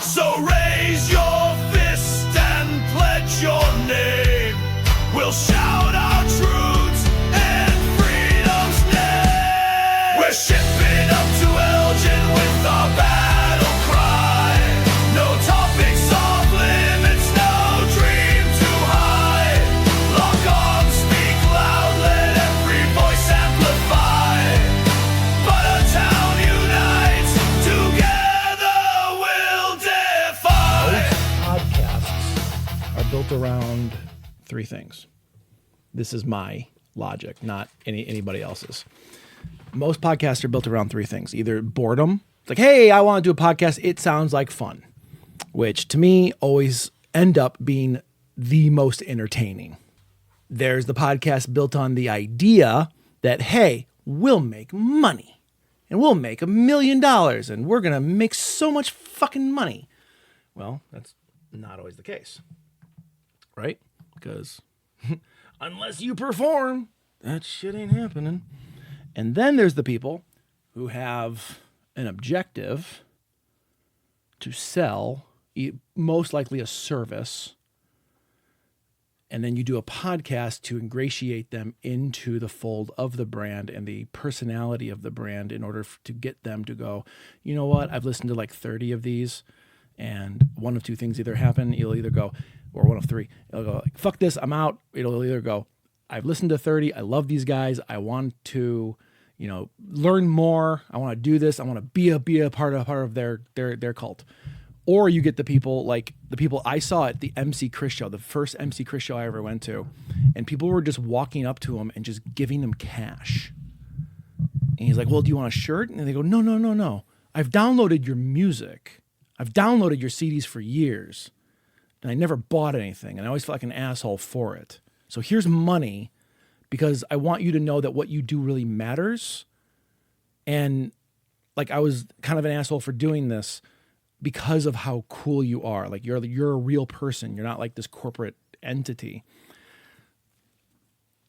So raise your fist and pledge your name. We'll shout our truths and freedom's name. We're shipping up to Elgin with our battle cry. No topics off limits, no dream too high. Lock arms, speak loud, let every voice amplify. But a town unites, together we'll defy. Podcasts are built around three things. This is my logic, not anybody else's. Most podcasts are built around three things. Either boredom. It's like, hey, I want to do a podcast. It sounds like fun, which to me always end up being the most entertaining. There's the podcast built on the idea that, hey, we'll make money and we'll make $1 million and we're going to make so much fucking money. Well, that's not always the case, right? Because unless you perform, that shit ain't happening. And then there's the people who have an objective to sell, most likely a service, and then you do a podcast to ingratiate them into the fold of the brand and the personality of the brand in order to get them to go, you know what, I've listened to like 30 of these, and one of two things either happen. You'll either go, or one of three, it'll go like, fuck this, I'm out. It'll either go, I've listened to 30, I love these guys, I want to, learn more, I want to do this, I want to be a part of their cult. Or you get the people like the people I saw at the MC Chris show, the first MC Chris show I ever went to, and people were just walking up to him and just giving him cash. And he's like, well, do you want a shirt? And they go, no. I've downloaded your music. I've downloaded your CDs for years. And I never bought anything. And I always felt like an asshole for it. So here's money because I want you to know that what you do really matters. And like I was kind of an asshole for doing this because of how cool you are. Like you're a real person. You're not like this corporate entity.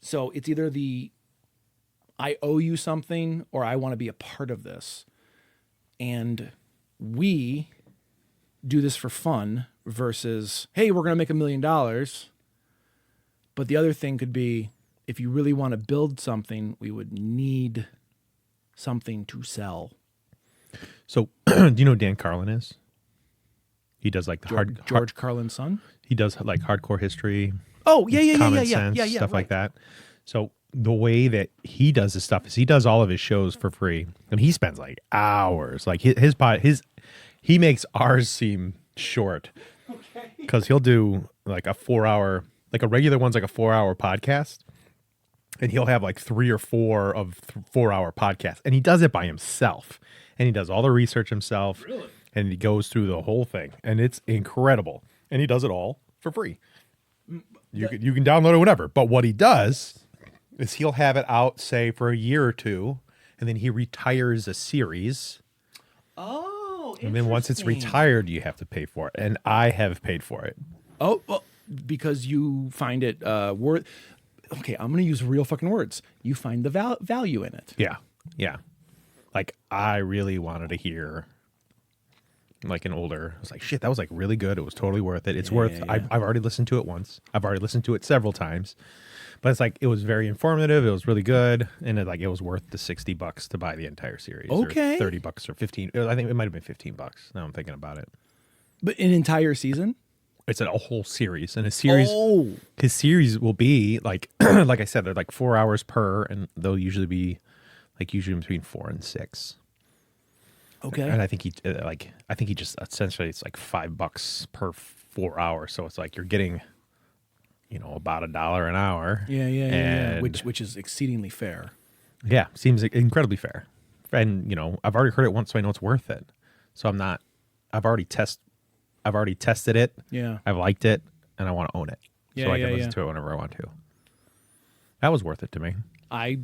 So it's either I owe you something or I want to be a part of this. And we do this for fun versus, hey, we're going to make $1 million. But the other thing could be, if you really want to build something, we would need something to sell. So, do you know who Dan Carlin is? He does like the George Carlin's son? He does like hardcore history. Oh, yeah. Common sense, stuff like that. So the way that he does his stuff is he does all of his shows for free, and he spends like hours. Like he makes ours seem short because he'll do like a 4-hour, like a regular one's like a 4-hour podcast, and he'll have like 3 or 4 of 4-hour podcasts, and he does it by himself, and he does all the research himself. Really? And he goes through the whole thing, and it's incredible. And he does it all for free. You can download it whenever. But what he does is he'll have it out, say, for a year or two, and then he retires a series. Oh, and then once it's retired, you have to pay for it. And I have paid for it. Oh, well, because you find it worth. Okay, I'm going to use real fucking words. You find the value in it. Yeah. Like, I really wanted to hear like an older, I was like, shit, that was like really good. It was totally worth it. It's worth, yeah. I've already listened to it once. I've already listened to it several times, but it's like, it was very informative. It was really good. And it was worth the $60 to buy the entire series. Okay. Or $30 or 15. I think it might've been $15 now I'm thinking about it. But an entire season? It's a whole series, and his series will be like, like I said, they're like 4 hours per, and they'll usually be like between 4 and 6. Okay. And I think he just essentially it's like $5 per 4 hours. So it's like you're getting, about $1 an hour. Yeah. Which is exceedingly fair. Yeah, seems incredibly fair. And I've already heard it once, so I know it's worth it. So I've already tested it. Yeah. I've liked it, and I want to own it. Yeah, so I can listen to it whenever I want to. That was worth it to me. I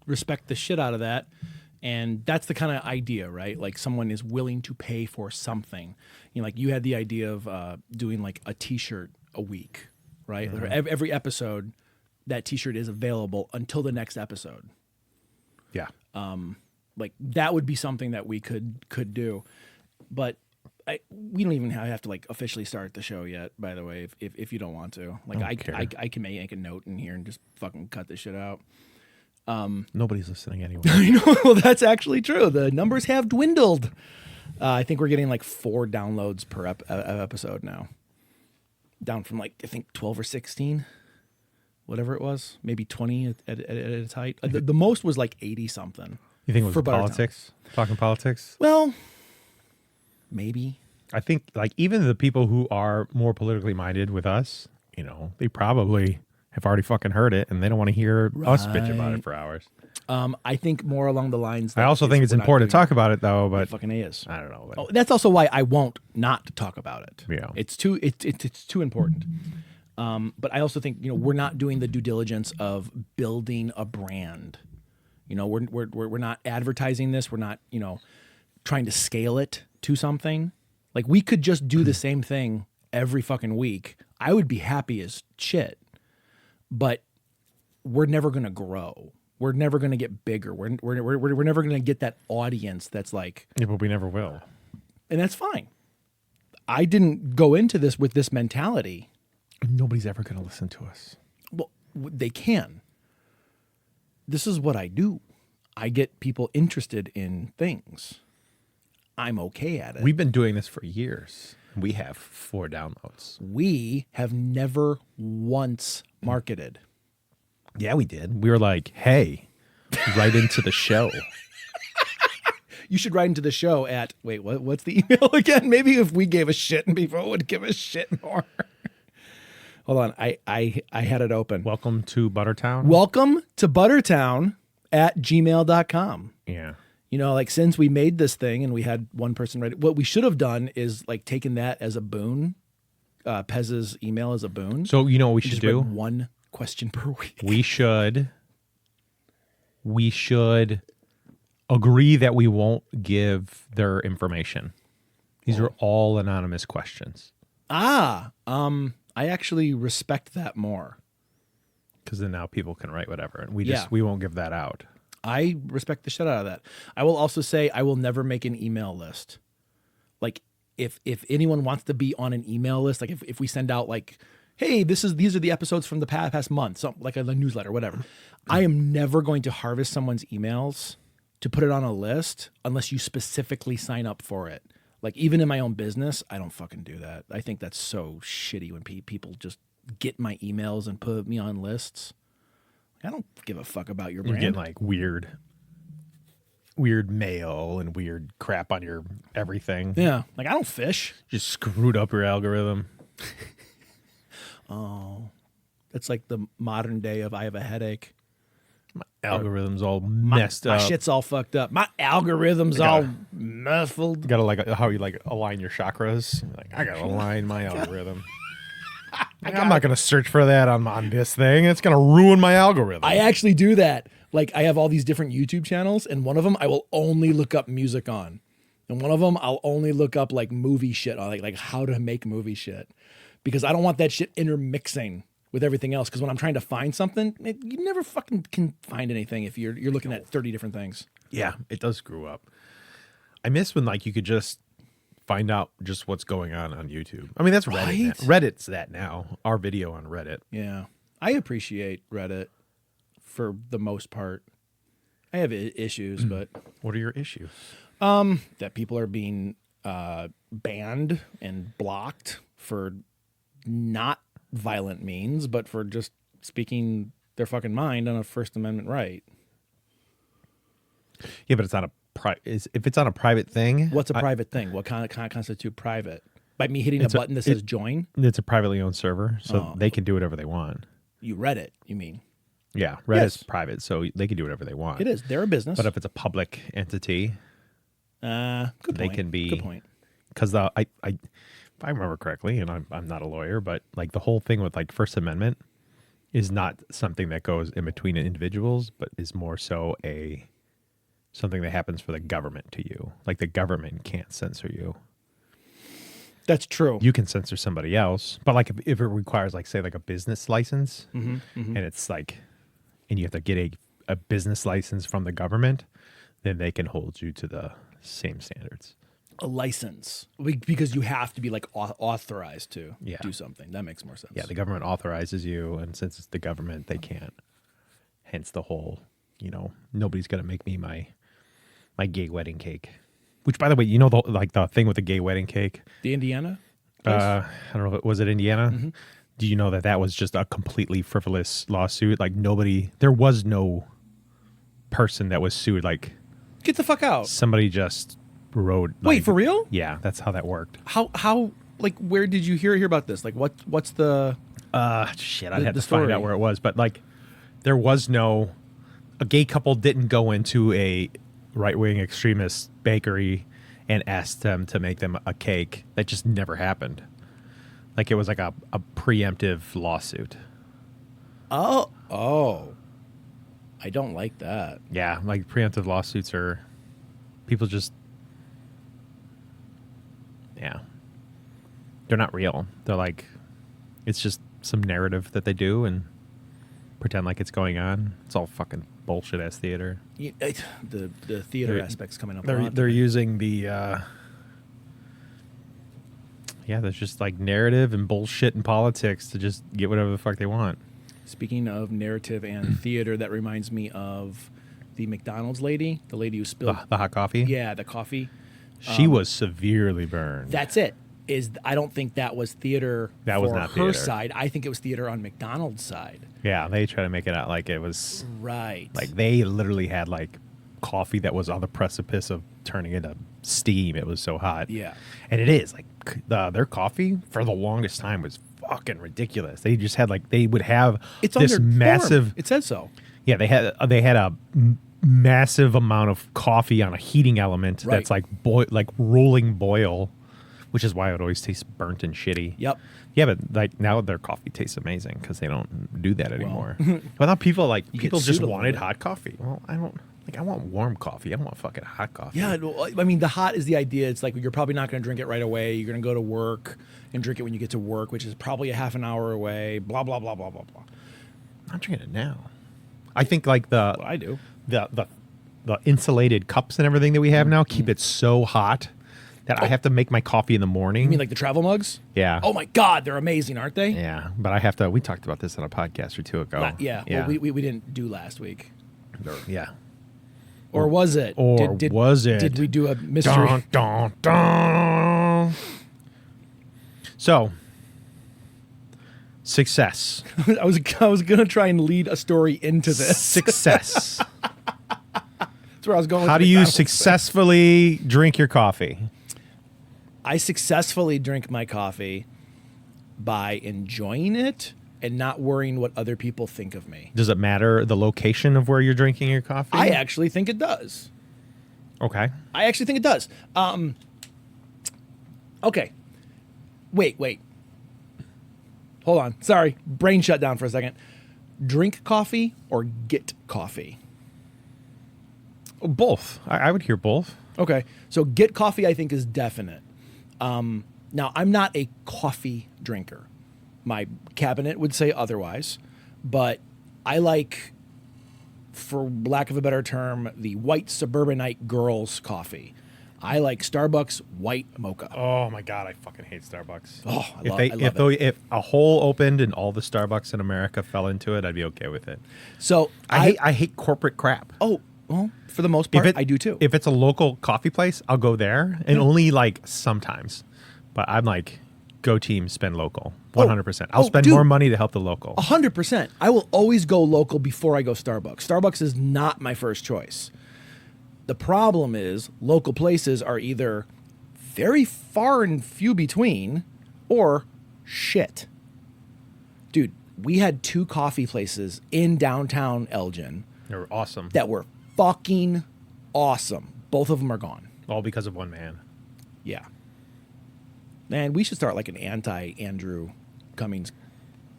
respect the shit out of that. And that's the kind of idea, right? Like someone is willing to pay for something. Like you had the idea of doing like a T-shirt a week, right? Mm-hmm. Every episode, that T-shirt is available until the next episode. Yeah. Like that would be something that we could do. But we don't even have to like officially start the show yet. By the way, if you don't want to, like I can make a note in here and just fucking cut this shit out. Nobody's listening anyway. I know. Well, that's actually true. The numbers have dwindled. I think we're getting like 4 downloads per episode now, down from like I think 12 or 16, whatever it was, maybe 20 at its height. The most was like 80 something. You think it was for Buttertown. politics? Talking politics? Well, maybe. I think like even the people who are more politically minded with us, you know, they probably have already fucking heard it and they don't want to hear us bitch about it for hours. I think more along the lines. I also think it's important to talk about it though, but it fucking is. I don't know. But, Oh, that's also why I won't not talk about it. Yeah. It's too important. But I also think we're not doing the due diligence of building a brand. We're not advertising this. We're not trying to scale it to something. Like we could just do the same thing every fucking week. I would be happy as shit. But we're never gonna grow. We're never gonna get bigger. We're never gonna get that audience that's like. Yeah, but we never will. And that's fine. I didn't go into this with this mentality. Nobody's ever gonna listen to us. Well, they can. This is what I do. I get people interested in things. I'm okay at it. We've been doing this for years. We have 4 downloads. We have never once marketed. Yeah, we did. We were like, hey, right into the show. You should write into the show at, what's the email again? Maybe if we gave a shit and people would give a shit more. Hold on. I had it open. Welcome to Buttertown. Welcome to Buttertown at gmail.com. Yeah. Like since we made this thing and we had one person write it, what we should have done is like taken that as a boon, Pez's email as a boon. So you know what we and should just write do? one question per week. We should agree that we won't give their information. These are all anonymous questions. I actually respect that more. Because then now people can write whatever, and we Yeah. we won't give that out. I respect the shit out of that. I will also say I will never make an email list. Like if anyone wants to be on an email list, like if we send out like, hey, these are the episodes from the past month, so like a newsletter, whatever. I am never going to harvest someone's emails to put it on a list unless you specifically sign up for it. Like even in my own business, I don't fucking do that. I think that's so shitty when people just get my emails and put me on lists. I don't give a fuck about your You're brand. getting like weird mail and weird crap on your everything. Yeah, like I don't fish. Just screwed up your algorithm. It's like the modern day of I have a headache. Algorithm's all My messed up. shit's all fucked up. My algorithm's all muffled. You gotta like how you like align your chakras. Like I gotta align my algorithm. I'm not gonna search for that on this thing. It's gonna ruin my algorithm. I actually do that. Like I have all these different YouTube channels, and one of them I will only look up music on, and one of them I'll only look up like movie shit on, like how to make movie shit, because I don't want that shit intermixing with everything else. Because when I'm trying to find something, you never fucking can find anything if you're looking at 30 different things. Yeah, it does screw up. I miss when like you could just find out just what's going on YouTube. I mean, that's Reddit. Right? Now. Reddit's that now. Our video on Reddit. Yeah, I appreciate Reddit for the most part. I have issues, but What are your issues? that people are being banned and blocked for not violent means, but for just speaking their fucking mind on a First Amendment right. Yeah, but it's not a if it's on a private thing. What's a private thing? What kind of constitute private? By me hitting a button that says join? It's a privately owned server, so they can do whatever they want. You read it, you mean? Yeah, Reddit's Yes. private, so they can do whatever they want. It is. They're a business. But if it's a public entity, good point. they can be. Good point. Because if I remember correctly, and I'm not a lawyer, but like the whole thing with like First Amendment is not something that goes in between individuals, but is more so something that happens for the government to you. Like the government can't censor you. That's true. You can censor somebody else, but like if it requires like say like a business license, and it's like, and you have to get a business license from the government, then they can hold you to the same standards. A license, because you have to be like authorized to Yeah. do something. That makes more sense. Yeah, the government authorizes you, and since it's the government, they can't. Hence the whole, nobody's gonna make me my gay wedding cake. Which, by the way, the thing with the gay wedding cake. The Indiana place? I don't know if was it Indiana. Mm-hmm. Do you know that was just a completely frivolous lawsuit? Like there was no person that was sued. Like Get the fuck out. somebody just wrote. Wait, for real? Yeah, that's how that worked. How like where did you hear about this? Like what's the Shit, I'd The- have the to find story. out where it was, but like, there was a gay couple didn't go into a right-wing extremist bakery and ask them to make them a cake. That just never happened. Like, it was like a preemptive lawsuit. Oh. I don't like that. Yeah, like preemptive lawsuits are people just, yeah, they're not real. They're like, it's just some narrative that they do and pretend like it's going on. It's all fucking bullshit ass theater. The theater They're- aspect's coming up a lot. They're using the there's just like narrative and bullshit and politics to just get whatever the fuck they want. Speaking of narrative and theater, that reminds me of the McDonald's lady, the lady who spilled The hot coffee. yeah, the coffee. She was severely burned. That's it. I don't think that was theater That was for not her theater. side. I think it was theater on McDonald's side. Yeah, they try to make it out like it was Right. like they literally had like coffee that was on the precipice of turning into steam. It was so hot. Yeah. And it is like their coffee for the longest time was fucking ridiculous. They just had they would have It's on this their massive. form. It says so. Yeah, they had a massive amount of coffee on a heating element Right. that's like rolling boil, which is why it always tastes burnt and shitty. Yep. Yeah, but like now their coffee tastes amazing because they don't do that anymore. But now people get just sued a little wanted bit. hot coffee. Well, I don't I want warm coffee. I don't want fucking hot coffee. Yeah, well, I mean, the hot is the idea. It's like you're probably not going to drink it right away. You're going to go to work and drink it when you get to work, which is probably a half an hour away. Blah blah blah blah blah blah. I'm drinking it now. I think like What I do. the insulated cups and everything that we have now keep it so hot that I have to make my coffee in the morning. You mean like the travel mugs? Yeah. Oh my God, they're amazing, aren't they? Yeah, but I have to. We talked about this on a podcast or two ago. Yeah. yeah, Well, we didn't do last week. yeah. Or was it? Or was it? Did we do a mystery? Dun, dun, dun. So, success. I was gonna try and lead a story into this. Success. That's where I was going. With How the do you McDonald's thing. successfully drink your coffee? I successfully drink my coffee by enjoying it and not worrying what other people think of me. Does it matter the location of where you're drinking your coffee? I actually think it does. Okay. I actually think it does. Okay. Wait. Hold on. Sorry. Brain shut down for a second. Drink coffee or get coffee? Both. I would hear both. Okay. So get coffee, I think, is definite. Now, I'm not a coffee drinker. My cabinet would say otherwise. But I like, for lack of a better term, the white suburbanite girls coffee. I like Starbucks white mocha. Oh my god, I fucking hate Starbucks. Oh, I love it. If a hole opened and all the Starbucks in America fell into it, I'd be okay with it. So I hate corporate crap. Oh, well, for the most part, I do too. If it's a local coffee place, I'll go there, and only like sometimes. But I'm like, go team, spend local, 100%. I'll spend dude. more money to help the local. 100%. I will always go local before I go Starbucks. Starbucks is not my first choice. The problem is local places are either very far and few between or shit. Dude, we had 2 coffee places in downtown Elgin They're awesome. that were fucking awesome. Both of them are gone. All because of one man. Yeah. Man, we should start like an anti-Andrew Cummings.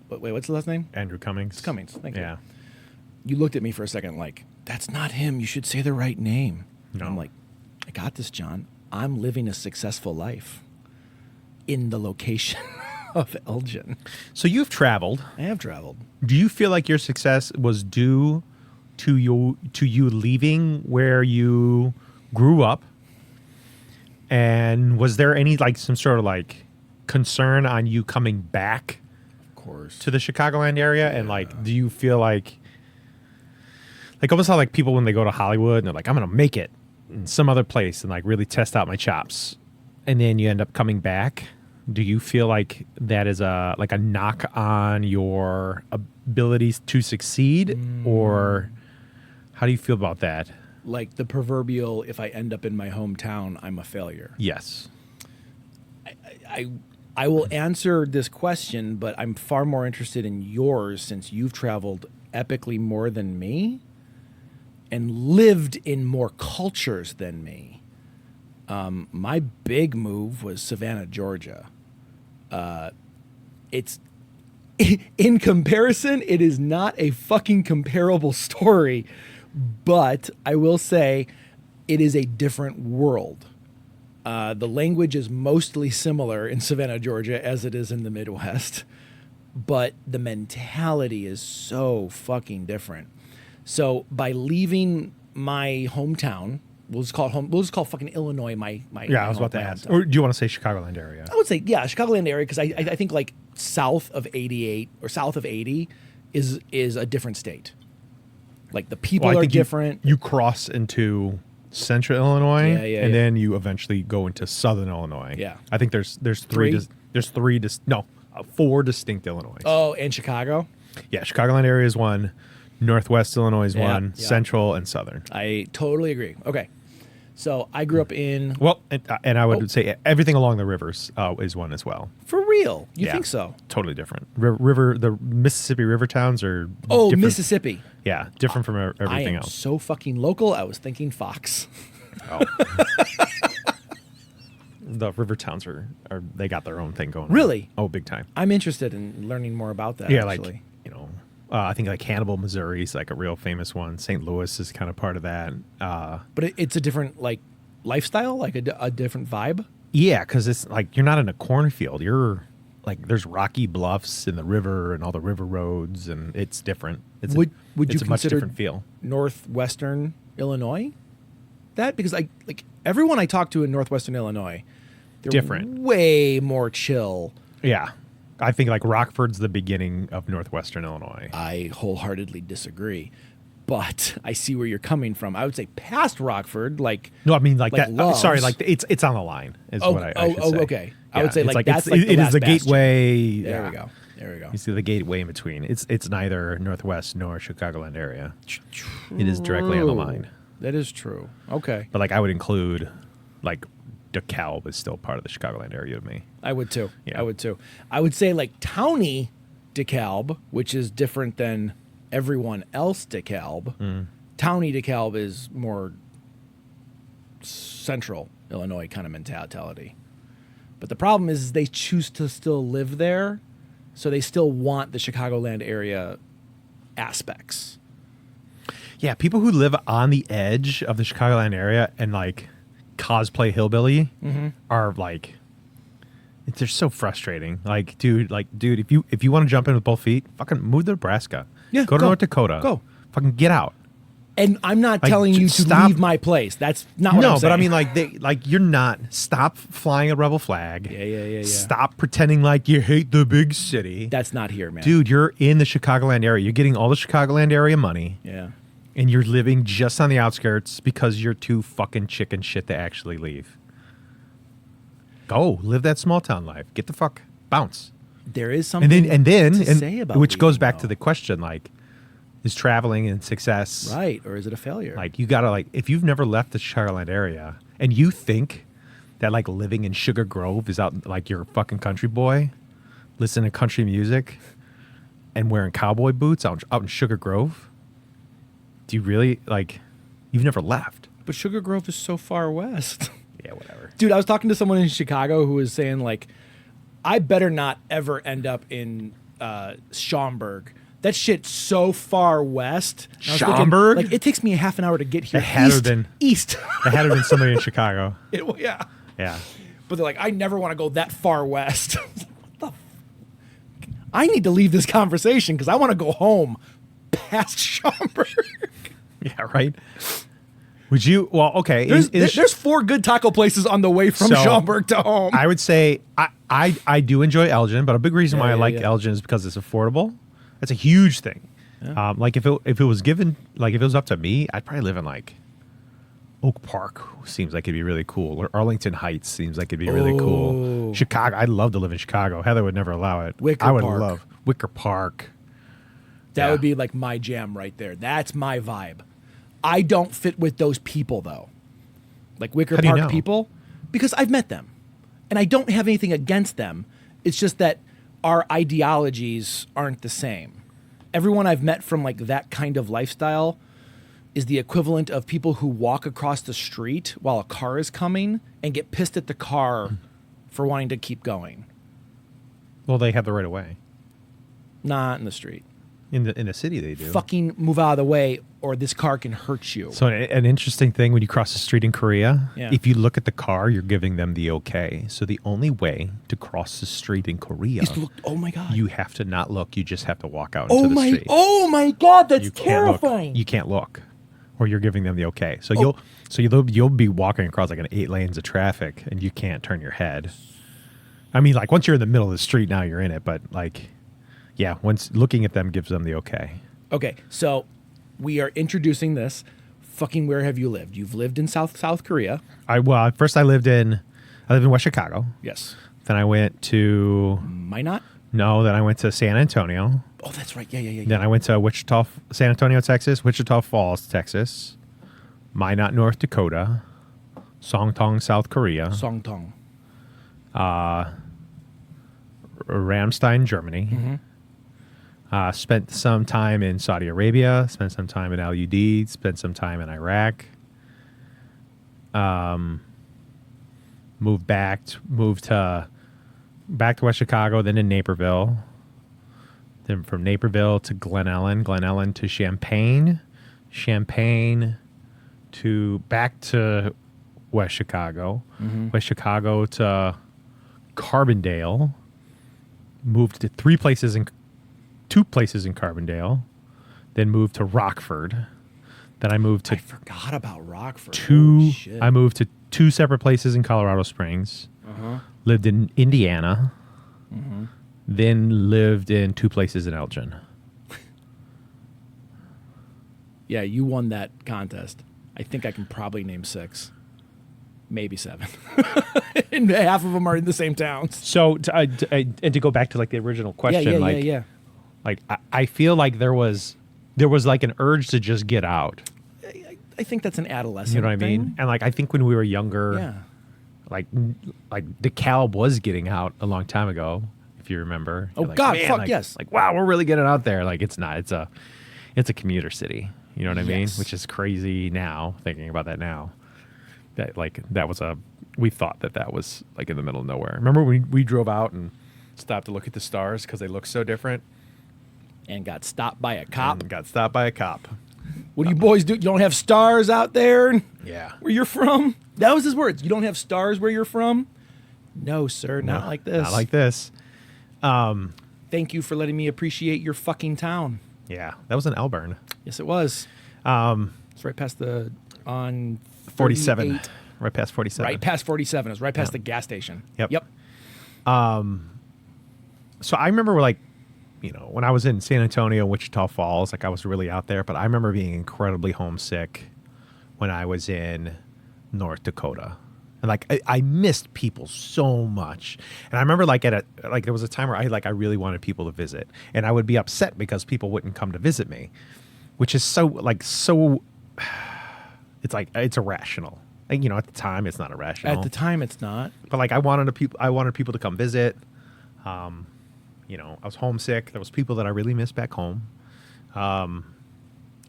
Wait, what's the last name? Andrew Cummings. Cummings. Thank you. Yeah. You looked at me for a second like, that's not him. You should say the right name. No. I'm like, I got this, John. I'm living a successful life in the location of Elgin. So you've traveled. I have traveled. Do you feel like your success was due to you leaving where you grew up And was there any like some sort of like concern on you coming back Of course. to the Chicagoland area? And like, do you feel like almost how like people when they go to Hollywood and they're like, I'm gonna make it in some other place and like really test out my chops, and then you end up coming back? Do you feel like that is a knock on your abilities to succeed, or how do you feel about that? Like the proverbial, if I end up in my hometown, I'm a failure. Yes. I will answer this question, but I'm far more interested in yours since you've traveled epically more than me and lived in more cultures than me. My big move was Savannah, Georgia. It's in comparison, it is not a fucking comparable story, but I will say it is a different world. The language is mostly similar in Savannah, Georgia, as it is in the Midwest, but the mentality is so fucking different. So by leaving my hometown, we'll just call fucking Illinois my Yeah, I was about to ask. Or do you want to say Chicagoland area? I would say, yeah, Chicagoland area, because I think like south of 88 or south of 80 is a different state. Like the people Well, I are think different. You cross into central Illinois, Yeah, and yeah. then you eventually go into southern Illinois. Yeah. I think there's Three? four distinct Illinois. Oh, and Chicago? Yeah, Chicagoland area is one, Northwest Illinois is Yeah, one, yeah. Central and Southern. I totally agree. Okay. So I grew up in, Well, and I would Oh. say everything along the rivers is one as well. for real. You Yeah. think so? Totally different. The Mississippi river towns are Oh, different. Mississippi. Yeah, different from I everything am else. so fucking local. I was thinking Fox. Oh. The river towns are they got their own thing going on. Really? Oh, big time. I'm interested in learning more about that. Yeah, actually. like, I think like Hannibal, Missouri is like a real famous one. St. Louis is kind of part of that. But it's a different like lifestyle, like a different vibe. Yeah, because it's like you're not in a cornfield. You're like there's rocky bluffs in the river and all the river roads, and it's different. It's Would it's you a much consider different feel. Northwestern Illinois that? Because like everyone I talk to in Northwestern Illinois, they're Different. way more chill. Yeah, I think like Rockford's the beginning of Northwestern Illinois. I wholeheartedly disagree, but I see where you're coming from. I would say past Rockford, like No, I mean like that. Loves. Sorry, like it's on the line. Is what I should say. Okay. I Yeah, would say it's like that's it's, like it the is last the bastion. gateway. There yeah. we go. There we go. You see the gateway in between. It's neither Northwest nor Chicagoland area. It is directly on the line. That is true. Okay. But like I would include like DeKalb is still part of the Chicagoland area to me. I would too. Yeah. I would too. I would say like Towny DeKalb, which is different than everyone else DeKalb. Towny DeKalb is more central Illinois kind of mentality. But the problem is they choose to still live there, so they still want the Chicagoland area aspects. Yeah, people who live on the edge of the Chicagoland area and like cosplay hillbilly are like they're so frustrating. Like, dude, if you want to jump in with both feet, fucking move to Nebraska. Yeah, go to go. North Dakota. Go. Fucking get out. And I'm not Like, telling you to stop- leave my place. That's not what I'm No, saying. but I mean, like you're not. Stop flying a rebel flag. Yeah. Stop pretending like you hate the big city. That's not here, man. Dude, you're in the Chicagoland area. You're getting all the Chicagoland area money, Yeah. and you're living just on the outskirts because you're too fucking chicken shit to actually leave. Go live that small town life. Get the fuck bounce. There is something And then to say about which goes leaving, back though. to the question like, is traveling and success Right, or is it a failure? like you gotta like if you've never left the Chicagoland area and you think that like living in Sugar Grove is out like you're a fucking country boy, listening to country music and wearing cowboy boots out in Sugar Grove, do you really like you've never left? But Sugar Grove is so far west. Yeah, whatever. Dude, I was talking to someone in Chicago who was saying like, I better not ever end up in Schaumburg. That shit's so far west. And I was thinking, Schaumburg? like it takes me a half an hour to get here. It had to have east, been- east. There had to have been somebody in Chicago. Yeah. Yeah. But they're like, I never want to go that far west. What the I need to leave this conversation because I want to go home past Schaumburg. Yeah, right. Would you? Well, okay. There's 4 good taco places on the way from So, Schaumburg to home. I would say I do enjoy Elgin, but a big reason why I like yeah. Elgin is because it's affordable. That's a huge thing. Like if it was given, like if it was up to me, I'd probably live in like Oak Park. Seems like it'd be really cool, or Arlington Heights seems like it'd be really cool. Chicago, I'd love to live in Chicago. Heather would never allow it. I would love Wicker Park. That would be like my jam right there. That's my vibe. I don't fit with those people though. Like Wicker How do you Park know? people, because I've met them. And I don't have anything against them. It's just that our ideologies aren't the same. Everyone I've met from like that kind of lifestyle is the equivalent of people who walk across the street while a car is coming and get pissed at the car for wanting to keep going. Well, they have the right of way. Not in the street. In the city, they do. Fucking move out of the way or this car can hurt you. So an interesting thing when you cross the street in Korea, Yeah. if you look at the car, you're giving them the okay. So the only way to cross the street in Korea, Is to look, oh my God. you have to not look. You just have to walk out into the street. Oh my God, that's You can't look. terrifying. You can't look, or you're giving them the okay. So you'll be walking across like an 8 lanes of traffic, and you can't turn your head. I mean, like once you're in the middle of the street, now you're in it. But like, yeah, once looking at them gives them the okay. Okay, so we are introducing this. Fucking where have you lived? You've lived in South Korea. First I lived in West Chicago. Yes. Then I went to Minot? then I went to San Antonio. Oh, that's right. Yeah. Then I went to San Antonio, Texas, Wichita Falls, Texas, Minot, North Dakota, Songtong, South Korea, Songtong. Ramstein, Germany. Spent some time in Saudi Arabia, spent some time in LUD, spent some time in Iraq. Moved to West Chicago, then in Naperville. Then from Naperville to Glen Ellen to Champaign to back to West Chicago, West Chicago to Carbondale. Moved to two places in Carbondale, then moved to Rockford. Then I moved to I forgot about Rockford. two. Holy shit. I moved to 2 separate places in Colorado Springs. Lived in Indiana. Then lived in 2 places in Elgin. Yeah, you won that contest. I think I can probably name 6, maybe 7, and half of them are in the same towns. So and to go back to like the original question, Yeah. like I feel like there was like an urge to just get out. I think that's an adolescent. You know what I thing. mean? And like I think when we were younger, Yeah. like DeKalb was getting out a long time ago, if you remember. Oh, You're like, God, man, fuck like, yes. Like wow, we're really getting out there. Like it's not. It's a commuter city. You know what I mean? Yes. Which is crazy now, thinking about that now. We thought that was like in the middle of nowhere. Remember when we drove out and stopped to look at the stars because they look so different? And got stopped by a cop. And got stopped by a cop. What do you boys do? You don't have stars out there Yeah. where you're from? That was his words. You don't have stars where you're from? No, sir, not like this. Not like this. Thank you for letting me appreciate your fucking town. Yeah. That was in Elburn. Yes, it was. It's right past on 47. 38. Right past 47. Right past 47. It was right past the gas station. Yep. So I remember like, when I was in San Antonio, Wichita Falls, like I was really out there, but I remember being incredibly homesick when I was in North Dakota. And like I missed people so much. And I remember like there was a time where I really wanted people to visit. And I would be upset because people wouldn't come to visit me, which is so it's irrational. Like, at the time it's not irrational. At the time, it's not. But like I wanted people to come visit. I was homesick. There was people that I really missed back home. And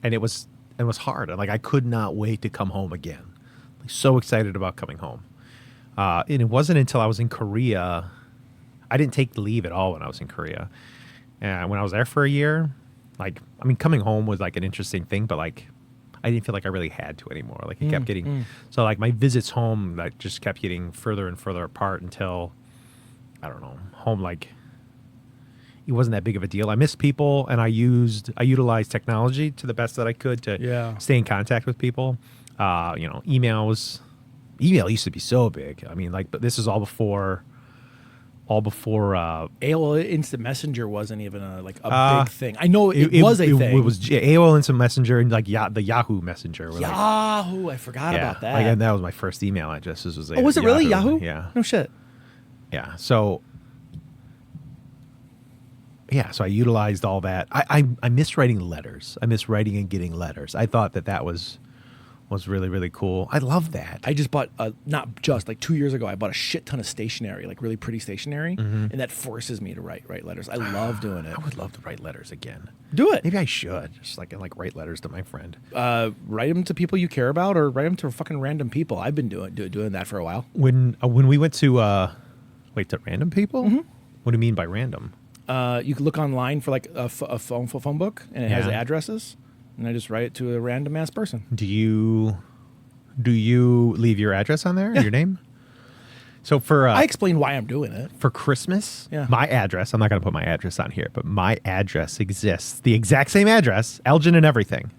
it was hard. And like I could not wait to come home again. Like, so excited about coming home. And it wasn't until I was in Korea. I didn't take leave at all when I was in Korea. And when I was there for a year, coming home was like an interesting thing, but like I didn't feel like I really had to anymore. Like it kept getting so like my visits home like just kept getting further and further apart until I don't know, home like it wasn't that big of a deal. I missed people and I utilized technology to the best that I could to stay in contact with people. Emails. Email used to be so big. I mean, like, but this is all before. AOL Instant Messenger wasn't even a big thing. I know it was a thing. It was AOL Instant Messenger and like the Yahoo Messenger. Yahoo! I forgot about that. And that was my first email address. Was was it really Yahoo? Yeah. No shit. Yeah. So I utilized all that. I miss writing letters. I miss writing and getting letters. I thought that was really, really cool. I love that. I just bought, not just, like 2 years ago, I bought a shit ton of stationery, like really pretty stationery, and that forces me to write letters. I love doing it. I would love to write letters again. Do it. Maybe I should. Just like write letters to my friend. Write them to people you care about, or write them to fucking random people. I've been doing that for a while. When we went to to random people? Mm-hmm. What do you mean by random? You can look online for like a phone book, and it has addresses, and I just write it to a random ass person. Do you leave your address on there? Yeah. Your name? So for I explain why I'm doing it. For Christmas, Yeah. my address, I'm not going to put my address on here, but my address exists. The exact same address, Elgin and everything.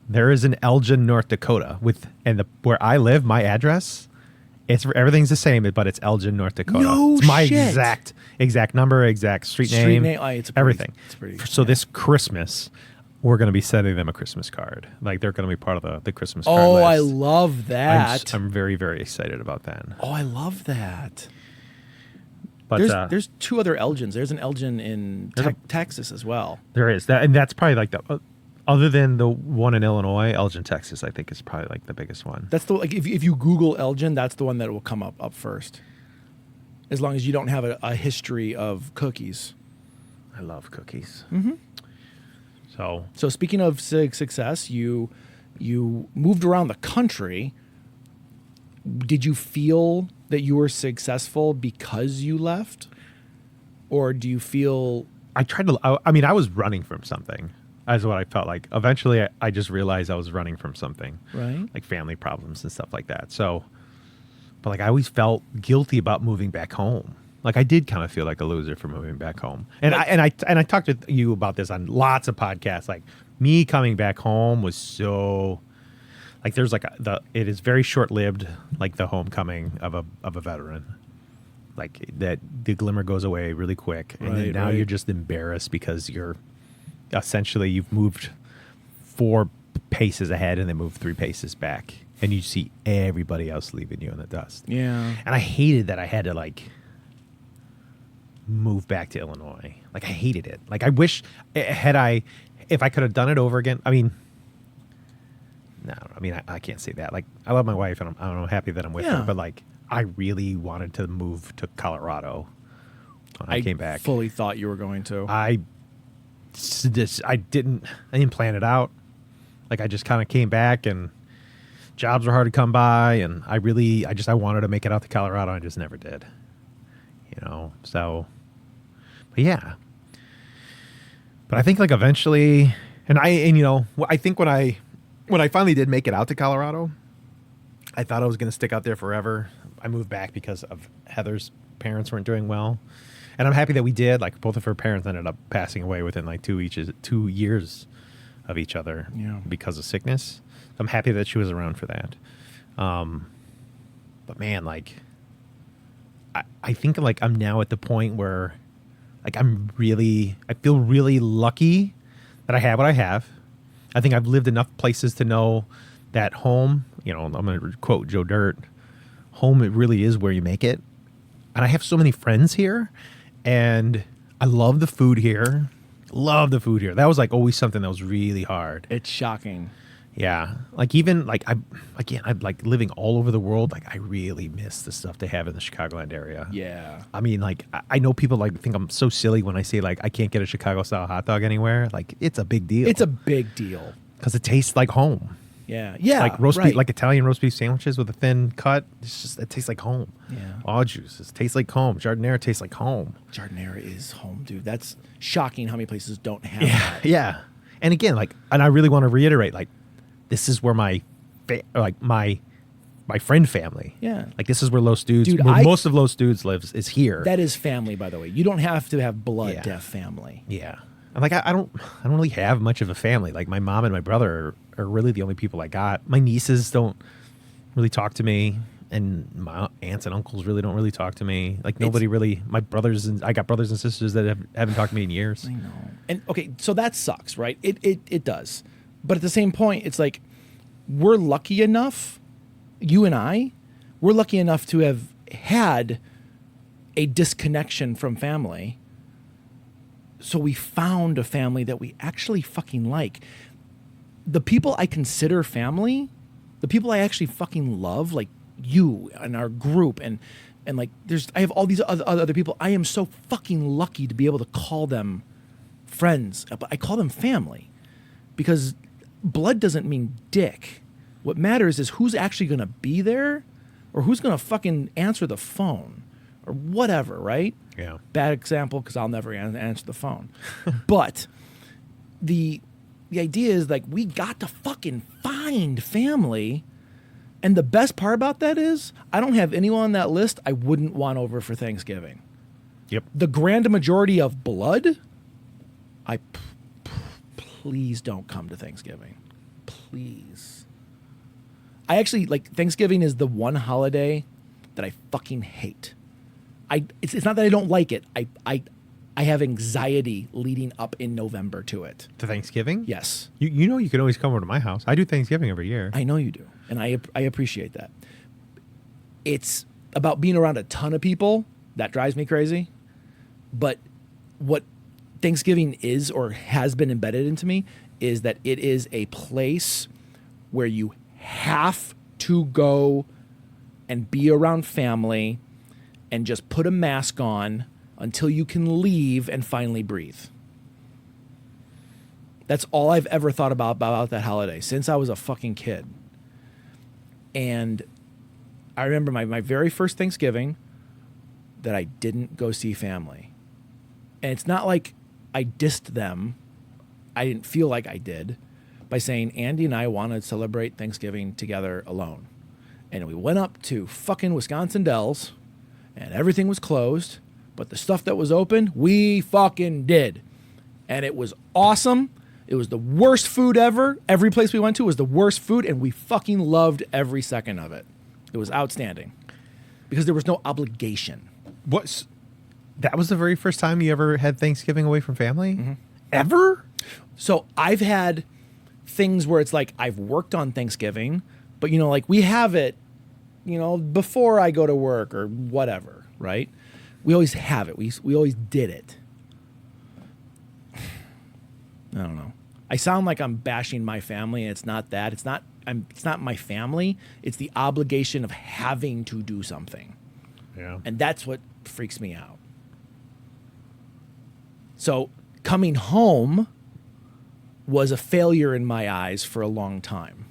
There is an Elgin, North Dakota where I live, my address, everything's the same, but it's Elgin, North Dakota. No it's my shit. exact number, exact street name, everything. So this Christmas, we're going to be sending them a Christmas card. Like they're going to be part of the Christmas card list. I love that. I'm very, very excited about that. Oh, I love that. But there's two other Elgins. There's an Elgin in Texas as well. There is that, and that's probably like other than the one in Illinois, Elgin, Texas, I think is probably like the biggest one. That's if you Google Elgin, that's the one that will come up first. As long as you don't have a history of cookies. I love cookies. Mm-hmm. So speaking of success, you moved around the country. Did you feel that you were successful because you left? Or do you feel... I was running from something. That's what I felt like. Eventually, I just realized I was running from something. Right. Like family problems and stuff like that. So, but like I always felt guilty about moving back home. Like I did kind of feel like a loser for moving back home. And I talked to you about this on lots of podcasts. Like me coming back home was so... Like there's like it is very short-lived, like the homecoming of a veteran. Like that the glimmer goes away really quick, and then now you're just embarrassed because you've moved 4 paces ahead and then moved 3 paces back, and you see everybody else leaving you in the dust. Yeah. And I hated that I had to like move back to Illinois. Like I hated it. Like I wish if I could have done it over again. I mean. No, I mean, I can't say that. Like, I love my wife, and I'm happy that I'm with her. But like, I really wanted to move to Colorado when I came back. I fully thought you were going to. I didn't plan it out. Like, I just kind of came back, and jobs were hard to come by, and I wanted to make it out to Colorado. I just never did. So, but yeah. But I think like eventually, I think when I finally did make it out to Colorado, I thought I was going to stick out there forever. I moved back because of Heather's parents weren't doing well. And I'm happy that we did. Like both of her parents ended up passing away within like 2 years of each other because of sickness. So I'm happy that she was around for that. But man, like I think like I'm now at the point where like I feel really lucky that I have what I have. I think I've lived enough places to know that home, I'm going to quote Joe Dirt, home, it really is where you make it. And I have so many friends here, and I love the food here. That was like always something that was really hard. It's shocking. Yeah. Like even like I like living all over the world. Like I really miss the stuff they have in the Chicagoland area. Yeah. I mean, like I know people like think I'm so silly when I say like I can't get a Chicago style hot dog anywhere. Like it's a big deal. It's a big deal because it tastes like home. Yeah. Yeah. Like roast beef, like Italian roast beef sandwiches with a thin cut. It tastes like home. Yeah. All juices taste like home. Giardiniera tastes like home. Giardiniera is home, dude. That's shocking how many places don't have that. Yeah. And again, like, and I really want to reiterate, like, this is where my friend family. Yeah. Like this is where Los Dudes, dude, most of Los Dudes lives is here. That is family, by the way. You don't have to have blood to have family. Yeah. I'm like, I don't really have much of a family. Like my mom and my brother are really the only people I got. My nieces don't really talk to me, and my aunts and uncles really don't really talk to me. Like nobody really. My brothers and I got brothers and sisters that haven't talked to me in years. I know. And okay, so that sucks, right? It does. But at the same point, it's like we're lucky enough, you and I, we're lucky enough to have had a disconnection from family. So we found a family that we actually fucking like. The people I consider family, the people I actually fucking love, like you and our group, and like I have all these other people. I am so fucking lucky to be able to call them friends, but I call them family because blood doesn't mean dick. What matters is who's actually going to be there, or who's going to fucking answer the phone, or whatever, right? Yeah. Bad example because I'll never answer the phone. But the idea is like we got to fucking find family. And the best part about that is I don't have anyone on that list I wouldn't want over for Thanksgiving. Yep. The grand majority of blood, please don't come to Thanksgiving. Please. I actually, like, Thanksgiving is the one holiday that I fucking hate. It's not that I don't like it. I have anxiety leading up in November to it. To Thanksgiving? Yes. You know you can always come over to my house. I do Thanksgiving every year. I know you do. And I appreciate that. It's about being around a ton of people. That drives me crazy. But what Thanksgiving is, or has been embedded into me, is that it is a place where you have to go and be around family and just put a mask on until you can leave and finally breathe. That's all I've ever thought about that holiday since I was a fucking kid. And I remember my very first Thanksgiving that I didn't go see family. And it's not like I dissed them. I didn't feel like I did by saying Andy and I want to celebrate Thanksgiving together alone. And we went up to fucking Wisconsin Dells and everything was closed, but the stuff that was open, we fucking did. And it was awesome. It was the worst food ever. Every place we went to was the worst food, and we fucking loved every second of it. It was outstanding because there was no obligation. That was the very first time you ever had Thanksgiving away from family? Mm-hmm. Ever? So I've had things where it's like I've worked on Thanksgiving, but, you know, like we have it, you know, before I go to work or whatever, right? We always have it. We always did it. I don't know. I sound like I'm bashing my family, and it's not that. It's not my family. It's the obligation of having to do something. Yeah. And that's what freaks me out. So coming home was a failure in my eyes for a long time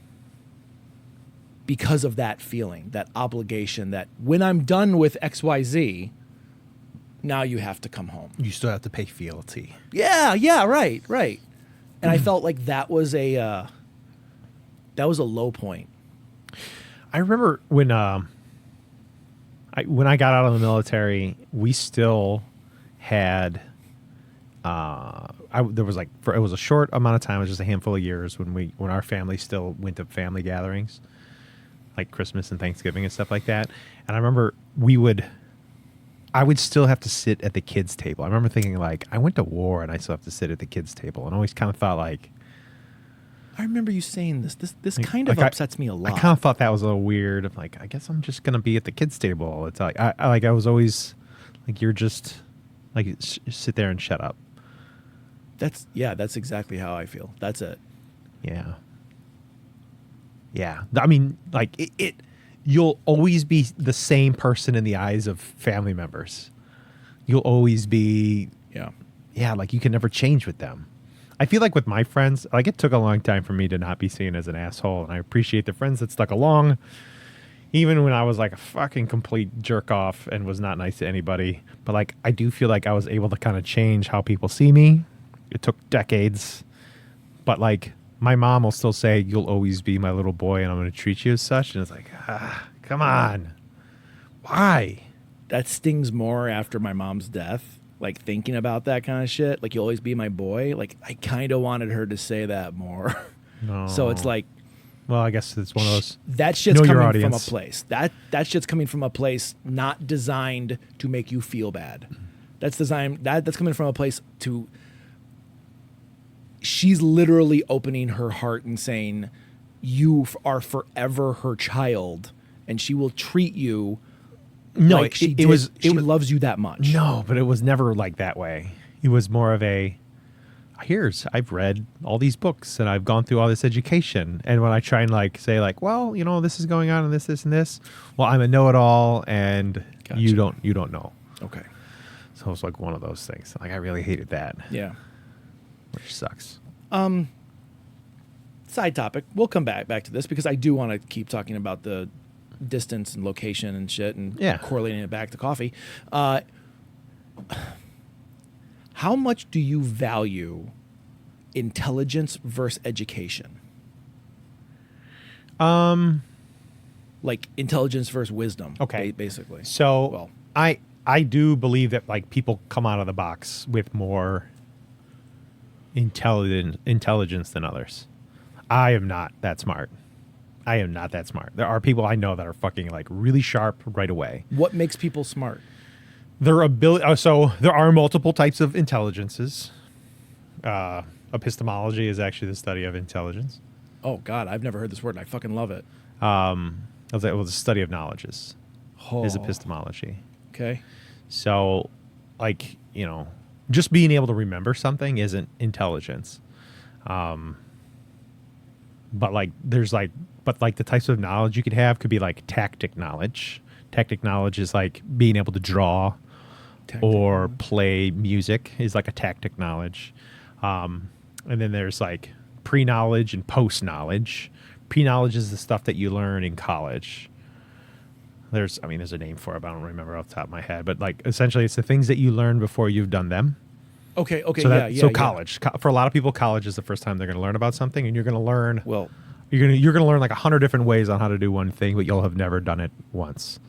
because of that feeling, that obligation, that when I'm done with XYZ, now you have to come home. You still have to pay fealty. Yeah, right. And I felt like that was a low point. I remember when I got out of the military, we still had there was like it was a short amount of time, it was just a handful of years when our family still went to family gatherings, like Christmas and Thanksgiving and stuff like that. And I remember I would still have to sit at the kids' table. I remember thinking, like, I went to war and I still have to sit at the kids' table. And I always kind of thought, like... I remember you saying this. This kind like of upsets me a lot. I kind of thought that was a little weird. I'm like, I guess I'm just going to be at the kids' table all the time. I was always, like, you're just, like, sit there and shut up. That's exactly how I feel. That's it. Yeah. I mean, like, you'll always be the same person in the eyes of family members. You'll always be, like you can never change with them. I feel like with my friends, like it took a long time for me to not be seen as an asshole. And I appreciate the friends that stuck along, even when I was like a fucking complete jerk off and was not nice to anybody. But like, I do feel like I was able to kind of change how people see me. It took decades, but like, my mom will still say, you'll always be my little boy and I'm going to treat you as such. And it's like, come on. Why? That stings more after my mom's death. Like thinking about that kind of shit. Like, you'll always be my boy. Like, I kind of wanted her to say that more. No. So it's like Well, I guess it's one of those. that shit's Know your coming from a audience. place. That shit's coming from a place not designed to make you feel bad. That's that's coming from a place to she's literally opening her heart and saying you are forever her child and she will treat you No, like she loves you that much. No, but it was never like that way. It was more of a, I've read all these books and I've gone through all this education. And when I try and like say like, well, you know, this is going on and this, and this, well, I'm a know-it-all and Gotcha. you don't know. Okay. So it was like one of those things. Like I really hated that, Yeah. which sucks. Side topic. We'll come back to this because I do want to keep talking about the distance and location and shit and Yeah. correlating it back to coffee. How much do you value intelligence versus education? Like intelligence versus wisdom. Okay. Basically. So Well- I do believe that like people come out of the box with more intelligence than others. I am not that smart. I am not that smart. There are people I know that are fucking like really sharp right away. What makes people smart? Their ability. So there are multiple types of intelligences. Epistemology is actually the study of intelligence. Oh God, I've never heard this word and I fucking love it. The study of knowledge is Oh, epistemology. okay. So, like, you know, just being able to remember something isn't intelligence. But like, the types of knowledge you could have could be like tactic knowledge. Tactic knowledge is like being able to draw or play music is like a tactic knowledge. And then there's like pre-knowledge and post-knowledge. Pre-knowledge is the stuff that you learn in college. There's a name for it, but I don't remember off the top of my head. But like, essentially, it's the things that you learn before you've done them. Okay. So college, for a lot of people, college is the first time they're going to learn about something, and you're going to learn. Well, you're going to learn like 100 different ways on how to do one thing, but you'll have never done it once,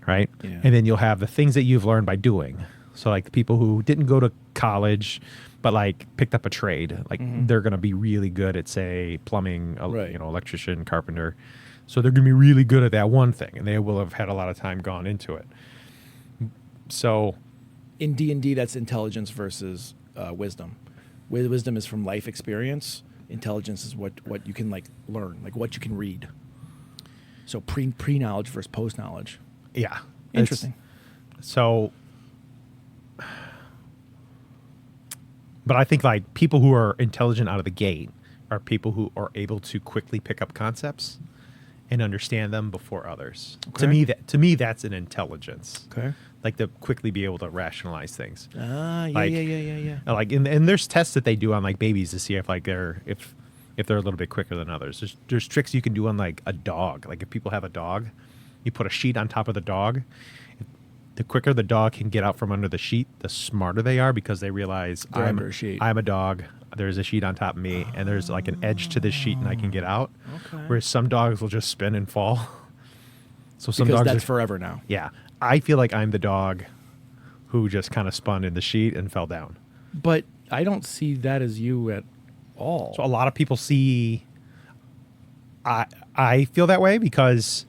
right? Yeah. And then you'll have the things that you've learned by doing. So like the people who didn't go to college, but like picked up a trade, like they're going to be really good at say plumbing, Right. electrician, carpenter. So they're going to be really good at that one thing, and they will have had a lot of time gone into it. So in D&D, that's intelligence versus wisdom. Wisdom is from life experience. Intelligence is what you can like learn, like what you can read. So pre-knowledge versus post-knowledge. yeah, Interesting. So, but I think like people who are intelligent out of the gate are people who are able to quickly pick up concepts and understand them before others. Okay. To me, that's an intelligence. Okay. Like to quickly be able to rationalize things. Yeah. Like, and there's tests that they do on like babies to see if like if they're a little bit quicker than others. There's tricks you can do on like a dog. Like if people have a dog, you put a sheet on top of the dog. The quicker the dog can get out from under the sheet, the smarter they are because they realize They're under a sheet. I'm a dog. There's a sheet on top of me, and there's like an edge to this sheet, and I can get out. Okay. Whereas some dogs will just spin and fall. So some Because dogs that's are, forever now. yeah. I feel like I'm the dog who just kind of spun in the sheet and fell down. But I don't see that as you at all. So a lot of people see. I feel that way because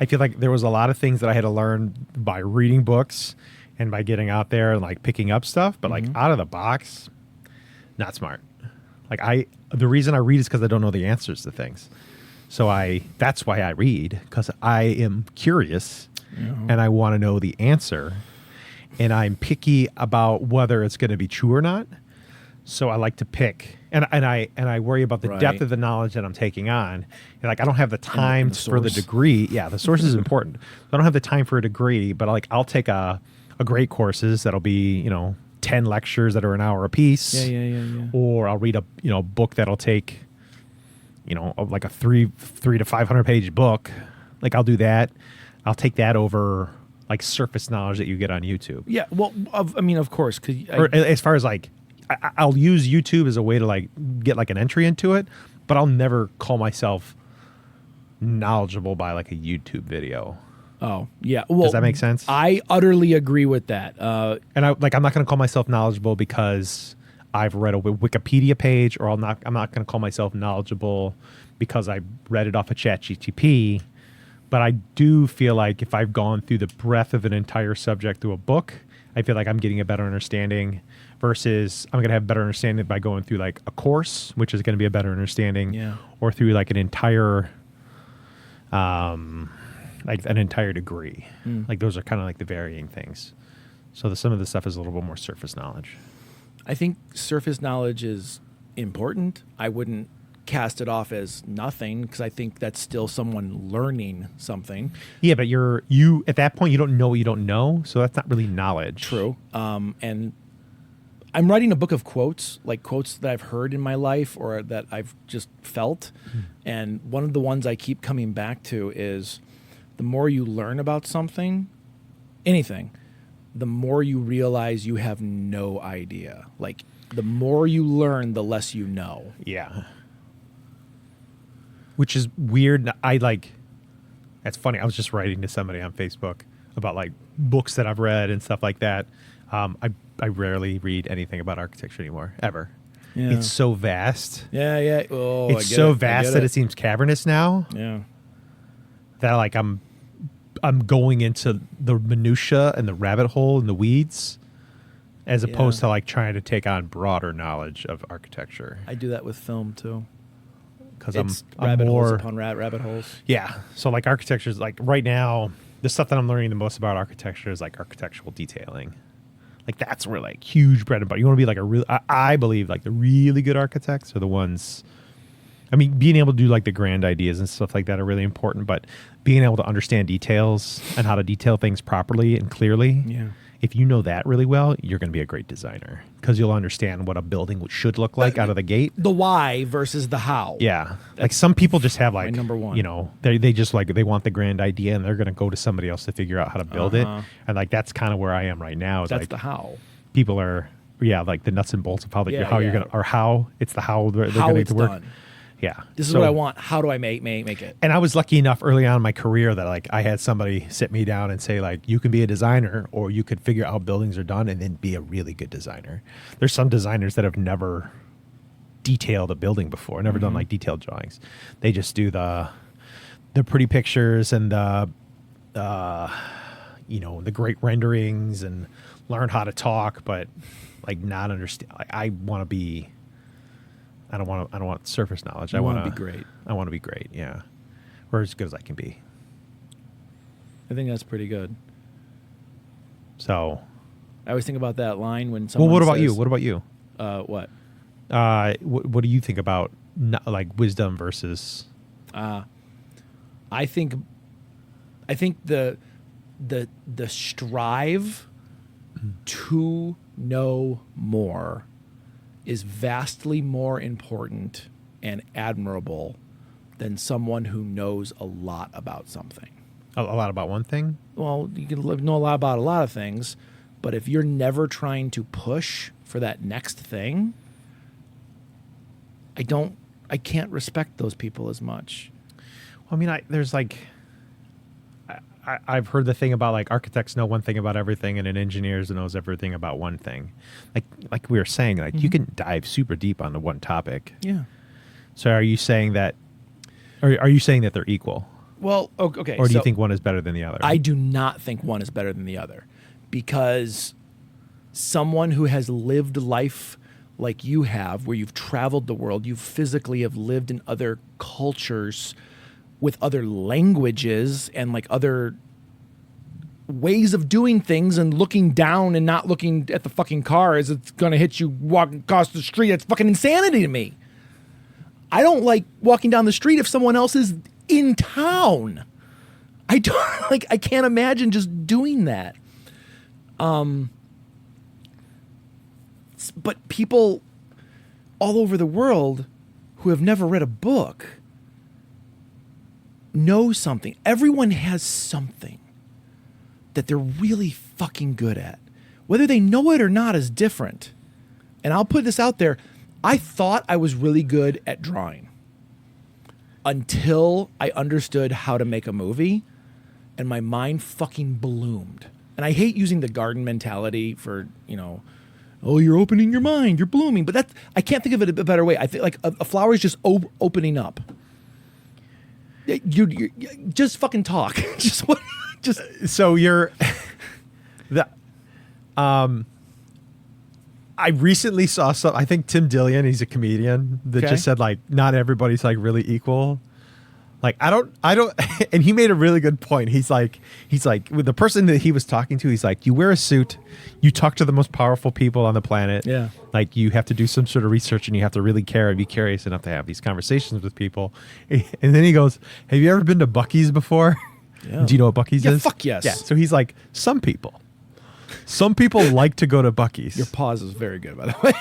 I feel like there was a lot of things that I had to learn by reading books and by getting out there and like picking up stuff. But like out of the box, not smart. Like the reason I read is because I don't know the answers to things. So that's why I read, because I am curious and I want to know the answer. And I'm picky about whether it's going to be true or not. So I like to pick, and I worry about the depth of the knowledge that I'm taking on. And like I don't have the time and the for the source. degree. Yeah, the source is important. I don't have the time for a degree, but like I'll take a great courses that'll be 10 lectures that are an hour a piece. Yeah. Or I'll read a book that'll take like a 300 to 500 page book. Like I'll do that. I'll take that over like surface knowledge that you get on YouTube. Yeah. Well, of course. Or as far as like, I'll use YouTube as a way to like get like an entry into it, but I'll never call myself knowledgeable by like a YouTube video. Oh, yeah. Well, Does that make sense? I utterly agree with that. And I'm not going to call myself knowledgeable because I've read a Wikipedia page, or I'm not going to call myself knowledgeable because I read it off of ChatGPT. But I do feel like if I've gone through the breadth of an entire subject through a book, I feel like I'm getting a better understanding versus I'm going to have a better understanding by going through like a course, which is going to be a better understanding, or through like an entire degree. Like those are kind of like the varying things. So some of the stuff is a little bit more surface knowledge. I think surface knowledge is important. I wouldn't cast it off as nothing because I think that's still someone learning something. Yeah, but you at that point you don't know what you don't know, so that's not really knowledge. True. And I'm writing a book of quotes, like quotes that I've heard in my life or that I've just felt. And one of the ones I keep coming back to is the more you learn about something, anything, the more you realize you have no idea. Like the more you learn, the less you know. Yeah. Which is weird. That's funny. I was just writing to somebody on Facebook about like books that I've read and stuff like that. I rarely read anything about architecture anymore, ever. Yeah. It's so vast. Yeah. Oh, It's so vast that it seems cavernous now. Yeah. That like I'm going into the minutia and the rabbit hole and the weeds, as opposed to like trying to take on broader knowledge of architecture. I do that with film too. Because I'm rabbit holes more upon rabbit holes. Yeah. So like architecture is like right now, the stuff that I'm learning the most about architecture is like architectural detailing. Like that's where like huge bread and butter. You want to be like a real, I believe like the really good architects are the ones. I mean, being able to do like the grand ideas and stuff like that are really important, but being able to understand details and how to detail things properly and clearly. Yeah. If you know that really well, you're going to be a great designer because you'll understand what a building should look like out of the gate. The why versus the how. Yeah. Like some people just have like, number one. you know, they just like, they want the grand idea and they're going to go to somebody else to figure out how to build it. And like, that's kind of where I am right now. Is That's like, the how. people are, like the nuts and bolts of how you're going to, or how it's the how they're How going to it's work. done. Yeah. This is what I want. How do I make it? And I was lucky enough early on in my career that like I had somebody sit me down and say like, you can be a designer or you could figure out how buildings are done and then be a really good designer. There's some designers that have never detailed a building before, never done like detailed drawings. They just do the pretty pictures and the great renderings and learn how to talk, but like not understand. Like, I don't want surface knowledge. I want to be great. I want to be great. Yeah, or as good as I can be. I think that's pretty good. So, I always think about that line when someone. well, what about says, you? What about you? What? What do you think about like wisdom versus? I think the strive to know more is vastly more important and admirable than someone who knows a lot about something. A lot about one thing? Well, you can know a lot about a lot of things, but if you're never trying to push for that next thing, I can't respect those people as much. Well, I mean, there's like, I've heard the thing about like architects know one thing about everything and an engineer knows everything about one thing. Like we were saying, like you can dive super deep onto one topic. Yeah. So are you saying that, are you saying that they're equal? Well, okay. Or do you think one is better than the other? I do not think one is better than the other because someone who has lived life like you have, where you've traveled the world, you physically have lived in other cultures with other languages and like other ways of doing things and looking down and not looking at the fucking car as it's going to hit you walking across the street. It's fucking insanity to me. I don't like walking down the street if someone else is in town. I don't like, I can't imagine just doing that. But people all over the world who have never read a book know something. Everyone has something that they're really fucking good at. Whether they know it or not is different. And I'll put this out there. I thought I was really good at drawing until I understood how to make a movie and my mind fucking bloomed. And I hate using the garden mentality for, oh, you're opening your mind, you're blooming. But that's, I can't think of it a better way. I think like a flower is just opening up. You just fucking talk. Just what? Just So you're the I recently saw some. I think Tim Dillon, he's a comedian, that Okay. just said like not everybody's like really equal. Like I don't, and he made a really good point. He's like with the person that he was talking to, he's like, you wear a suit, you talk to the most powerful people on the planet. Yeah. Like you have to do some sort of research and you have to really care and be curious enough to have these conversations with people. And then he goes, have you ever been to Bucky's before? Yeah. Do you know what Bucky's Yeah, is? fuck yes. Yeah. So he's like, some people like to go to Bucky's. your pause is very good, by the way.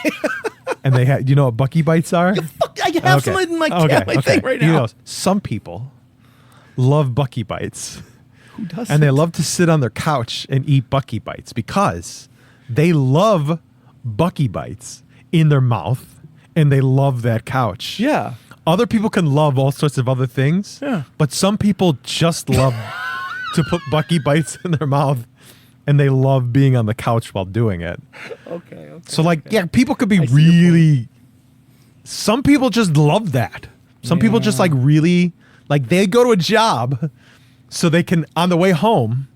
And they have, you know what Bucky bites are? Fuck, I have some in my thing right He now. goes, some people love Bucky bites. Who does? And they love to sit on their couch and eat Bucky bites because they love Bucky bites in their mouth and they love that couch. Yeah. Other people can love all sorts of other things. Yeah. But some people just love to put Bucky bites in their mouth and they love being on the couch while doing it. Okay. So like, yeah, people could be I see your really, some people just love that. Some people just like really, like they go to a job so they can, on the way home,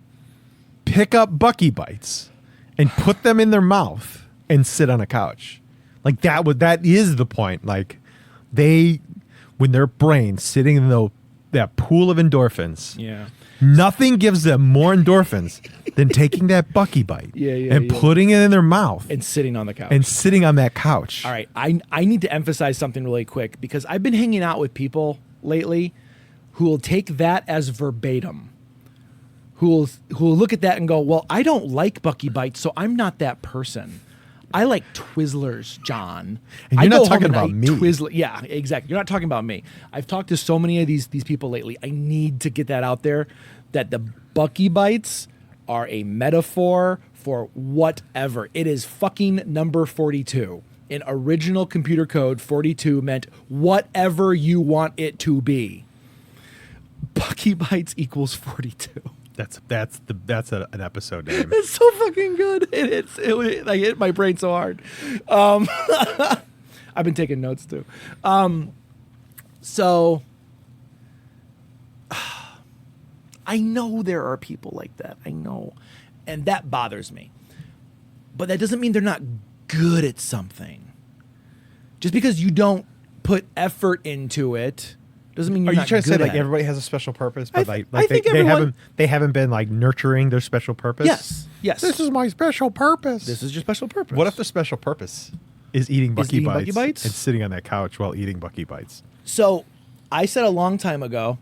pick up Bucky bites and put them in their mouth and sit on a couch. Like that is the point. Like when their brain sitting in that pool of endorphins, Yeah. nothing gives them more endorphins than taking that Bucky bite and putting it in their mouth And sitting on the couch. and sitting on that couch. All right, I need to emphasize something really quick because I've been hanging out with people lately who will take that as verbatim. Who will look at that and go, well, I don't like Bucky Bites, so I'm not that person. I like Twizzlers, John. And I you're not go home talking and I about eat me. Twizzler. Yeah, exactly. You're not talking about me. I've talked to so many of these people lately. I need to get that out there that the Bucky Bites are a metaphor for whatever. It is fucking number 42. In original computer code, 42 meant whatever you want it to be. Bucky Bites equals 42. That's an episode name. It's so fucking good. It hit my brain so hard. I've been taking notes too. So I know there are people like that. I know. And that bothers me. But that doesn't mean they're not good at something. Just because you don't put effort into it doesn't mean you're Are you not trying to good say like at it. everybody has a special purpose, but I think they everyone- haven't been like nurturing their special purpose? Yes. This is my special purpose. This is your special purpose. What if the special purpose is eating Bucky eating bites, Bucky Bites? and sitting on that couch while eating Bucky bites? So I said a long time ago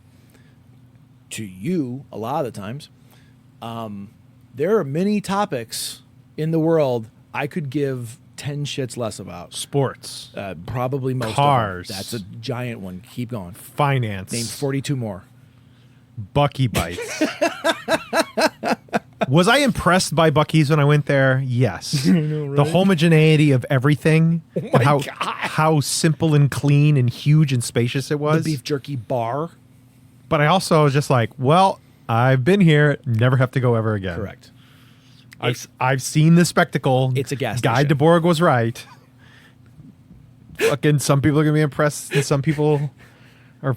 to you, a lot of the times, there are many topics in the world I could give 10 shits less about. Sports, Probably most Cars. of them. That's a giant one. Keep going. finance, Name 42 more. Bucky bites. Was I impressed by Bucky's when I went there? Yes. The homogeneity of everything, and God. how simple and clean and huge and spacious it The was. beef jerky bar. But I also was just like, well, I've been here, never have to go ever again. Correct. I've seen the spectacle. It's a gas Guy station. DeBorg was right. Fucking some people are gonna be impressed, and some people are,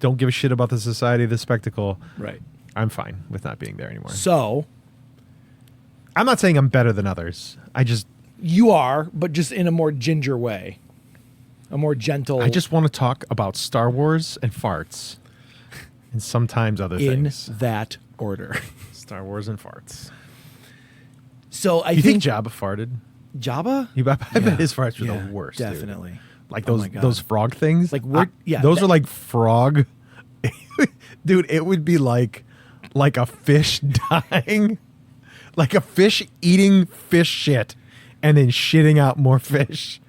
don't give a shit about the society of the spectacle. Right. I'm fine with not being there anymore. So I'm not saying I'm better than others. you are, but just in a more ginger way. A more gentle. I just want to talk about Star Wars and farts, and sometimes other in things. that order. Star Wars and farts. So I You think think Jabba farted? Jabba? I bet his farts were Yeah, the worst. Dude. definitely. Like Oh those my God. those frog things. Like, we're- yeah, those that- are like frog. Dude, it would be like a fish dying, like a fish eating fish shit, and then shitting out more fish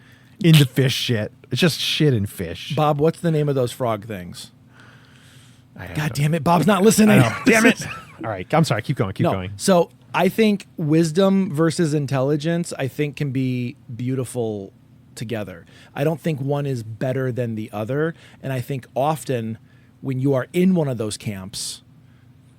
into fish shit. It's just shit and fish. Bob, what's the name of those frog things? I have God no- damn it, Bob's not listening. I know. Damn it! All right, I'm sorry. Keep going. Keep No. going. So I think wisdom versus intelligence, I think, can be beautiful together. I don't think one is better than the other. And I think often when you are in one of those camps,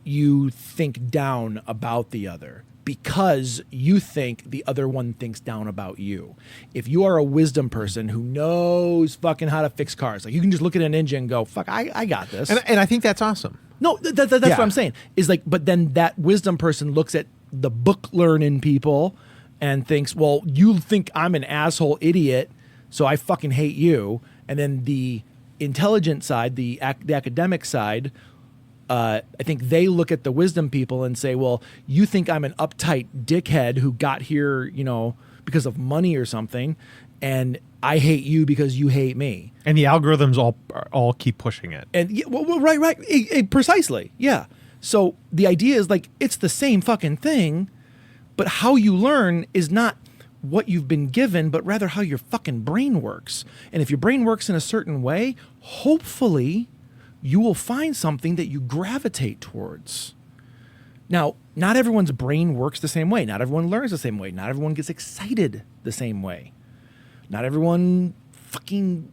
you think down about the other. because you think the other one thinks down about you. If you are a wisdom person who knows fucking how to fix cars, like you can just look at an engine and go, fuck, I got this. And I think that's awesome. No, that's what I'm saying. Is like, but then that wisdom person looks at the book learning people and thinks, well, you think I'm an asshole idiot, so I fucking hate you. And then the intelligent side, the academic side, I think they look at the wisdom people and say, well, you think I'm an uptight dickhead who got here, because of money or something, and I hate you because you hate me. And the algorithms all keep pushing it. And right. Precisely. Yeah. So the idea is like, it's the same fucking thing, but how you learn is not what you've been given, but rather how your fucking brain works. And if your brain works in a certain way, hopefully you will find something that you gravitate towards. Now, not everyone's brain works the same way. Not everyone learns the same way. Not everyone gets excited the same way. Not everyone fucking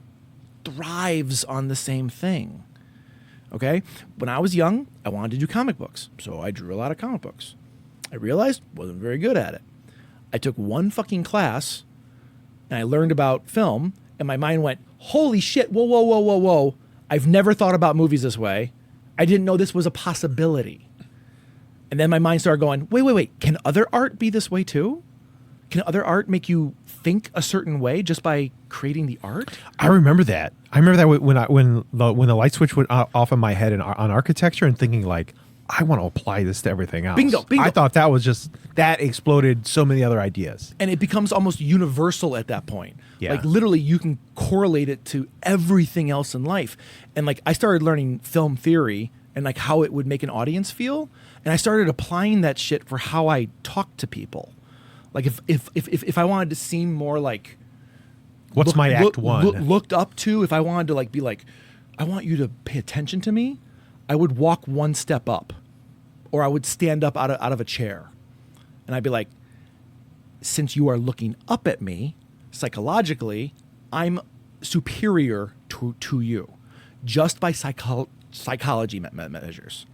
thrives on the same thing. Okay? When I was young, I wanted to do comic books. So I drew a lot of comic books. I realized wasn't very good at it. I took one fucking class and I learned about film, and my mind went, holy shit, whoa. I've never thought about movies this way. I didn't know this was a possibility. And then my mind started going, wait. Can other art be this way too? Can other art make you think a certain way just by creating the art? I remember that. When the light switch went off in my head on architecture, and thinking like, I want to apply this to everything else. Bingo. I thought that exploded so many other ideas. And it becomes almost universal at that point. Yeah. Like literally you can correlate it to everything else in life. And like I started learning film theory and like how it would make an audience feel. And I started applying that shit for how I talk to people. Like if I wanted to seem more like What's my act one? Looked up to, if I wanted to like be like, I want you to pay attention to me, I would walk one step up, or I would stand up out of a chair, and I'd be like, since you are looking up at me, psychologically, I'm superior to you, just by psychology measures.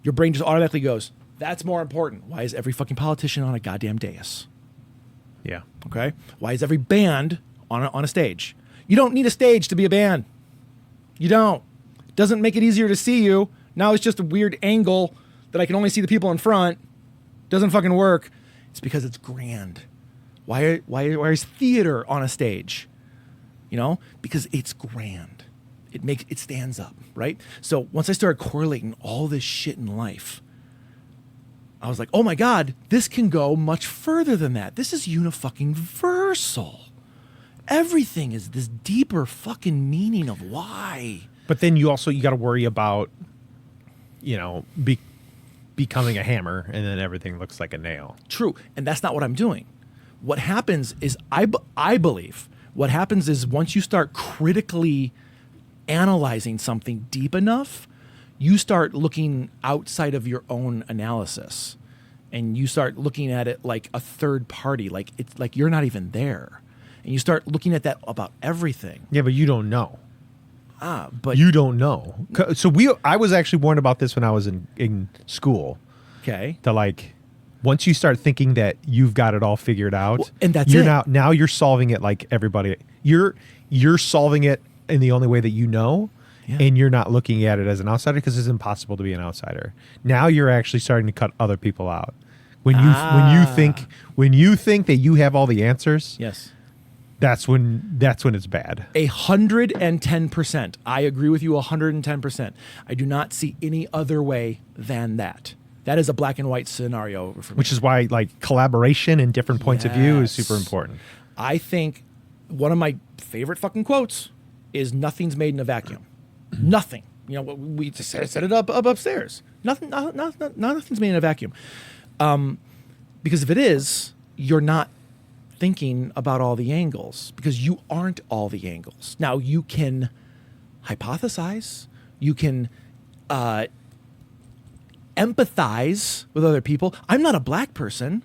Your brain just automatically goes, that's more important. Why is every fucking politician on a goddamn dais? Yeah. Okay? Why is every band on a stage? You don't need a stage to be a band. You don't. Doesn't make it easier to see you. Now it's just a weird angle that I can only see the people in front. Doesn't fucking work. It's because it's grand. Why is theater on a stage? Because it's grand. It stands up, right? So once I started correlating all this shit in life, I was like, oh my God, this can go much further than that. This is unifucking-versal. Everything is this deeper fucking meaning of why. But then you got to worry about, becoming a hammer, and then everything looks like a nail. True, and that's not what I'm doing. What happens is, I believe, what happens is once you start critically analyzing something deep enough, you start looking outside of your own analysis, and you start looking at it like a third party, like it's like you're not even there, and you start looking at that about everything. Yeah, but you don't know. But you don't know. So I was actually warned about this when I was in school. Okay. That like, once you start thinking that you've got it all figured out, well, and that's you're it. Now you're solving it like everybody. You're solving it in the only way that you know. Yeah. And you're not looking at it as an outsider because it's impossible to be an outsider. Now you're actually starting to cut other people out. When you think that you have all the answers, yes, that's when it's bad. 110%. I agree with you 110%. I do not see any other way than that. That is a black and white scenario for me. Which is why like collaboration and different points of view is super important. I think one of my favorite fucking quotes is "Nothing's made in a vacuum." Nothing. We just set it up upstairs. Nothing's made in a vacuum. Because if it is, you're not thinking about all the angles, because you aren't all the angles. Now you can hypothesize, you can empathize with other people. I'm not a black person.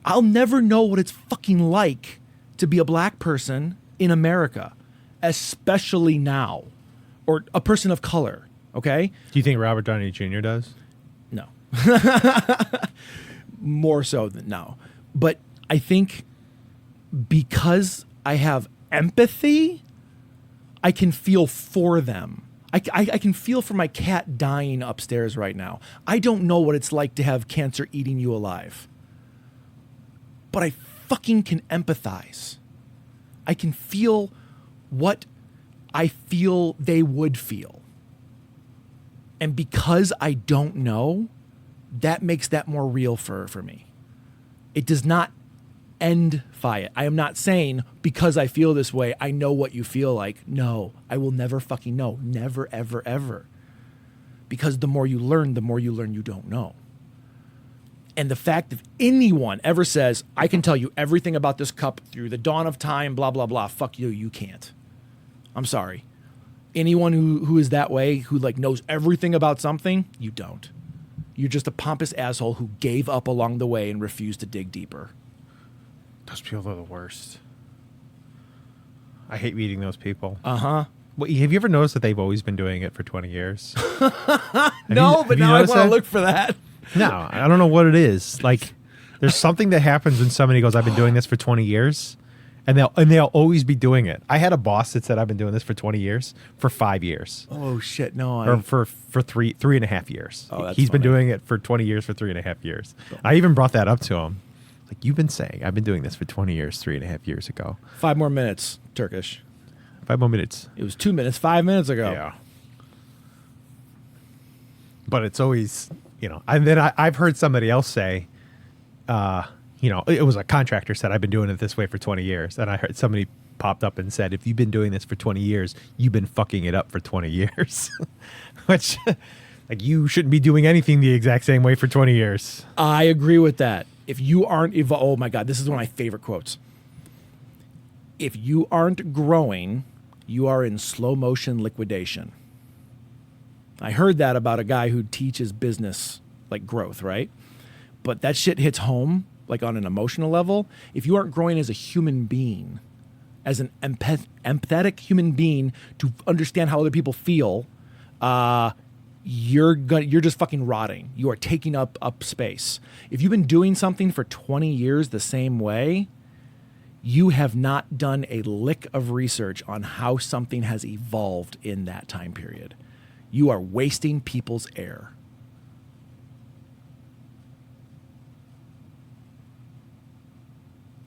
I'll never know what it's fucking like to be a black person in America, especially now. Or a person of color, okay? Do you think Robert Downey Jr. does? No. more so than now. But I think because I have empathy, I can feel for them. I can feel for my cat dying upstairs right now. I don't know what it's like to have cancer eating you alive. But I fucking can empathize. I can feel what I feel they would feel. And because I don't know, that makes that more real for me. It does not endify it. I am not saying because I feel this way, I know what you feel like. No, I will never fucking know. Never, ever, ever. Because the more you learn you don't know. And the fact if anyone ever says, I can tell you everything about this cup through the dawn of time, blah, blah, blah, fuck you, you can't. I'm sorry. Anyone who is that way, who like knows everything about something, you don't. You're just a pompous asshole who gave up along the way and refused to dig deeper. Those people are the worst. I hate meeting those people. Uh-huh. Well, have you ever noticed that they've always been doing it for 20 years? No, but now I want to look for that. No, I don't know what it is. Like, there's something that happens when somebody goes, I've been doing this for 20 years. And they'll always be doing it. I had a boss that said I've been doing this for 20 years, for 5 years. Oh shit, no. Or for three and a half years. Oh, that's He's been funny. doing it for 20 years, for 3.5 years. I even brought that up to him. Like, you've been saying I've been doing this for 20 years, 3.5 years ago. 5 more minutes, Turkish. 5 more minutes. It was 2 minutes, 5 minutes ago. Yeah. But it's always, and then I've heard somebody else say, it was a contractor said, I've been doing it this way for 20 years. And I heard somebody popped up and said, if you've been doing this for 20 years, you've been fucking it up for 20 years. Which, like, you shouldn't be doing anything the exact same way for 20 years. I agree with that. If you aren't oh my God, this is one of my favorite quotes. If you aren't growing, you are in slow motion liquidation. I heard that about a guy who teaches business, like growth, right? But that shit hits home, like on an emotional level. If you aren't growing as a human being, as an empathetic human being to understand how other people feel, you're just fucking rotting. You are taking up space. If you've been doing something for 20 years the same way, you have not done a lick of research on how something has evolved in that time period. You are wasting people's air.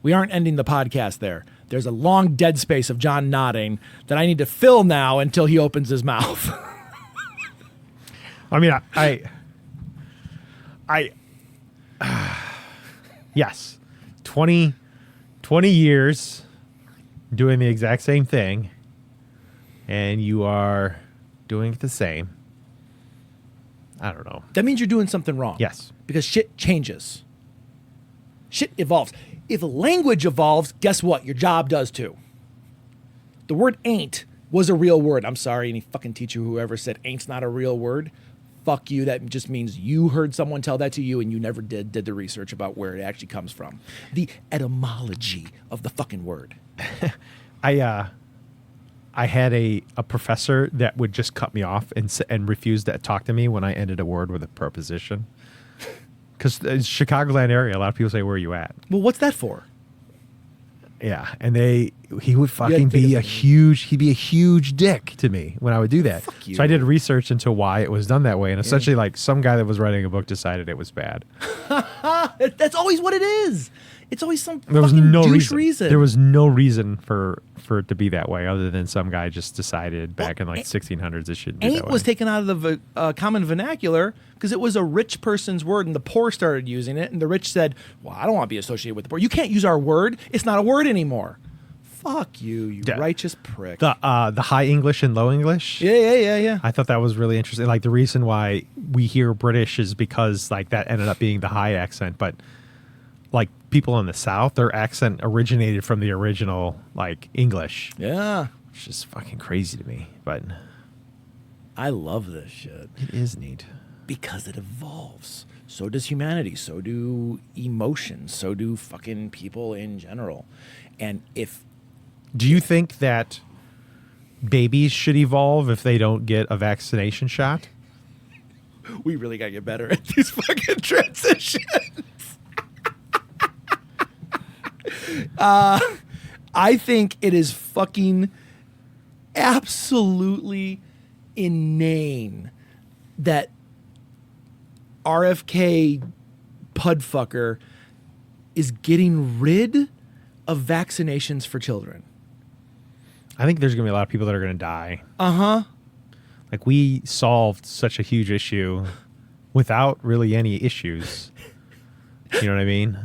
We aren't ending the podcast there. There's a long dead space of John nodding that I need to fill now until he opens his mouth. I mean, yes, 20 years doing the exact same thing, and you are doing it the same. I don't know. That means you're doing something wrong. Yes. Because shit changes. Shit evolves. If language evolves, guess what? Your job does too. The word ain't was a real word. I'm sorry, any fucking teacher who ever said ain't's not a real word. Fuck you. That just means you heard someone tell that to you and you never did the research about where it actually comes from. The etymology of the fucking word. I had a professor that would just cut me off and refuse to talk to me when I ended a word with a preposition. Because Chicagoland area, a lot of people say, "Where are you at?" Well, what's that for? Yeah, and he would fucking be a huge dick to me when I would do that. Fuck you. So I did research into why it was done that way, and essentially, like, some guy that was writing a book decided it was bad. That's always what it is. It's always some There was fucking no douche reason. There was no reason for it to be that way, other than some guy just decided back in like 1600s it shouldn't be that Ain't way. was taken out of the common vernacular because it was a rich person's word, and the poor started using it, and the rich said, "Well, I don't want to be associated with the poor. You can't use our word. It's not a word anymore." Fuck you, Yeah. righteous prick. The high English and low English. Yeah. I thought that was really interesting. Like, the reason why we hear British is because, like, that ended up being the high accent, but like people in the South, their accent originated from the original, like, English. Yeah. Which is fucking crazy to me, but I love this shit it is neat. because it evolves. So does humanity. So do emotions. So do fucking people in general. And if Do you think that babies should evolve if they don't get a vaccination shot? we really got to get better at these fucking transitions. I think it is fucking absolutely inane that RFK pudfucker is getting rid of vaccinations for children. I think there's going to be a lot of people that are going to die. Uh-huh. Like, we solved such a huge issue without really any issues. You know what I mean?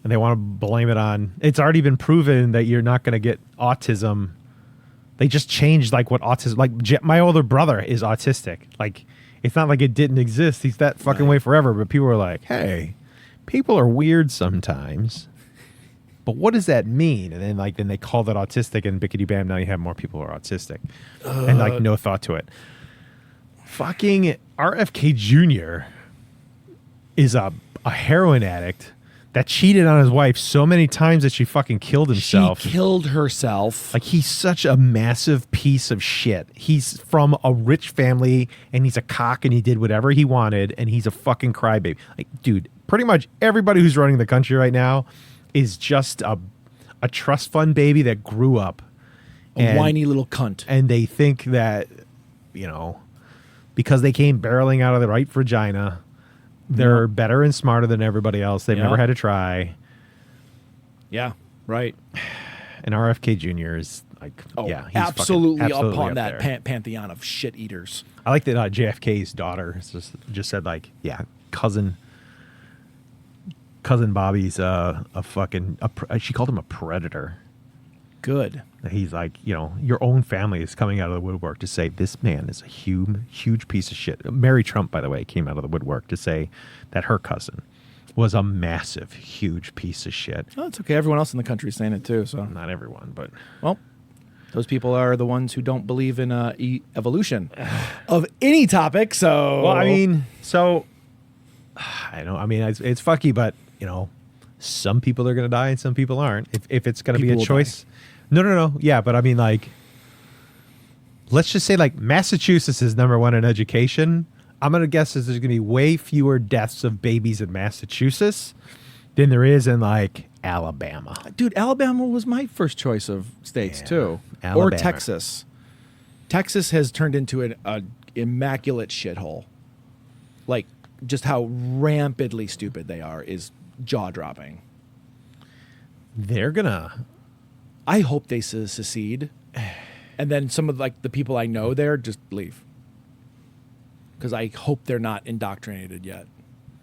And they want to blame it on... It's already been proven that you're not going to get autism. They just changed, like, what autism... Like, my older brother is autistic. Like, it's not like it didn't exist. He's that fucking way forever. But people are like, hey, people are weird sometimes. But what does that mean? And then they called it autistic, and bickety bam, now you have more people who are autistic, and like no thought to it. Fucking RFK Jr. is a heroin addict that cheated on his wife so many times that she fucking killed himself. She killed herself. Like, he's such a massive piece of shit. He's from a rich family, and he's a cock, and he did whatever he wanted, and he's a fucking crybaby. Like, dude, pretty much everybody who's running the country right now is just a trust fund baby that grew up. A whiny little cunt. And they think that, because they came barreling out of the right vagina, they're better and smarter than everybody else. They've never had to try. Yeah, right. And RFK Jr. is like, he's absolutely fucking, upon up that there. pantheon of shit eaters. I like that JFK's daughter just said, like, cousin Bobby's she called him a predator. Good. He's like, your own family is coming out of the woodwork to say this man is a huge piece of shit. Mary Trump, by the way, came out of the woodwork to say that her cousin was a massive, huge piece of shit. Oh, it's okay. Everyone else in the country is saying it too. So not everyone, but those people are the ones who don't believe in evolution of any topic. So I know. I mean, it's fucky, but some people are going to die and some people aren't. If it's going to be a choice. No. Yeah, but I mean, like, let's just say, like, Massachusetts is #1 in education. I'm going to guess that there's going to be way fewer deaths of babies in Massachusetts than there is in, like, Alabama. Dude, Alabama was my first choice of states, too. Alabama. Or Texas. Texas has turned into an immaculate shithole. Like, just how rampantly stupid they are is jaw-dropping. They're going to... I hope they secede. And then some of, like, the people I know there just leave. Because I hope they're not indoctrinated yet.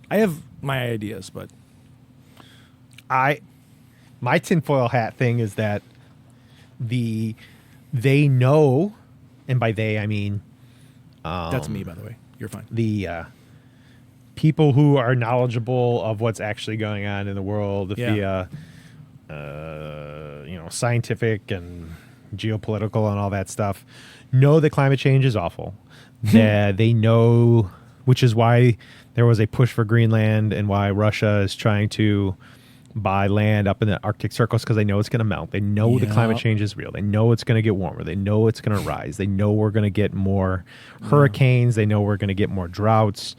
I have my ideas, but... My tinfoil hat thing is that they know, and by they I mean... that's me, by the way. You're fine. The people who are knowledgeable of what's actually going on in the world via scientific and geopolitical and all that stuff know that climate change is awful. That they know, which is why there was a push for Greenland and why Russia is trying to buy land up in the Arctic circles, because they know it's going to melt. They know the climate change is real. They know it's going to get warmer. They know it's going to rise. They know we're going to get more hurricanes. They know we're going to get more droughts.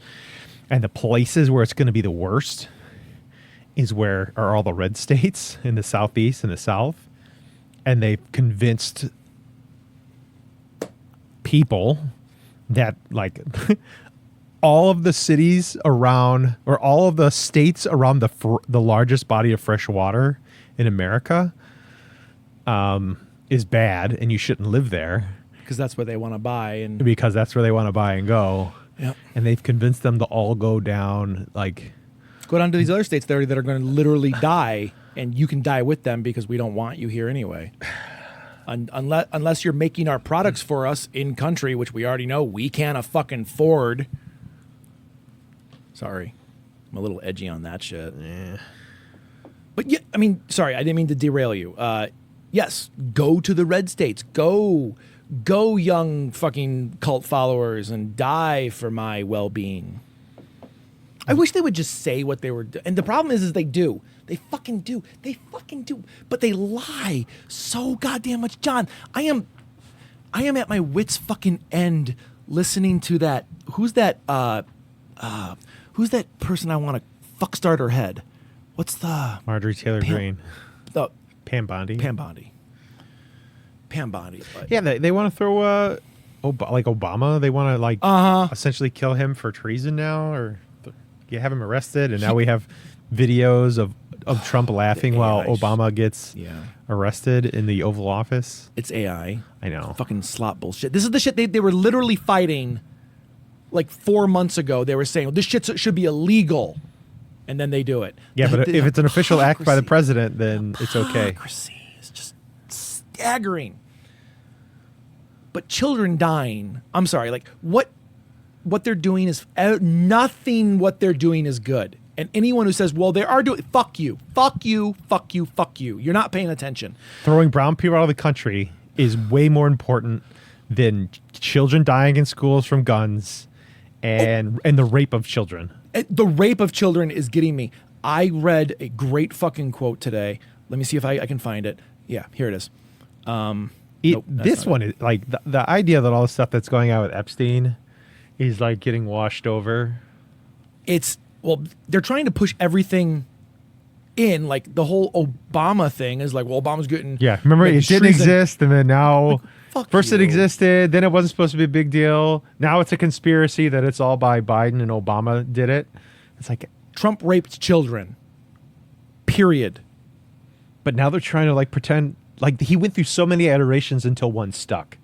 And the places where it's going to be the worst is where are all the red states in the southeast and the south. And they've convinced people that, like, all of the cities around, or all of the states around the largest body of fresh water in America is bad, and you shouldn't live there. Because that's where they want to buy. And because that's where they want to buy and go. Yep. And they've convinced them to all go down, like... Go down to these other states there that are going to literally die, and you can die with them because we don't want you here anyway. Unless you're making our products for us in country, which we already know we can't fucking afford. Sorry. I'm a little edgy on that shit. Yeah. But yeah, I mean, sorry, I didn't mean to derail you. Yes, go to the red states. Go young fucking cult followers and die for my well-being. I wish they would just say what they were doing. And the problem is they do. They fucking do. They fucking do. But they lie so goddamn much. John, I am at my wit's fucking end listening to that. Who's that person I want to fuck start her head? What's the... Marjorie Taylor Greene. Pam Bondi. Pam Bondi. Pam Bondi. But Yeah, they want to throw like Obama. They want to like essentially kill him for treason now, or you have him arrested, and now we have videos of Trump laughing while Obama gets arrested in the Oval Office. It's AI. I know. Fucking slot bullshit. This is the shit they were literally fighting like 4 months ago. They were saying, well, this shit should be illegal. And then they do it. Yeah, but if it's an official act by the president, then it's okay. Hypocrisy is just staggering. But children dying, I'm sorry, like what they're doing is nothing what they're doing is good. And anyone who says, well, they are doing, fuck you, fuck you, fuck you, fuck you. You're not paying attention. Throwing brown people out of the country is way more important than children dying in schools from guns and the rape of children. The rape of children is getting me. I read a great fucking quote today. Let me see if I can find it. Yeah, here it is. This one is like the idea that all the stuff that's going on with Epstein is like getting washed over. Well, they're trying to push everything in. Like the whole Obama thing is like, well, Obama's getting. Yeah, remember it didn't exist, and then now. First it existed, then it wasn't supposed to be a big deal. Now it's a conspiracy that it's all by Biden and Obama did it. It's like Trump raped children. Period. But now they're trying to like pretend like he went through so many iterations until one stuck.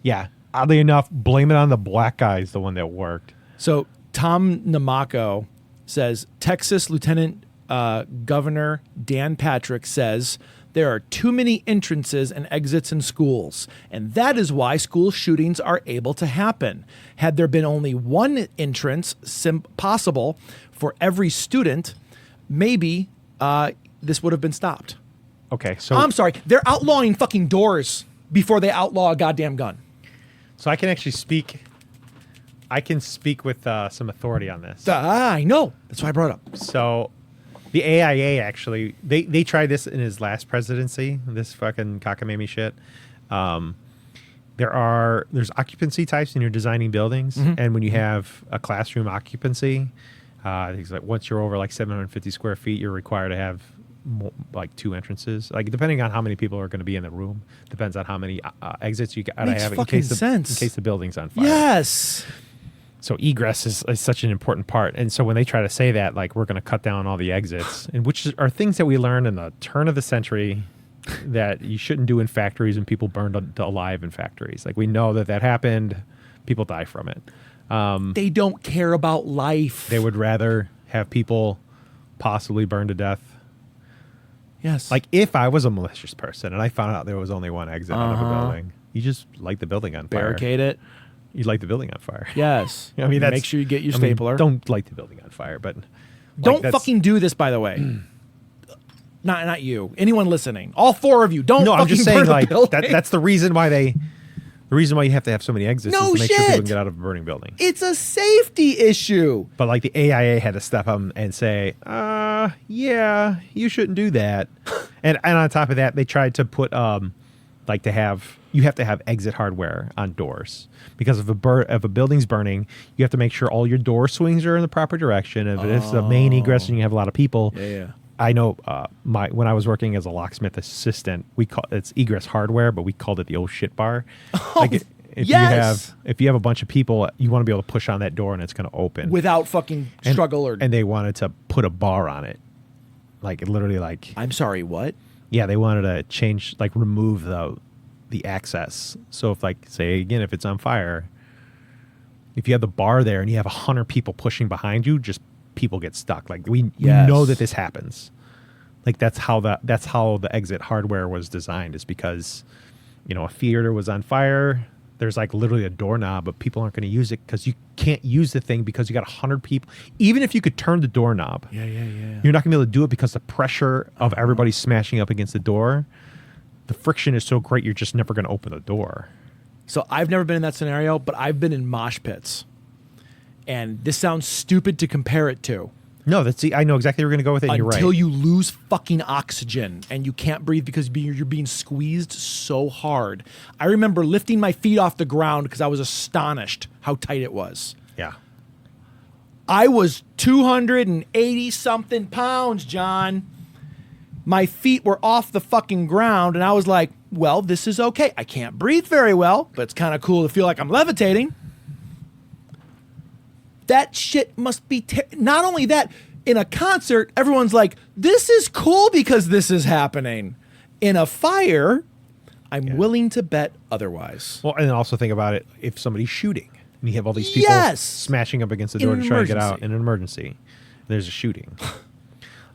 Yeah, oddly enough, blame it on the black guy is the one that worked. So Tom Namako says Texas Lieutenant Governor Dan Patrick says there are too many entrances and exits in schools, and that is why school shootings are able to happen. Had there been only one entrance possible for every student, maybe this would have been stopped. Okay, so I'm sorry, they're outlawing fucking doors before they outlaw a goddamn gun. So I can actually speak. I can speak with some authority on this. I know. That's why I brought it up. So the AIA actually, they tried this in his last presidency, this fucking cockamamie shit. There's occupancy types when you're designing buildings. And when you have a classroom occupancy, I think it's like once you're over like 750 square feet, you're required to have like 2 entrances. Like depending on how many people are going to be in the room, depends on how many exits you got to have in case the building's on fire. Yes. So egress is such an important part. And so when they try to say that, like, we're going to cut down all the exits, and which are things that we learned in the turn of the century that you shouldn't do in factories, and people burned alive in factories. Like, we know that happened. People die from it. They don't care about life. They would rather have people possibly burned to death. Yes. Like, if I was a malicious person and I found out there was only one exit out of a building, you just light the building on fire. Barricade it. You light the building on fire. Yes. I mean, make sure you get your stapler. Don't light the building on fire, but don't fucking do this. By the way, not you. Anyone listening, all 4 of you, don't. No, fucking I'm just saying, like building. that's the reason why you have to have so many exits is to make sure people can get out of a burning building. It's a safety issue. But like the AIA had to step up and say, yeah, you shouldn't do that. and on top of that, they tried to put you have to have exit hardware on doors, because if a building's burning, you have to make sure all your door swings are in the proper direction. If it's a main egress and you have a lot of people, I know when I was working as a locksmith assistant, it's egress hardware, but we called it the old shit bar. If you have a bunch of people, you want to be able to push on that door and it's going to open without fucking struggle. And they wanted to put a bar on it, like literally, like I'm sorry, what? Yeah, they wanted to change, like remove the access. So if, like, say again, if it's on fire, if you have the bar there and you have 100 people pushing behind you, just people get stuck. Like we know that this happens. Like that's how the exit hardware was designed, is because, a theater was on fire. There's like literally a doorknob, but people aren't going to use it because you can't use the thing because you got 100 people. Even if you could turn the doorknob, you're not going to be able to do it because the pressure of everybody smashing up against the door, the friction is so great, you're just never going to open the door. So I've never been in that scenario, but I've been in mosh pits. And this sounds stupid to compare it to. No, I know exactly where you're going to go with it. And you're right. Until you lose fucking oxygen and you can't breathe because you're being squeezed so hard. I remember lifting my feet off the ground because I was astonished how tight it was. Yeah. I was 280 something pounds, John. My feet were off the fucking ground, and I was like, well, this is okay. I can't breathe very well, but it's kind of cool to feel like I'm levitating. That shit must be not only that, in a concert, everyone's like, this is cool because this is happening. In a fire, I'm willing to bet otherwise. Well, and then also think about it, if somebody's shooting and you have all these people smashing up against the door to try to get out in an emergency, there's a shooting.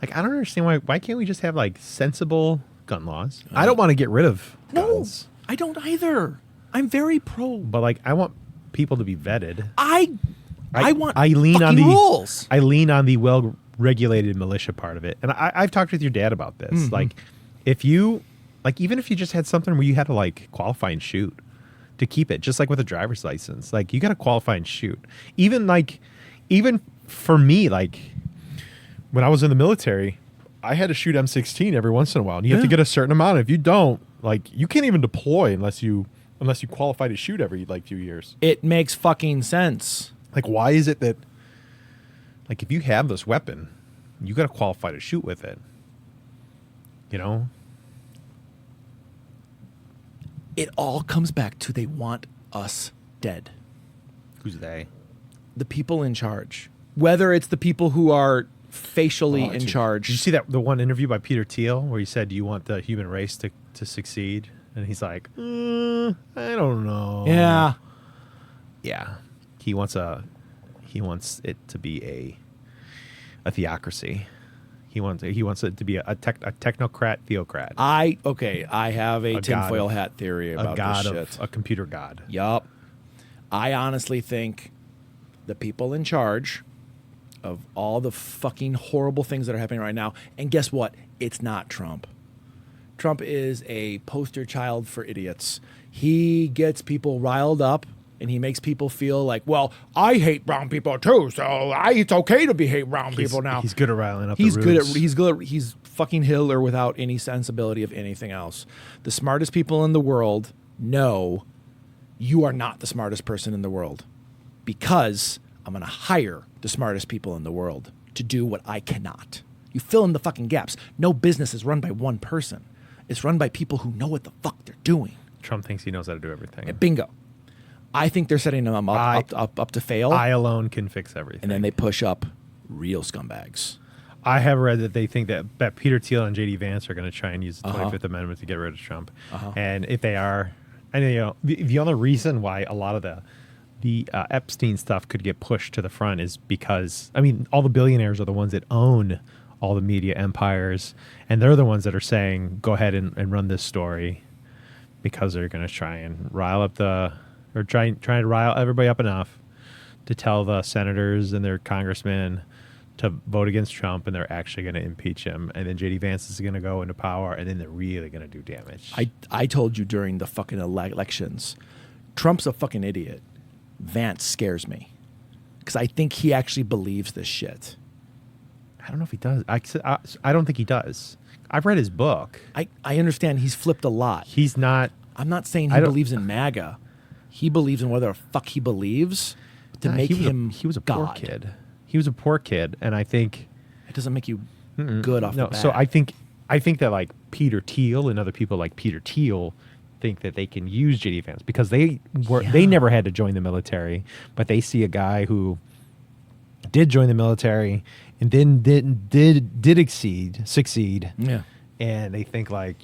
Like, I don't understand why can't we just have like sensible gun laws? I don't want to get rid of guns. No, I don't either. I'm very pro. But like, I want people to be vetted. I want rules. I lean on the well-regulated militia part of it. And I've talked with your dad about this. Mm-hmm. Like, even if you just had something where you had to like qualify and shoot to keep it, just like with a driver's license, like you got to qualify and shoot. Even for me, like when I was in the military, I had to shoot M16 every once in a while, and you have to get a certain amount. If you don't, like, you can't even deploy unless you qualify to shoot every like few years. It makes fucking sense. Like, why is it that, like, if you have this weapon, you got to qualify to shoot with it? You know? It all comes back to they want us dead. Who's they? The people in charge. Whether it's the people who are facially in charge. Did you see the one interview by Peter Thiel where he said, do you want the human race to succeed? And he's like, I don't know. Yeah. Yeah. He wants it to be a theocracy. He wants it to be a technocrat theocrat. I have a tinfoil hat theory about this shit. A computer god. Yup. I honestly think the people in charge of all the fucking horrible things that are happening right now, and guess what? It's not Trump. Trump is a poster child for idiots. He gets people riled up, and he makes people feel like, well, I hate brown people too, so it's okay to hate brown people now. He's good at riling up he's the good roots. He's fucking Hitler without any sensibility of anything else. The smartest people in the world know you are not the smartest person in the world, because I'm going to hire the smartest people in the world to do what I cannot. You fill in the fucking gaps. No business is run by one person. It's run by people who know what the fuck they're doing. Trump thinks he knows how to do everything. Bingo. I think they're setting them up to fail. I alone can fix everything. And then they push up real scumbags. I have read that they think that Peter Thiel and J.D. Vance are going to try and use the 25th Amendment to get rid of Trump. And if they are, the only reason why a lot of the Epstein stuff could get pushed to the front is because, all the billionaires are the ones that own all the media empires, and they're the ones that are saying, go ahead and run this story, because they're going to try and trying to rile everybody up enough to tell the senators and their congressmen to vote against Trump, and they're actually going to impeach him. And then J.D. Vance is going to go into power, and then they're really going to do damage. I told you during the fucking elections, Trump's a fucking idiot. Vance scares me because I think he actually believes this shit. I don't know if he does. I don't think he does. I've read his book. I understand he's flipped a lot. He's not. I'm not saying he believes in MAGA. He believes in whatever the fuck he believes to make him he was a God. poor kid. He was a poor kid, and I think it doesn't make you good off the bat. So I think that like Peter Thiel and other people like Peter Thiel think that they can use J.D. Vance because they never had to join the military, but they see a guy who did join the military and then did succeed. Yeah. And they think like,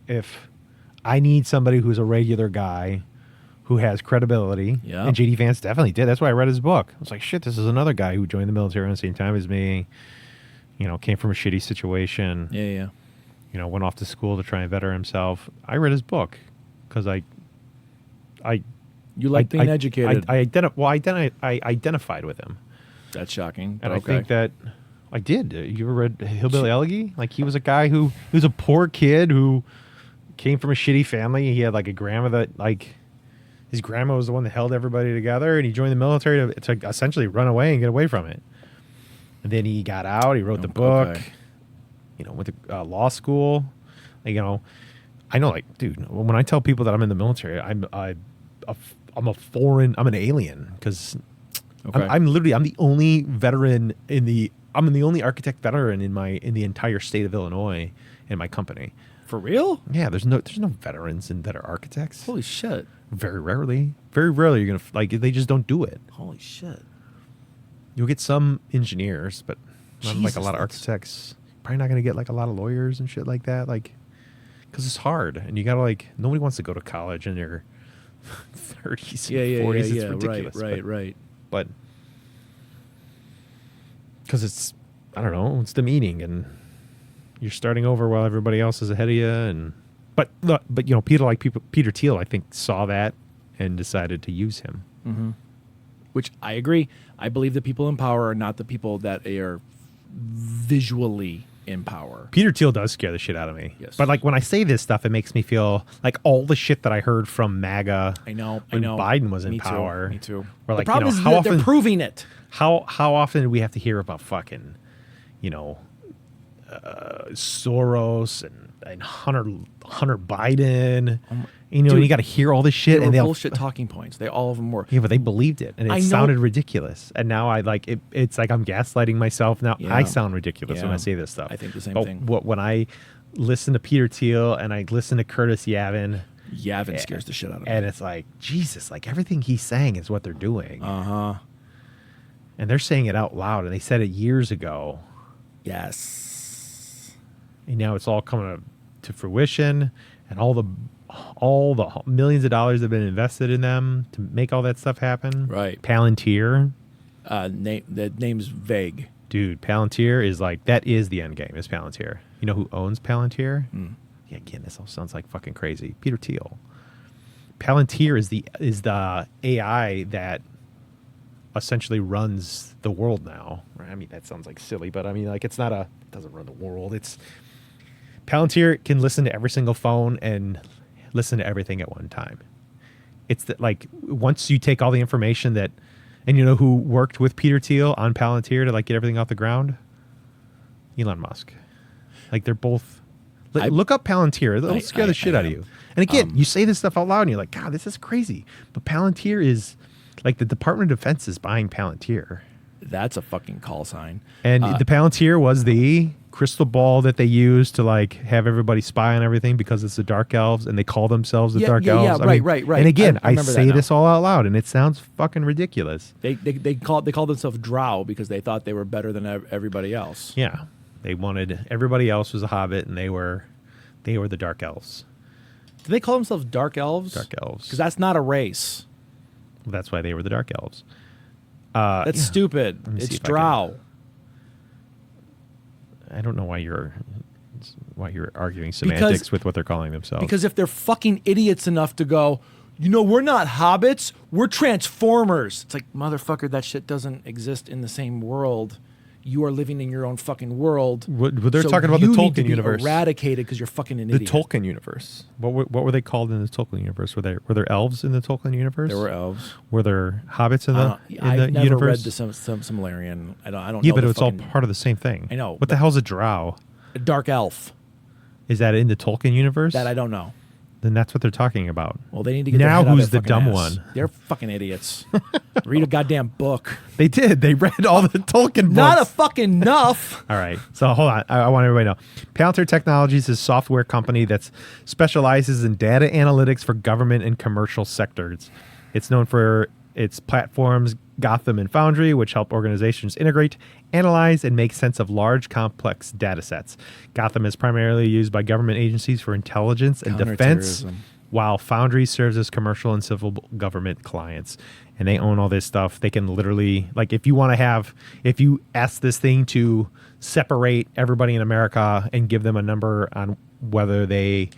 if I need somebody who's a regular guy who has credibility, and J.D. Vance definitely did. That's why I read his book. I was like, shit, this is another guy who joined the military at the same time as me, came from a shitty situation. Yeah. Went off to school to try and better himself. I read his book because you like being educated. I identified with him. That's shocking. And I think that I did. You ever read Hillbilly Elegy? Like, he was a guy who was a poor kid who came from a shitty family. He had like a grandma that like his grandma was the one that held everybody together, and he joined the military to essentially run away and get away from it. And then he got out. He wrote the book. Went to law school. Like, I know, like, dude, when I tell people that I'm in the military, I'm an alien because I'm the only veteran in the I'm the only architect veteran in the entire state of Illinois in my company. For real? Yeah, there's no veterans that are architects. Holy shit. Very rarely you're gonna like, they just don't do it. Holy shit. You'll get some engineers, but not like a lot of that's- architects. Probably not gonna get like a lot of lawyers and shit like that, like, because it's hard and you gotta like, nobody wants to go to college in their 30s and 40s. It's ridiculous. Right. But because it's, I don't know, it's demeaning and you're starting over while everybody else is ahead of you. And but you know, Peter Thiel, I think, saw that and decided to use him. Mm-hmm. Which I agree. I believe the people in power are not the people that are visually in power. Peter Thiel does scare the shit out of me. Yes. But like when I say this stuff, it makes me feel like all the shit that I heard from MAGA. I know. when Biden was in Me power. Me too. Where, like, the problem you know, is how that often they're proving it. How often do we have to hear about fucking, you know, Soros and Hunter Biden? You know, Dude, you got to hear all this shit, They and were they'll bullshit talking points. They all of them were. Yeah, but they believed it, and I it know. sounded ridiculous. And now I like it. It's like I'm gaslighting myself now. Yeah. I sound ridiculous when Yeah. I say this stuff. I think the same but thing. When I listen to Peter Thiel and I listen to Curtis Yavin, Yavin scares the shit out of me. and it's like, Jesus, like everything he's saying is what they're doing, Uh-huh. and they're saying it out loud, and they said it years ago, Yes. and now it's all coming to fruition, and all the millions of dollars have been invested in them to make all that stuff happen. Right. Palantir. The name's vague. Dude, Palantir is like, that is the end game, is Palantir. You know who owns Palantir? Yeah, again, this all sounds like fucking crazy. Peter Thiel. Palantir is the AI that essentially runs the world now. I mean, that sounds like silly, but I mean, like, it doesn't run the world. Palantir can listen to every single phone and listen to everything at one time. It's that, like, once you take all the information that, and you know who worked with Peter Thiel on Palantir to like get everything off the ground? Elon Musk. Like, they're both. Look up Palantir. It'll scare the shit out of you. And again, you say this stuff out loud and you're like, God, this is crazy. But Palantir is, like, the Department of Defense is buying Palantir. That's a fucking call sign. And the Palantir was the crystal ball that they used to, like, have everybody spy on everything because it's the Dark Elves, and they call themselves the Dark Elves. Yeah, right. And again, I remember that say now. this all out loud, and it sounds fucking ridiculous. They called themselves Drow because they thought they were better than everybody else. Yeah, they wanted, everybody else was a Hobbit, and they were the Dark Elves. Do they call themselves Dark Elves? Dark Elves. Because that's not a race. That's why they were the Dark Elves. That's stupid. me see It's if I can- Drow. I don't know why you're arguing semantics with what they're calling themselves. Because if they're fucking idiots enough to go, you know, we're not hobbits, we're transformers. It's like, motherfucker, that shit doesn't exist in the same world. You are living in your own fucking world. They're So talking about the you need to Tolkien be universe. eradicated because you're fucking an The idiot. Tolkien universe. What were they called in the Tolkien universe? Were there elves in the Tolkien universe? There were elves. Were there hobbits in the I've never universe? read some Silmarillion. I don't Yeah, know. but the it's all fucking- part of the same thing. I know, What the but- hell's a drow? A dark elf. Is that in the Tolkien universe? That I don't know. Then that's what they're talking about. Well, they need to get their Now head out of who's their the fucking dumb ass. one? They're fucking idiots. Read a goddamn book. They did. They read all the Tolkien books. Not a fucking enough. All right. So hold on. I want everybody to know. Palantir Technologies is a software company that specializes in data analytics for government and commercial sectors. It's known for its platforms, Gotham and Foundry, which help organizations integrate, analyze, and make sense of large, complex data sets. Gotham is primarily used by government agencies for intelligence and defense, Counterterrorism. while Foundry serves as commercial and civil government clients. And they own all this stuff. They can literally, like, if you ask this thing to separate everybody in America and give them a number on whether they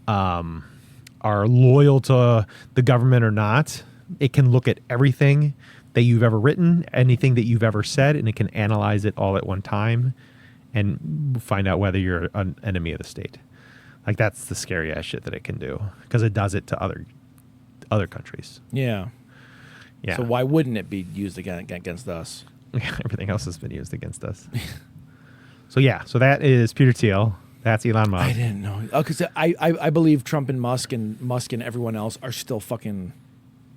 are loyal to the government or not, it can look at everything that you've ever written, anything that you've ever said, and it can analyze it all at one time and find out whether you're an enemy of the state. Like, that's the scary ass shit that it can do, because it does it to other countries. Yeah. Yeah. So why wouldn't it be used against us? Everything else has been used against us. So that is Peter Thiel. That's Elon Musk. I didn't know. Because I believe Trump and Musk and everyone else are still fucking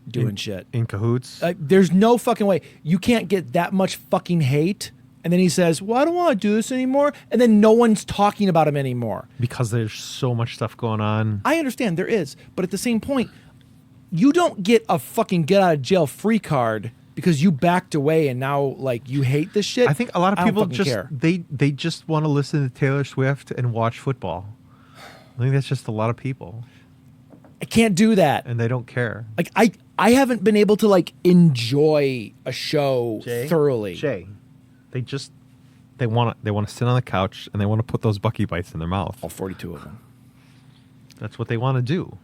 doing shit. In cahoots. There's no fucking way. You can't get that much fucking hate And then he says, well, I don't want to do this anymore. And then no one's talking about him anymore. Because there's so much stuff going on. I understand there is. But at the same point, you don't get a fucking get out of jail free card because you backed away and now like you hate this shit. I think a lot of I don't people fucking just care. they just want to listen to Taylor Swift and watch football. I think that's just a lot of people, I can't do that. and they don't care. Like I haven't been able to like enjoy a show thoroughly. Jay, they want to sit on the couch and they want to put those Bucky bites in their mouth. All 42 of them. That's what they want to do.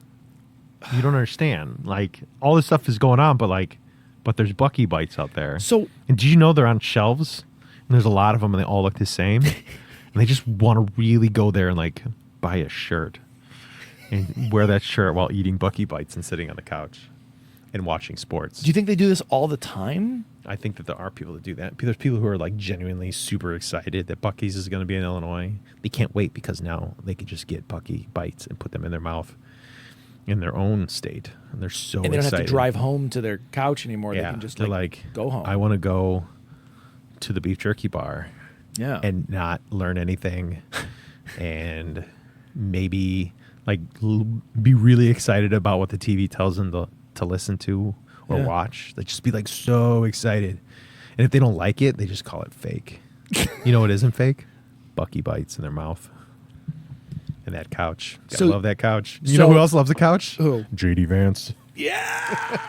You don't understand. Like all this stuff is going on, but there's Bucky bites out there. So And did you know they're on shelves? And there's a lot of them, and they all look the same. And they just want to really go there and like buy a shirt and wear that shirt while eating Bucky bites and sitting on the couch and watching sports. do you think they do this all the time? I think that there are people that do that. There's people who are like genuinely super excited that Bucky's is going to be in Illinois. They can't wait because now they can just get Bucky bites and put them in their mouth in their own state. And they're so excited. And they don't have to drive home to their couch anymore. Yeah, They can just they're like go home. I want to go to the beef jerky bar yeah. and not learn anything and maybe like be really excited about what the TV tells them to listen to or Yeah. watch. They just be like so excited. And if they don't like it, they just call it fake. You know what isn't fake? Bucky bites in their mouth. And that couch. I So- love that couch. You know who else loves the couch? Who? JD Vance. Yeah.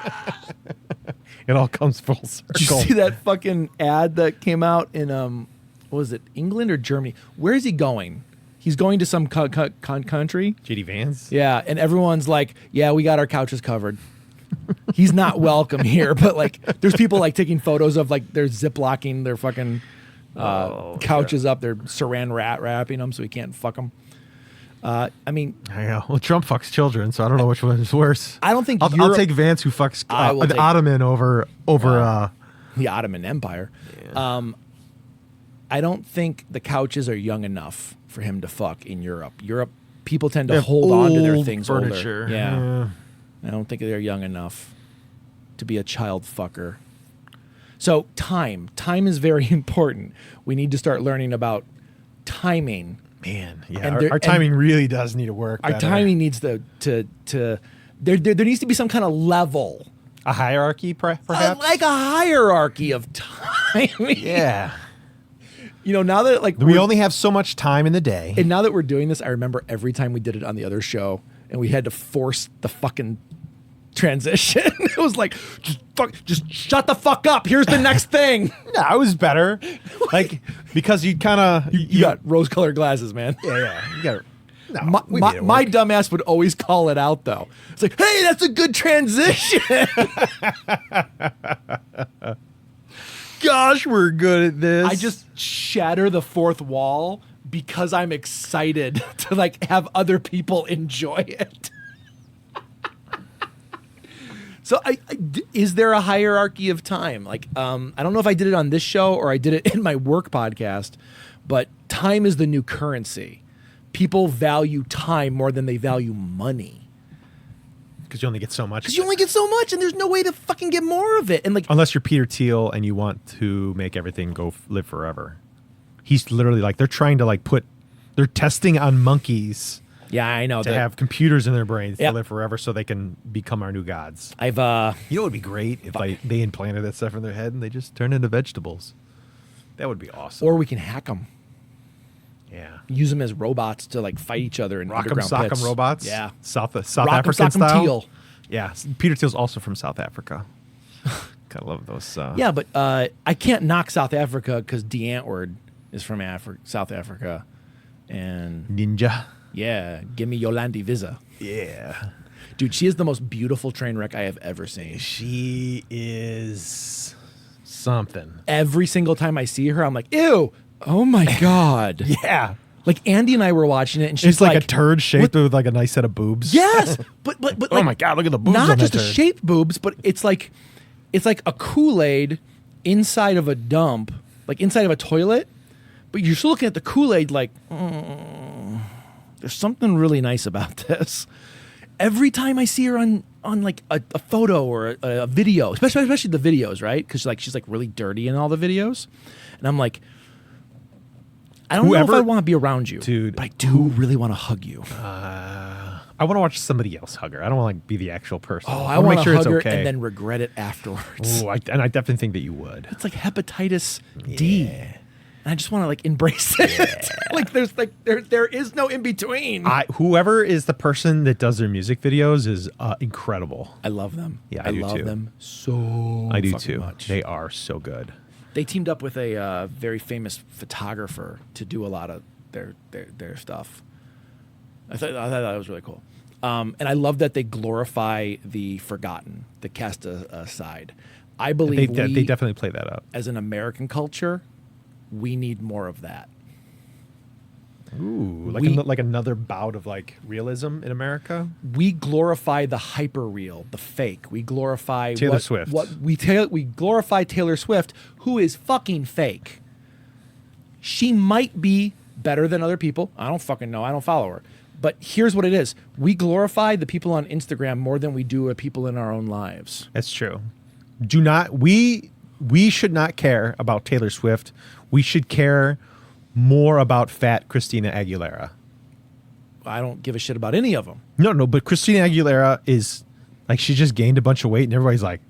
It all comes full circle. Did you see that fucking ad that came out in what was it, England or Germany? Where is he going? He's going to some country. JD Vance? Yeah, and everyone's like, "Yeah, we got our couches covered." He's not welcome here, but like, there's people like taking photos of like they're ziplocking their fucking couches up. They're saran wrapping them so he can't fuck them. I mean, I know. Well, Trump fucks children, so I don't know which one is worse. I don't think I'll Europe- take Vance, who fucks I will the take- Ottoman over the Ottoman Empire. I don't think the couches are young enough for him to fuck in Europe. Europe people tend to They have hold on to their old things furniture. older. Yeah. I don't think they're young enough to be a child fucker. So time is very important. We need to start learning about timing. Man, yeah. And Our, there- our timing really does need to work. Our better. timing needs to there needs to be some kind of level, a hierarchy, perhaps. like a hierarchy of timing. Yeah. You know, now that like We only have so much time in the day. and now that we're doing this, I remember every time we did it on the other show, and we had to force the fucking transition. It was like, just shut the fuck up. Here's the next thing. Yeah, it was better. Like because you kind of You got rose-colored glasses, man. yeah. You got no, My, we my, made it my work. dumbass would always call it out, though. It's like, hey, that's a good transition. Gosh, we're good at this. I just shatter the fourth wall because I'm excited to like have other people enjoy it. So is there a hierarchy of time? Like, I don't know if I did it on this show or I did it in my work podcast, but time is the new currency. People value time more than they value money. because you only get so much. Because you only get so much and there's no way to fucking get more of it. And like, Unless you're Peter Thiel and you want to make everything go live forever. He's literally like, they're trying to like they're testing on monkeys yeah, I know to that. have computers in their brains Yep. to live forever so they can become our new gods. I've You know what would be great if they implanted that stuff in their head and they just turned into vegetables. That would be awesome. or we can hack them. yeah. Use them as robots to like fight each other in Rock'em underground sock'em pits. robots. Yeah. South Rock'em African sock'em style. teal. Yeah. Peter Thiel's also from South Africa. Gotta love those. Yeah, but I can't knock South Africa because Dee Antwoord is from South Africa, and Ninja. yeah, give me Yolandi Visa, Yeah. dude. She is the most beautiful train wreck I have ever seen. She is something. Every single time I see her, I'm like, ew, oh my god. Yeah. Like Andy and I were watching it, and she's It's like a turd shaped with like a nice set of boobs. yes, but Oh like, my God, look at the boobs not on just that a turd. shaped boobs, but it's like a Kool-Aid inside of a dump, like inside of a toilet. But you're still looking at the Kool-Aid like, there's something really nice about this. Every time I see her on like a photo or a video, especially the videos, right? Because like she's like really dirty in all the videos, and I'm like, I don't know if Whoever- I want to be around you, Dude, but I do really want to hug you. I want to watch somebody else hug her. I don't want to like, be the actual person. Oh, I wanna want make to sure hug it's her okay. and then regret it afterwards. Ooh, and I definitely think that you would. It's like hepatitis D, and I just want to like embrace it. Like there is no in between. Whoever is the person that does their music videos is incredible. I love them. Yeah, I do love too. them so. I do fucking too. Much. They are so good. They teamed up with a very famous photographer to do a lot of their stuff. I thought that was really cool. And I love that they glorify the forgotten, the cast aside. I believe They definitely play that up. as an American culture, we need more of that. Ooh, We- like another bout of like realism in America. We glorify the hyper real, the fake. We glorify Taylor Swift. We glorify Taylor Swift, who is fucking fake. She might be better than other people. I don't fucking know. I don't follow her. But here's what it is. We glorify the people on Instagram more than we do people in our own lives. That's true. We should not care about Taylor Swift. We should care more about fat Christina Aguilera. I don't give a shit about any of them. No, but Christina Aguilera is like she just gained a bunch of weight and everybody's like,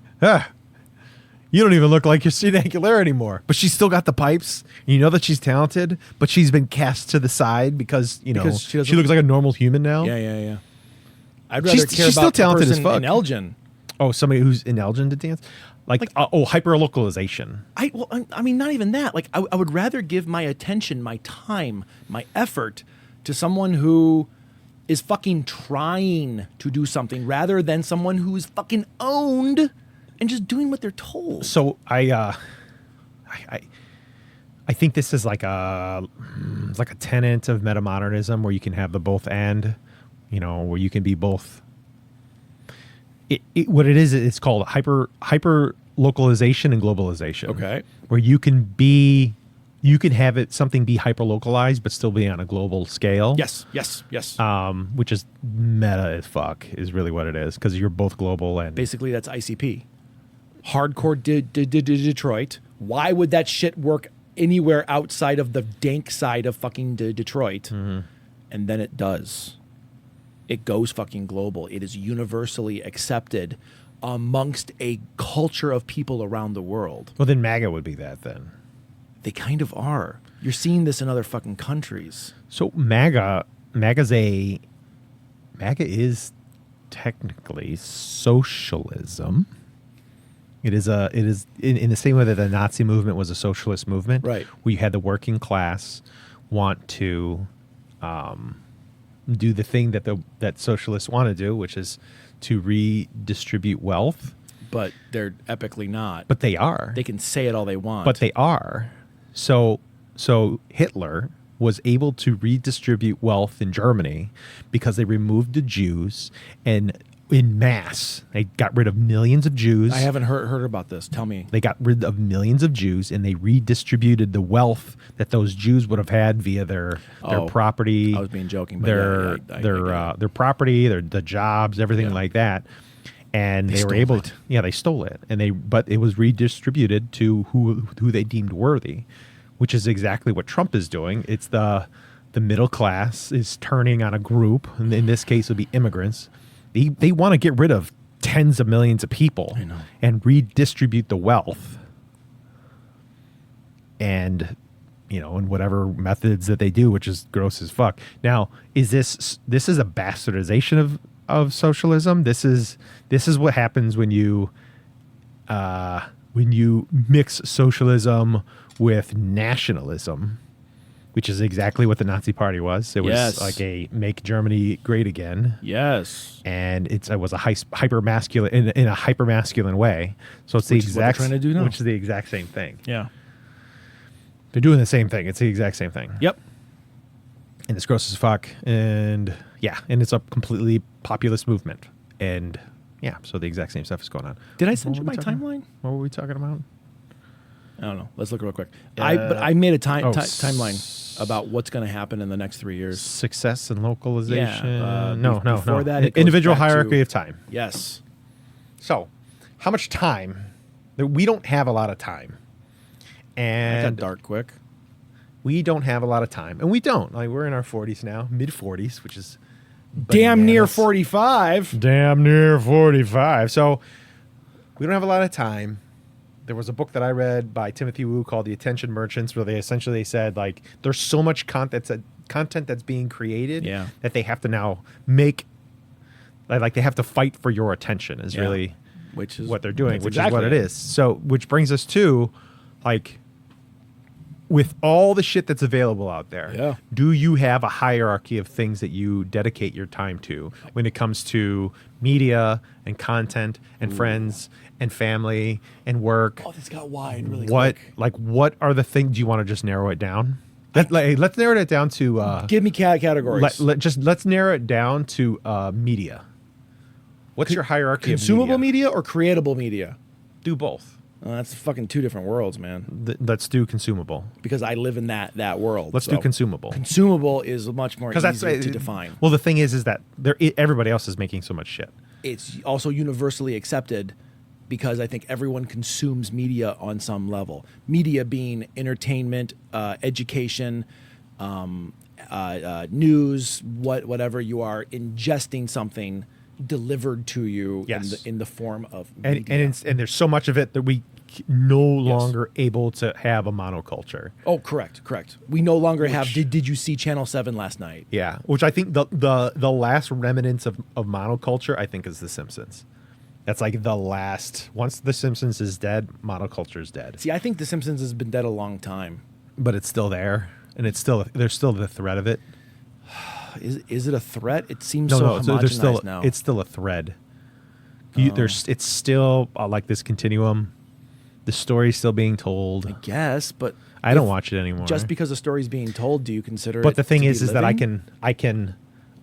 you don't even look like Christina Aguilera anymore. But she's still got the pipes. You know that she's talented, but she's been cast to the side because, Because she she looks like a normal human now. Yeah. I'd rather She's care still about the talented as person fuck. in Elgin. Oh, somebody who's in Elgin to dance? Like hyper-localization. I mean, not even that. Like, I would rather give my attention, my time, my effort to someone who is fucking trying to do something rather than someone who's fucking owned and just doing what they're told. So I think this is like a tenet of metamodernism where you can have the both and, where you can be both. What it is, it's called hyper localization and globalization. Okay. Where you can have something be hyper localized but still be on a global scale. Yes. Which is meta as fuck is really what it is because you're both global and Basically, that's ICP. Hardcore Detroit. Why would that shit work anywhere outside of the dank side of fucking Detroit? Mm-hmm. And then it does. It goes fucking global. It is universally accepted amongst a culture of people around the world. Well, then MAGA would be that then. They kind of are. You're seeing this in other fucking countries. So MAGA is technically socialism. It is in the same way that the Nazi movement was a socialist movement. Right. We had the working class want to do the thing that socialists want to do, which is to redistribute wealth. But they're epically not. But they are. They can say it all they want. But they are. So Hitler was able to redistribute wealth in Germany because they removed the Jews and in mass. They got rid of millions of Jews. I haven't heard about this. Tell me. They got rid of millions of Jews and they redistributed the wealth that those Jews would have had via their property. I was being joking. But Their their property, the jobs, everything like that. And they were able stole to, they stole it. But it was redistributed to who they deemed worthy, which is exactly what Trump is doing. It's the middle class is turning on a group, and in this case it would be immigrants. They want to get rid of tens of millions of people and redistribute the wealth. And in whatever methods that they do, which is gross as fuck. Now, this is a bastardization of socialism? This is what happens when you mix socialism with nationalism, which is exactly what the Nazi Party was. It was like a make Germany great again. Yes. And it was a hyper masculine in a hyper masculine way. So it's Which is what they're trying to do now. which is the exact same thing. Yeah. They're doing the same thing. It's the exact same thing. Yep. And it's gross as fuck. And it's a completely populist movement. And so the exact same stuff is going on. Did I send What you were my we talking- timeline? What were we talking about? I don't know. Let's look real quick. I made a timeline about what's going to happen in the next 3 years. Success and localization. Yeah, no. before that, it goes individual back to- hierarchy of time. Yes. So, how much time? We don't have a lot of time. That And got dark quick. we don't have a lot of time, and we don't. Like, we're in our 40s now, mid 40s, which is Damn near bananas. 45. Damn near 45. So we don't have a lot of time. There was a book that I read by Timothy Wu called The Attention Merchants, where they essentially said, like, there's so much content that's being created that they have to now make, like they have to fight for your attention is really which is what they're doing, that's which exactly is what it is. So, which brings us to, like, with all the shit that's available out there, do you have a hierarchy of things that you dedicate your time to when it comes to media and content and friends and family and work? Oh, this got wide really What, quick. like, what are the things? Do you want to just narrow it down? Let's narrow it down to. Give me categories. Let's narrow it down to media. What's your hierarchy Consumable of media? media or creatable media? Do both. That's fucking two different worlds, man. Let's do consumable. Because I live in that world. Let's do consumable. Consumable is much more easy That's to define. Well, the thing is that everybody else is making so much shit. It's also universally accepted because I think everyone consumes media on some level. Media being entertainment, education, news, whatever you are ingesting something delivered to you in the form of media. And there's so much of it that we no longer able to have a monoculture. Oh, correct. We no longer have. Did you see Channel 7 last night? Yeah, which I think the last remnants of monoculture I think is The Simpsons. That's like the last. Once The Simpsons is dead, monoculture is dead. See, I think The Simpsons has been dead a long time, but it's still there, and there's still the threat of it. Is it a threat? It seems homogenized now. It's still a thread. It's still like this continuum. The story's still being told. I guess, but I don't watch it anymore. Just because a story's being told, do you consider? But it the thing to is be that living?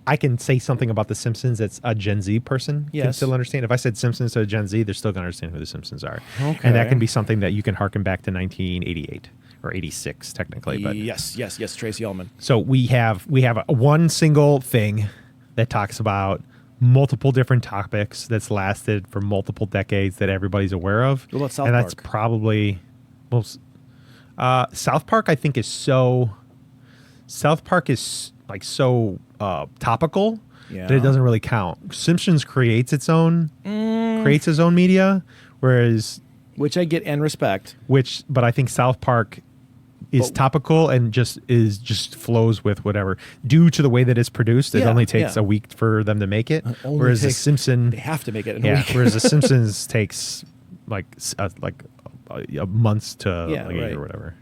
I can say something about The Simpsons that's a Gen Z person can still understand. If I said Simpsons to a Gen Z, they're still going to understand who The Simpsons are. Okay. And that can be something that you can harken back to 1988 or 86 technically. But yes, Tracy Ullman. so we have one single thing that talks about multiple different topics that's lasted for multiple decades that everybody's aware of. What about South and that's Park? probably South Park. I think is so. South Park is like so topical that it doesn't really count. Simpsons creates its own media, whereas which I get and respect. But I think South Park is topical and just flows with whatever. Due to the way that it's produced, it only takes a week for them to make it. Whereas The Simpsons, they have to make it in a week. Whereas The Simpsons takes like a months to a year or whatever.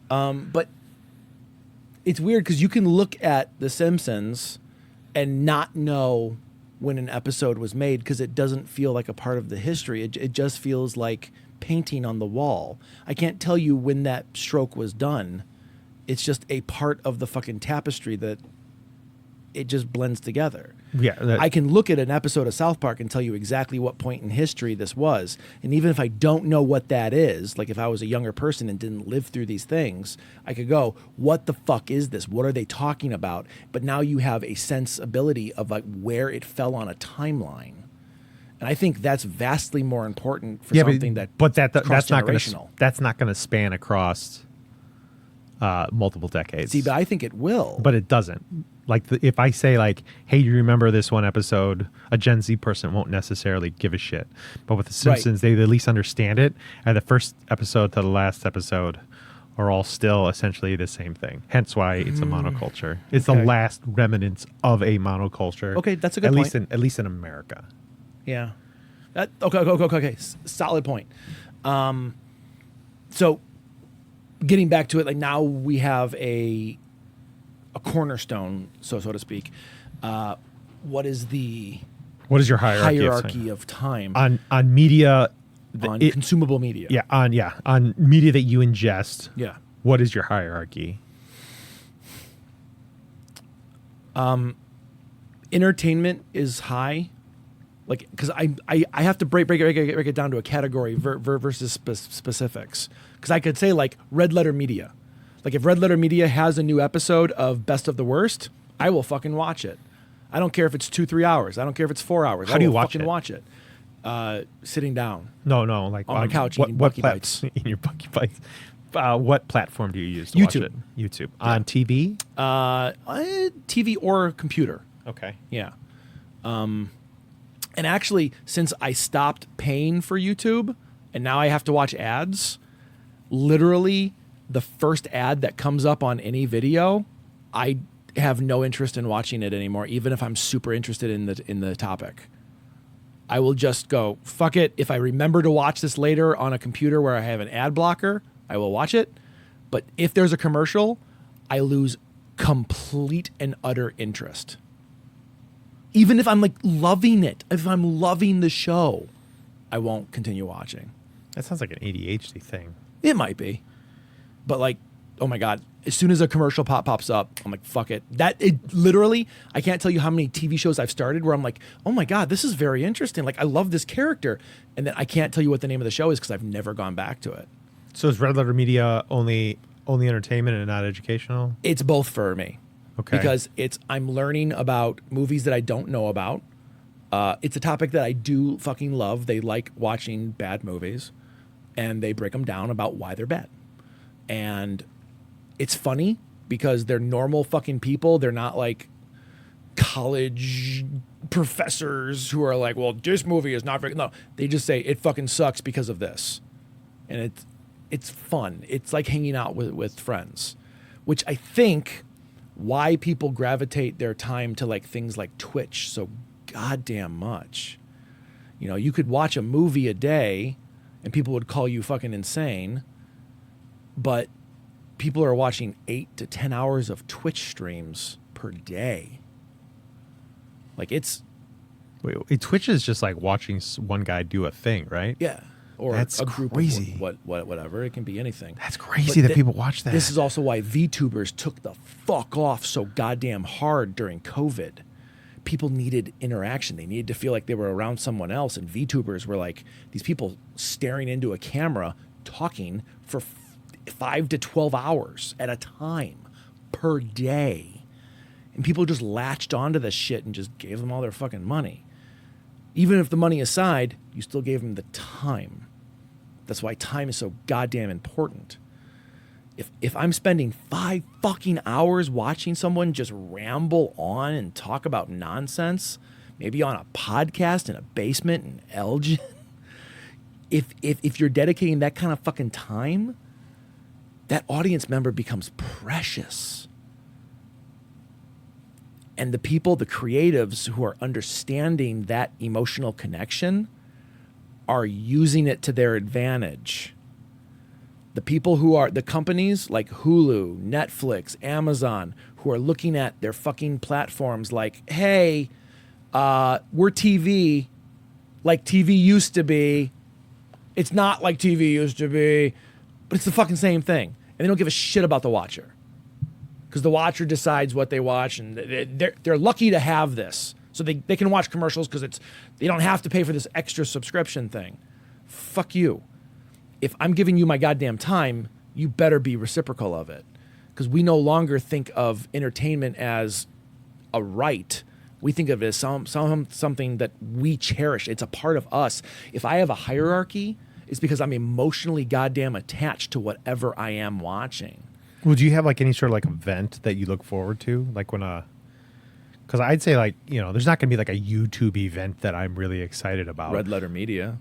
But it's weird because you can look at The Simpsons and not know when an episode was made because it doesn't feel like a part of the history. It just feels like painting on the wall. I can't tell you when that stroke was done. It's just a part of the fucking tapestry that it just blends together. Yeah, I can look at an episode of South Park and tell you exactly what point in history this was. And even if I don't know what that is, like if I was a younger person and didn't live through these things, I could go, what the fuck is this? What are they talking about? But now you have a sensibility of like where it fell on a timeline. And I think that's vastly more important for something that's not going to span across multiple decades. See, but I think it will. But it doesn't. Like if I say like, "Hey, you remember this one episode?" A Gen Z person won't necessarily give a shit. But with The Simpsons, they at least understand it. And the first episode to the last episode are all still essentially the same thing. Hence why it's a monoculture. It's the last remnants of a monoculture. Okay, that's a good point. At least in America. Yeah. Okay. Solid point. So getting back to it, like now we have a cornerstone, so to speak. What is your hierarchy of time on media? Consumable media. Yeah, on media that you ingest. Yeah. What is your hierarchy? Entertainment is high. Like, because I have to break it down to a category versus specifics. Because I could say like Red Letter Media. Like if Red Letter Media has a new episode of Best of the Worst, I will fucking watch it. I don't care if it's 2-3 hours. I don't care if it's 4 hours. How do you watch it? Watch it. Sitting down. No, like on my couch what eating Buckee bites. Bites. Eating your Buckee Bites. What platform do you use to watch YouTube. it? YouTube. On TV? TV or computer. Okay. Yeah. And actually, since I stopped paying for YouTube and now I have to watch ads, literally the first ad that comes up on any video, I have no interest in watching it anymore, even if I'm super interested in the topic. I will just go, fuck it. If I remember to watch this later on a computer where I have an ad blocker, I will watch it. But if there's a commercial, I lose complete and utter interest. Even if I'm like loving it, if I'm loving the show, I won't continue watching. That sounds like an ADHD thing. It might be. But like, oh my God, as soon as a commercial pops up, I'm like, fuck it. Literally, I can't tell you how many TV shows I've started where I'm like, oh my God, this is very interesting. Like, I love this character. And then I can't tell you what the name of the show is because I've never gone back to it. So is Red Letter Media only entertainment and not educational? It's both for me. Okay. Because I'm learning about movies that I don't know about. It's a topic that I do fucking love. They like watching bad movies and they break them down about why they're bad. And it's funny because they're normal fucking people. They're not like college professors who are like, well, this movie is not very, no, they just say it fucking sucks because of this. And it's fun. It's like hanging out with friends, which I think why people gravitate their time to like things like Twitch so goddamn much. You know, you could watch a movie a day and people would call you fucking insane, but people are watching 8 to 10 hours of Twitch streams per day. Like Wait, Twitch is just like watching one guy do a thing, right? yeah. Or That's a group crazy. of whatever. It can be anything. That's crazy that people watch that. This is also why VTubers took the fuck off so goddamn hard during COVID. People needed interaction. They needed to feel like they were around someone else. And VTubers were like these people staring into a camera, talking for 5 to 12 hours at a time per day. And people just latched onto this shit and just gave them all their fucking money. Even if the money aside, you still gave them the time. That's why time is so goddamn important. If I'm spending 5 fucking hours watching someone just ramble on and talk about nonsense, maybe on a podcast in a basement in Elgin, if you're dedicating that kind of fucking time, that audience member becomes precious. And the people, the creatives who are understanding that emotional connection are using it to their advantage. The people who are, the companies like Hulu, Netflix, Amazon, who are looking at their fucking platforms like, hey, we're TV like TV used to be. It's not like TV used to be, but it's the fucking same thing. And they don't give a shit about the watcher. Because the watcher decides what they watch, and they're lucky to have this. So they can watch commercials because they don't have to pay for this extra subscription thing. Fuck you. If I'm giving you my goddamn time, you better be reciprocal of it. Because we no longer think of entertainment as a right. We think of it as something that we cherish. It's a part of us. If I have a hierarchy, it's because I'm emotionally goddamn attached to whatever I am watching. Well, do you have like any sort of like event that you look forward to? Like when because I'd say like, you know, there's not going to be like a YouTube event that I'm really excited about. Red Letter Media.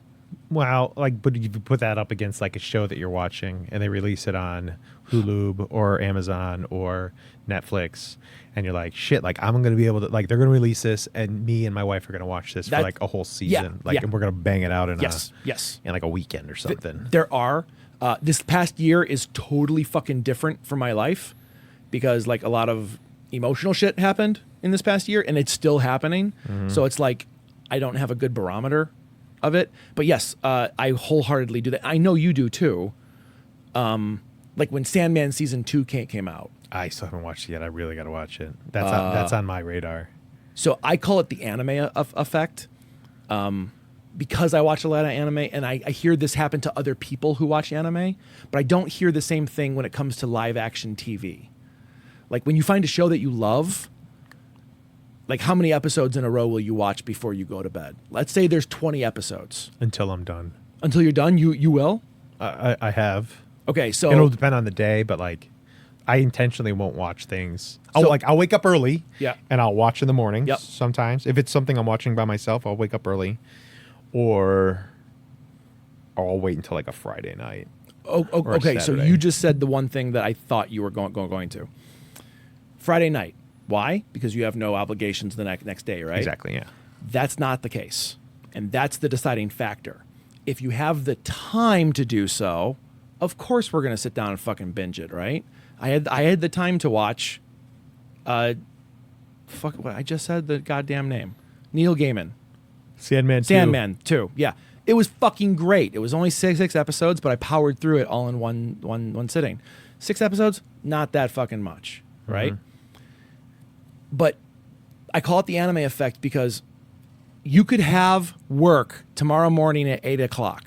Well, like, but you put that up against like a show that you're watching and they release it on Hulu or Amazon or Netflix. And you're like, shit, like I'm going to be able to, like, they're going to release this and me and my wife are going to watch this for like a whole season. And we're going to bang it out in in like a weekend or something. There are. This past year is totally fucking different for my life because like a lot of emotional shit happened in this past year and it's still happening. Mm-hmm. So it's like I don't have a good barometer of it. But yes, I wholeheartedly do that. I know you do too. Like when Sandman season 2 came out. I still haven't watched it yet. I really got to watch it. That's on my radar. So I call it the anime effect. Because I watch a lot of anime and I hear this happen to other people who watch anime, but I don't hear the same thing when it comes to live action TV. Like when you find a show that you love, like how many episodes in a row will you watch before you go to bed? Let's say there's 20 episodes. Until I'm done. Until you're done, you will? I have. Okay, so It'll depend on the day, but like I intentionally won't watch things. So- I'll wake up early, Yeah. and I'll watch in the morning. Yep. Sometimes, if it's something I'm watching by myself, I'll wake up early, or I'll wait until like a Friday night. Oh, or a okay, so Saturday. you just said the one thing that I thought you were going to. Friday night. Why? Because you have no obligations the next day, right? Exactly. Yeah. That's not the case. And that's the deciding factor. If you have the time to do so, of course we're going to sit down and fucking binge it, right? I had the time to watch fuck what I just said the goddamn name. Neil Gaiman. Sandman. 2. Sandman 2. Yeah. It was fucking great. It was only six episodes, but I powered through it all in one sitting. 6 episodes, not that fucking much, right? But I call it the anime effect because you could have work tomorrow morning at 8 o'clock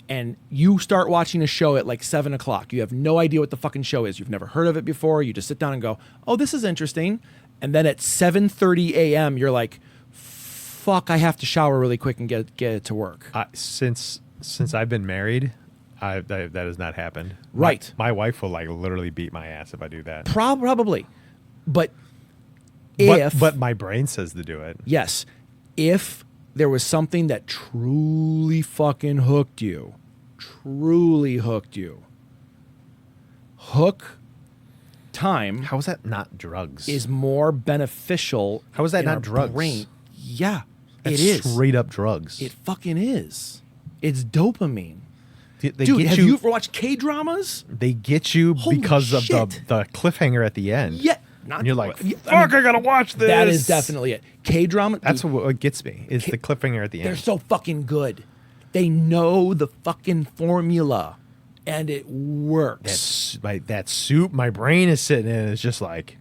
and you start watching a show at like 7 o'clock. You have no idea what the fucking show is. You've never heard of it before. You just sit down and go, oh, this is interesting. And then at 7:30 a.m., you're like, fuck, I have to shower really quick and get it to work. Since I've been married, that has not happened. Right. My wife will like literally beat my ass if I do that. Probably. But if... But my brain says to do it. Yes. If there was something that truly fucking hooked you, hook time How is that not drugs? is more beneficial. How is that in not our drugs? Brain. Yeah, That's it is. straight up drugs. It fucking is. It's dopamine. They Dude, get have you ever watched K-dramas? They get you Holy because of shit. the cliffhanger at the end. Yeah. Not, And you're like, yeah, fuck, I gotta watch this. That is definitely it. K-drama. That's dude, what gets me, is the cliffhanger at the they're end. so fucking good. They know the fucking formula, and it works. That soup my brain is sitting in is just like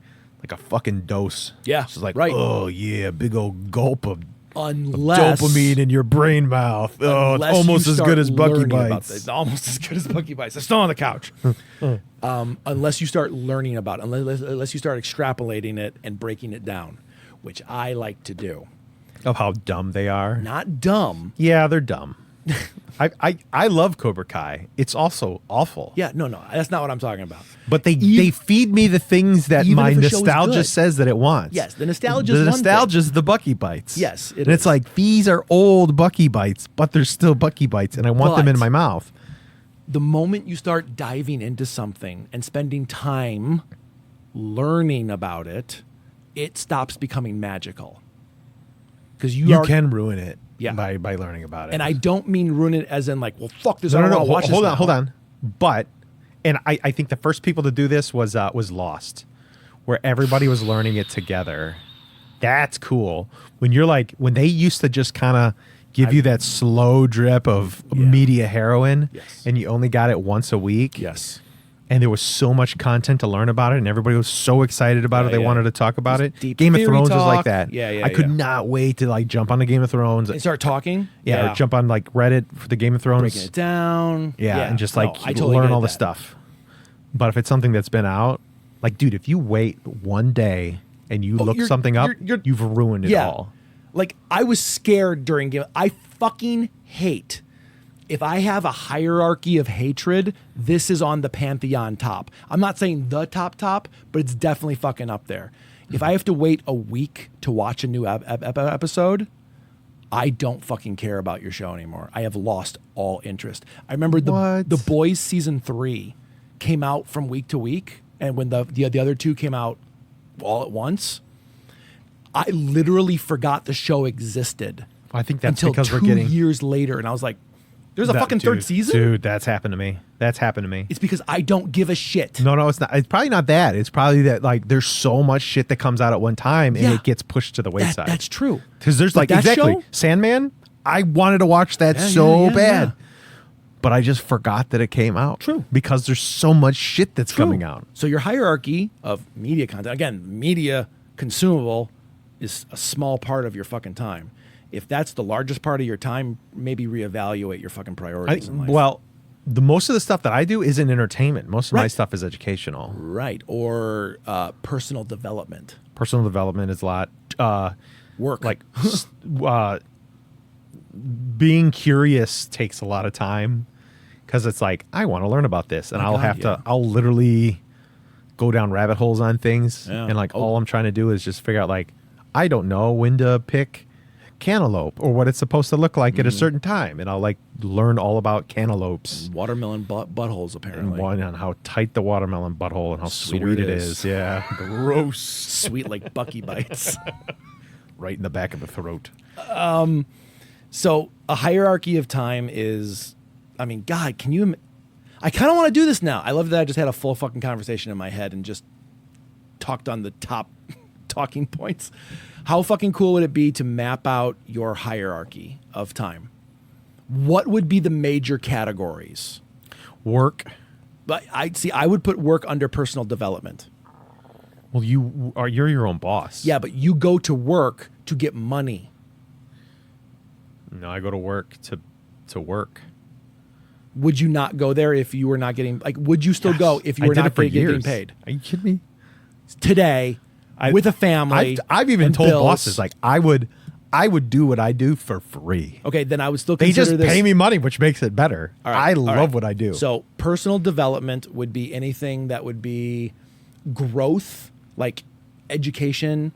a fucking dose. Yeah, It's just like, right. oh yeah, big old gulp of Unless dopamine in your brain mouth. Oh, it's unless almost you as start good as Bucky learning about Bites. the- almost as good as Bucky Bites. They're still on the couch. Unless you start learning about it, unless you start extrapolating it and breaking it down, which I like to do. Of how dumb they are. Not dumb. Yeah, they're dumb. I love Cobra Kai. It's also awful. Yeah, no, that's not what I'm talking about. But they feed me the things that even my if a show is nostalgia good. says that it wants. Yes, the nostalgia is one thing. is the Bucky Bites. Yes, it and it's is. like, these are old Bucky Bites, but they're still Bucky Bites, and I want them But- in my mouth. The moment you start diving into something and spending time learning about it, it stops becoming magical. Because You can ruin it Yeah. by learning about it. And I don't mean ruin it as in like, well, fuck this. no, I no, don't no. wanna watch this now. Hold on. But, and I think the first people to do this was Lost, where everybody was learning it together. That's cool. When they used to just kind of give you that slow drip of media heroin, Yes. and you only got it once a week. Yes. And there was so much content to learn about it, and everybody was so excited about it. They yeah. wanted to talk about Just it. deep Game of theory Thrones was like talk. that. Yeah, I could yeah. not wait to jump on the Game of Thrones. And start talking. Or jump on Reddit for the Game of Thrones. Breaking it down. Yeah, and just No, I totally learn get all the that. stuff. But if it's something that's been out, dude, if you wait one day and you look you're- something up, you're- you've ruined it Yeah. all. Like, I was scared during Game. I fucking hate. If I have a hierarchy of hatred, this is on the pantheon top. I'm not saying the top, but it's definitely fucking up there. If I have to wait a week to watch a new episode, I don't fucking care about your show anymore. I have lost all interest. I remember What? the Boys season 3 came out from week to week, and when the other two came out all at once, I literally forgot the show existed. I think that's until because 2 we're getting years later, and I was like, "There's a fucking third season." Dude, that's happened to me. It's because I don't give a shit. No, it's not. It's probably not that. It's probably that there's so much shit that comes out at one time and Yeah. it gets pushed to the wayside. That's true. Because there's But that exactly show? Sandman. I wanted to watch that Yeah, so yeah, bad, yeah. but I just forgot that it came out. True. Because there's so much shit that's True. coming out. So your hierarchy of media content, again, media consumable is a small part of your fucking time. If that's the largest part of your time, maybe reevaluate your fucking priorities in life. Well, the most of the stuff that I do isn't entertainment. Most of my Right. stuff is educational. Right. Or personal development. Personal development is a lot. Work. Being curious takes a lot of time, because it's like I want to learn about this, and I'll God, have yeah. to. I'll literally go down rabbit holes on things, Yeah. and like all I'm trying to do is just figure out like I don't know when to pick cantaloupe or what it's supposed to look like at a certain time, and I'll like learn all about cantaloupes Watermelon buttholes, and apparently. one on how tight the watermelon butthole and how Sweeter sweet it it is. is. Yeah, gross, Sweet like Buckee bites. right in the back of the throat. So a hierarchy of time is, I mean, God, can you? I kind of want to do this now. I love that I just had a full fucking conversation in my head and just talked on the top talking points. How fucking cool would it be to map out your hierarchy of time? What would be the major categories? Work. But I would put work under personal development. Well, you're your own boss. Yeah, but you go to work to get money. No, I go to work to work. Would you not go there if you were not getting, like, would you still go if you I were did not it for getting years. paid? Are you kidding me? Today, with a family. I've even and told bills. bosses like I would do what I do for free. Okay, then I would still They consider just this. pay me money, which makes it better. All right, I all love right. what I do. So personal development would be anything that would be growth, like education,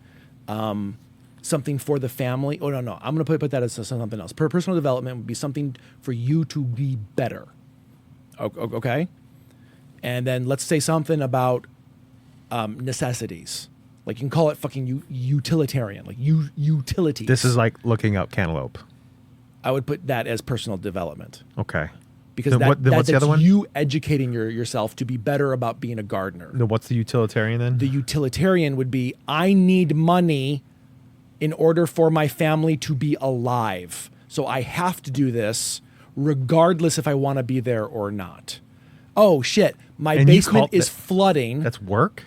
something for the family. Oh no, I'm going to put that as something else. Personal development would be something for you to be better. Okay, and then let's say something about necessities. Like you can call it fucking utilitarian, like utilities. this is like looking up cantaloupe. I would put that as personal development. Okay. Because Then what's the that's other one? you educating yourself to be better about being a gardener. Then what's the utilitarian then? The utilitarian would be, I need money in order for my family to be alive. So I have to do this regardless if I want to be there or not. Oh, shit. My And you basement call is that- flooding. That's work?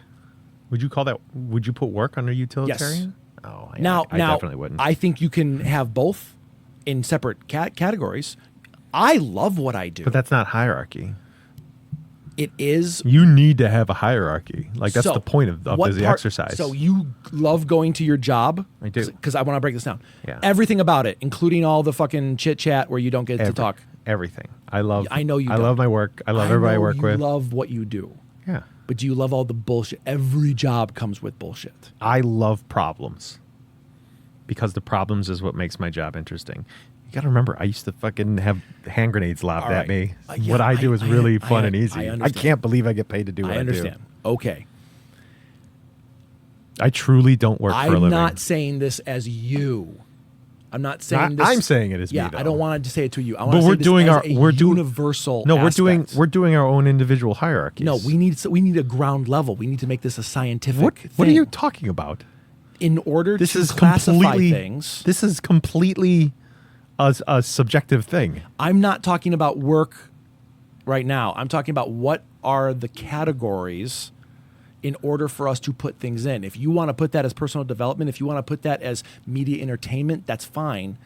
Would you call that? Would you put work under utilitarian? Oh, yeah, Now, I definitely wouldn't. I think you can have both in separate categories. I love what I do. But that's not hierarchy. It is. You need to have a hierarchy. Like that's So, the point of what the part- exercise. So you love going to your job? I do. Because I want to break this down. Yeah. Everything about it, including all the fucking chit chat where you don't get to talk. Everything. I love. I know you I don't. love my work. I love everybody I work you with. love what you do. Yeah. But do you love all the bullshit? Every job comes with bullshit. I love problems because the problems is what makes my job interesting. You got to remember, I used to fucking have hand grenades lobbed All at right. me. Yeah, what I do is really fun and I easy. I understand. can't believe I get paid to do what I understand. Okay. do. I truly don't work for a I'm living. not saying this as you. I'm not saying this. I'm saying it as yeah, me. Though. I don't want to say it to you. I want But to say we're this doing as our- a we're doing- universal. No, aspect. we're doing our own individual hierarchies. No, we need a ground level. We need to make this a scientific What thing. are you talking about? In order This to is classify completely things, This is completely a subjective thing. I'm not talking about work right now. I'm talking about what are the categories in order for us to put things in. If you want to put that as personal development, if you want to put that as media entertainment, that's fine.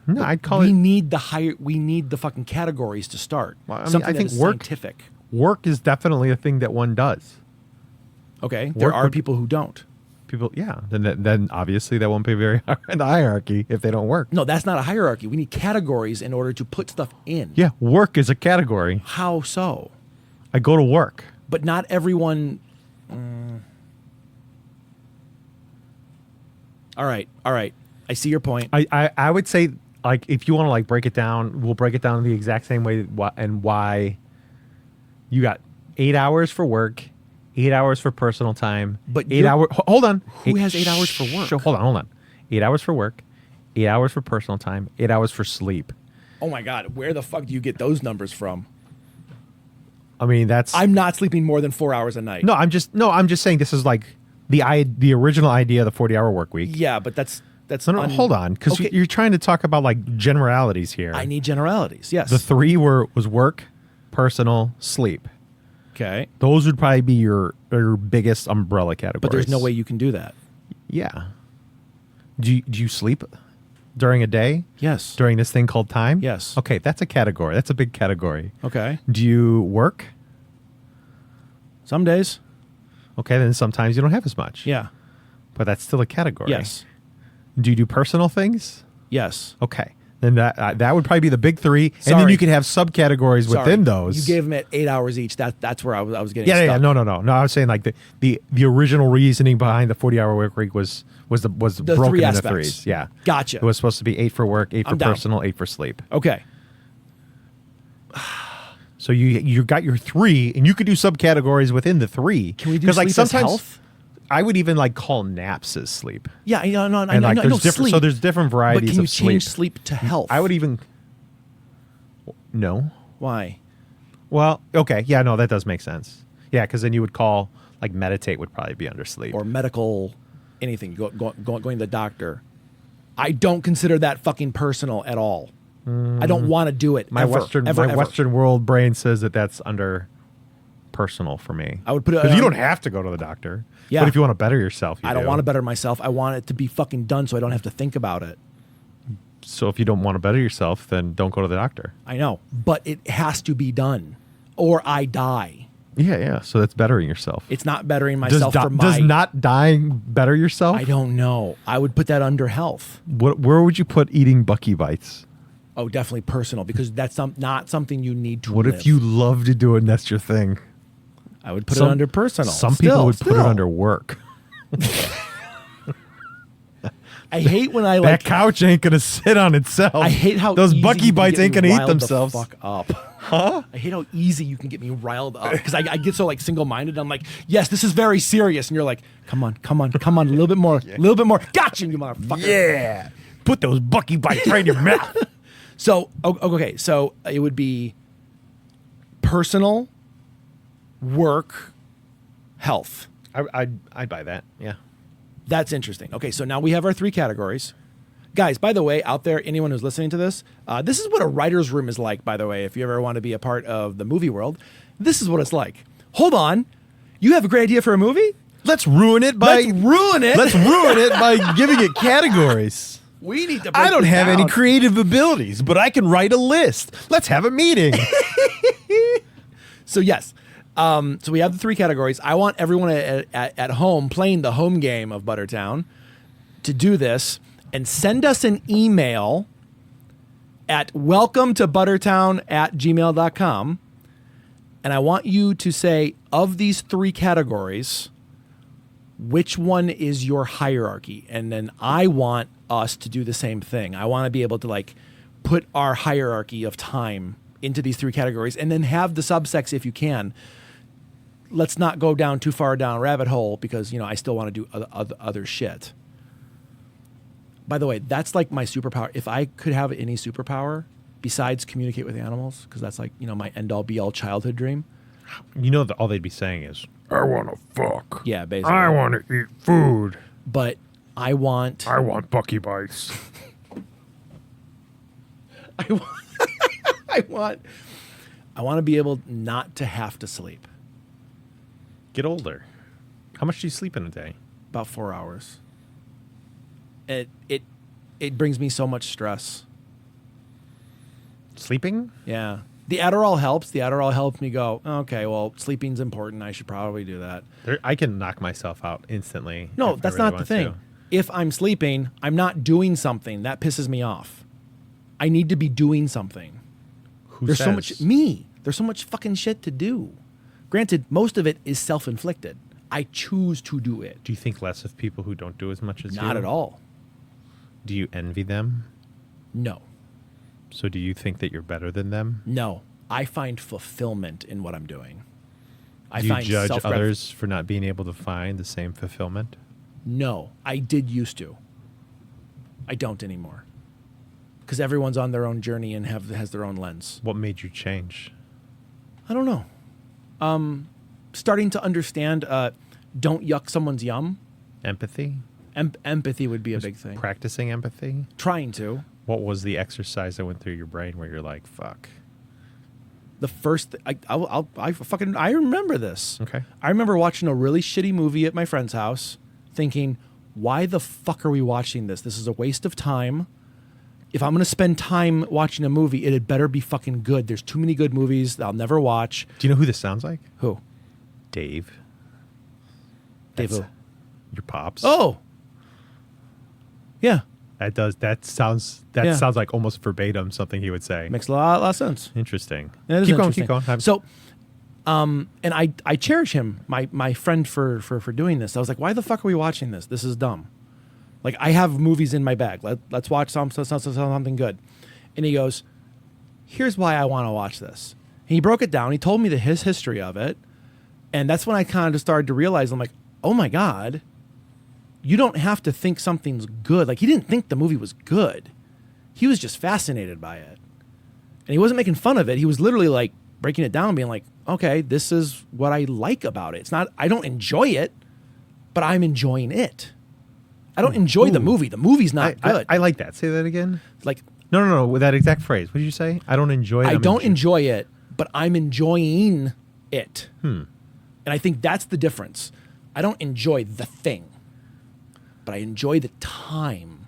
No, I'd call we it need the fucking categories to start. Well, I mean, Something I that think is work- scientific. work is definitely a thing that one does. Okay, there work are would- people who don't. People, yeah. Then obviously that won't be very high in the hierarchy if they don't work. No, that's not a hierarchy. We need categories in order to put stuff in. Yeah, work is a category. How so? I go to work. But not everyone. All right. I see your point. I would say like if you want to like break it down, we'll break it down the exact same way and why you got 8 hours for work, 8 hours for personal time, But 8 hours. Hold on. Who has 8 hours for work? Hold on. 8 hours for work, 8 hours for personal time, 8 hours for sleep. Oh my God, where the fuck do you get those numbers from? I mean, that's I'm not sleeping more than 4 hours a night. no. I'm just saying this is like the original idea of the 40-hour work week. Yeah, but that's No, hold on, because Okay. you're trying to talk about like generalities here. I need generalities. Yes. The three was work, personal, sleep. okay. Those would probably be your biggest umbrella categories. But there's no way you can do that. Yeah. Do you sleep during a day? Yes. During this thing called time? Yes. Okay, that's a category. That's a big category. Okay. Do you work? Some days. Okay, then sometimes you don't have as much. Yeah. But that's still a category. Yes. Do you do personal things? Yes. Okay. And that would probably be the big three. And then Sorry. you could have subcategories within those. You gave them at 8 hours each. That's where I was getting Yeah, stuck. no. I was saying like the original reasoning behind the 40-hour work week was The broken three into aspects. threes. Yeah, Gotcha. It was supposed to be 8 for work, 8 for I'm down. personal, 8 for sleep. Okay. So you got your 3, and you could do subcategories within the 3. Can we do 'Cause, sleep like as sometimes health? I would even like call naps as sleep. Yeah, I know. And like there's different. Sleep, So there's different but varieties can you of change sleep. sleep to health? I would even no. Why? Well, okay, yeah, no, that does make sense. Yeah, because then you would call like meditate would probably be under sleep. Or medical, anything. Going to the doctor. I don't consider that fucking personal at all. I don't want to do it. my ever, my Western world brain says that that's under personal for me. I would put it because you on- don't have to go to the doctor. Yeah. But if you want to better yourself, you I don't do. want to better myself. I want it to be fucking done so I don't have to think about it. So if you don't want to better yourself, then don't go to the doctor. I know, but it has to be done, or I die. Yeah. So that's bettering yourself. It's not bettering Does, myself for my. does not dying better yourself? I don't know. I would put that under health. Where would you put eating Buckee bites? Oh, definitely personal, because that's not something you need to. What live. if you love to do it and that's your thing? I would put it under personal. Some people would put it Still. under work. I hate when I That like. couch ain't gonna sit on itself. I hate how those easy Buckee you can bites get ain't me gonna eat riled the themselves. Fuck up, huh? I hate how easy you can get me riled up, because I get so like single-minded. I'm like, yes, this is very serious, and you're like, come on, a little bit more, a little bit more. Gotcha, you motherfucker. Yeah, put those Buckee bites right in your mouth. So okay, so it would be personal, work, health. I'd buy that. Yeah. That's interesting. Okay, so now we have our 3 categories. Guys, by the way, out there, anyone who's listening to this, this is what a writer's room is like, by the way. If you ever want to be a part of the movie world, this is what it's like. Hold on. You have a great idea for a movie? Let's ruin it by Let's ruin it. Let's ruin it by giving it categories. We need to break I don't this have any down. creative abilities, but I can write a list. Let's have a meeting. So yes, so we have the 3 categories. I want everyone at home playing the home game of Buttertown to do this and send us an email at welcometobuttertown@gmail.com. And I want you to say, of these 3 categories, which one is your hierarchy? And then I want us to do the same thing. I want to be able to like put our hierarchy of time into these 3 categories, and then have the subsects if you can. Let's not go down too far down a rabbit hole, because I still want to do other shit. By the way, that's like my superpower. If I could have any superpower besides communicate with animals, because that's like my end all be all childhood dream. All they'd be saying is, I want to fuck. Yeah, basically. I want to eat food. But I want Buckee bites. I want to be able not to have to sleep. Get older. How much do you sleep in a day? About 4 hours. It brings me so much stress. Sleeping? Yeah. The Adderall helps. The Adderall helps me go, okay, well, sleeping's important. I should probably do that. I can knock myself out instantly. No, if I that's really not the want thing. to. If I'm sleeping, I'm not doing something. That pisses me off. I need to be doing something. There's so much There's so much fucking shit to do. Granted, most of it is self-inflicted. I choose to do it. Do you think less of people who don't do as much as you? Not at all. Do you envy them? No. So do you think that you're better than them? No. I find fulfillment in what I'm doing. I Do you find judge self-gratification. others for not being able to find the same fulfillment? No, I did used to. I don't anymore. Because everyone's on their own journey and has their own lens. What made you change? I don't know. Starting to understand, don't yuck someone's yum. Empathy? Empathy would be a big thing. Practicing empathy? Trying to. What was the exercise that went through your brain where you're like, fuck? The first, I remember this. Okay. I remember watching a really shitty movie at my friend's house, thinking, why the fuck are we watching this? This is a waste of time. If I'm going to spend time watching a movie, it had better be fucking good. There's too many good movies that I'll never watch. Do you know who this sounds like? Who? Dave. Dave That's who? Your pops. Oh. Yeah. That sounds like almost verbatim something he would say. Makes a lot of sense. Interesting. It is Keep interesting. going. So, and I cherish him, my friend, for doing this. I was like, why the fuck are we watching this? This is dumb. Like, I have movies in my bag. Let's watch something good. And he goes, here's why I want to watch this. And he broke it down. He told me his history of it. And that's when I kind of just started to realize, I'm like, oh my God, you don't have to think something's good. Like, he didn't think the movie was good. He was just fascinated by it. And he wasn't making fun of it. He was literally like breaking it down, being like, okay, this is what I like about it. It's not, I don't enjoy it, but I'm enjoying it. I don't enjoy the movie. The movie's not good. I like that. Say that again. Like, No. With that exact phrase. What did you say? I don't enjoy it. I don't enjoy it, but I'm enjoying it. And I think that's the difference. I don't enjoy the thing, but I enjoy the time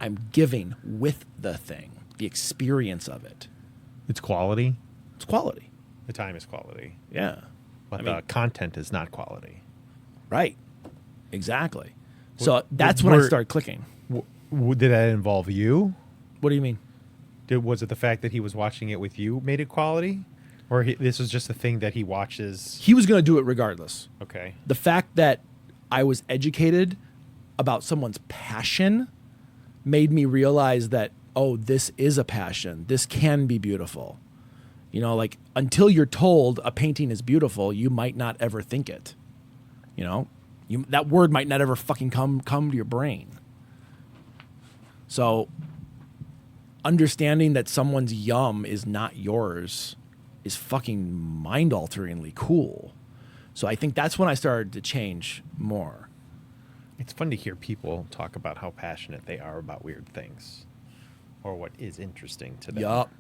I'm giving with the thing, the experience of it. It's quality. It's quality. The time is quality. Yeah. But the content is not quality. Right. Exactly. So that's when I started clicking. Did that involve you? What do you mean? Was it the fact that he was watching it with you made it quality? Or this was just a thing that he watches? He was going to do it regardless. Okay. The fact that I was educated about someone's passion made me realize that, oh, this is a passion. This can be beautiful. You know, like, until you're told a painting is beautiful, you might not ever think it. You know, that word might not ever fucking come to your brain. So understanding that someone's yum is not yours is fucking mind-alteringly cool. So I think that's when I started to change more. It's fun to hear people talk about how passionate they are about weird things or what is interesting to them. Yup.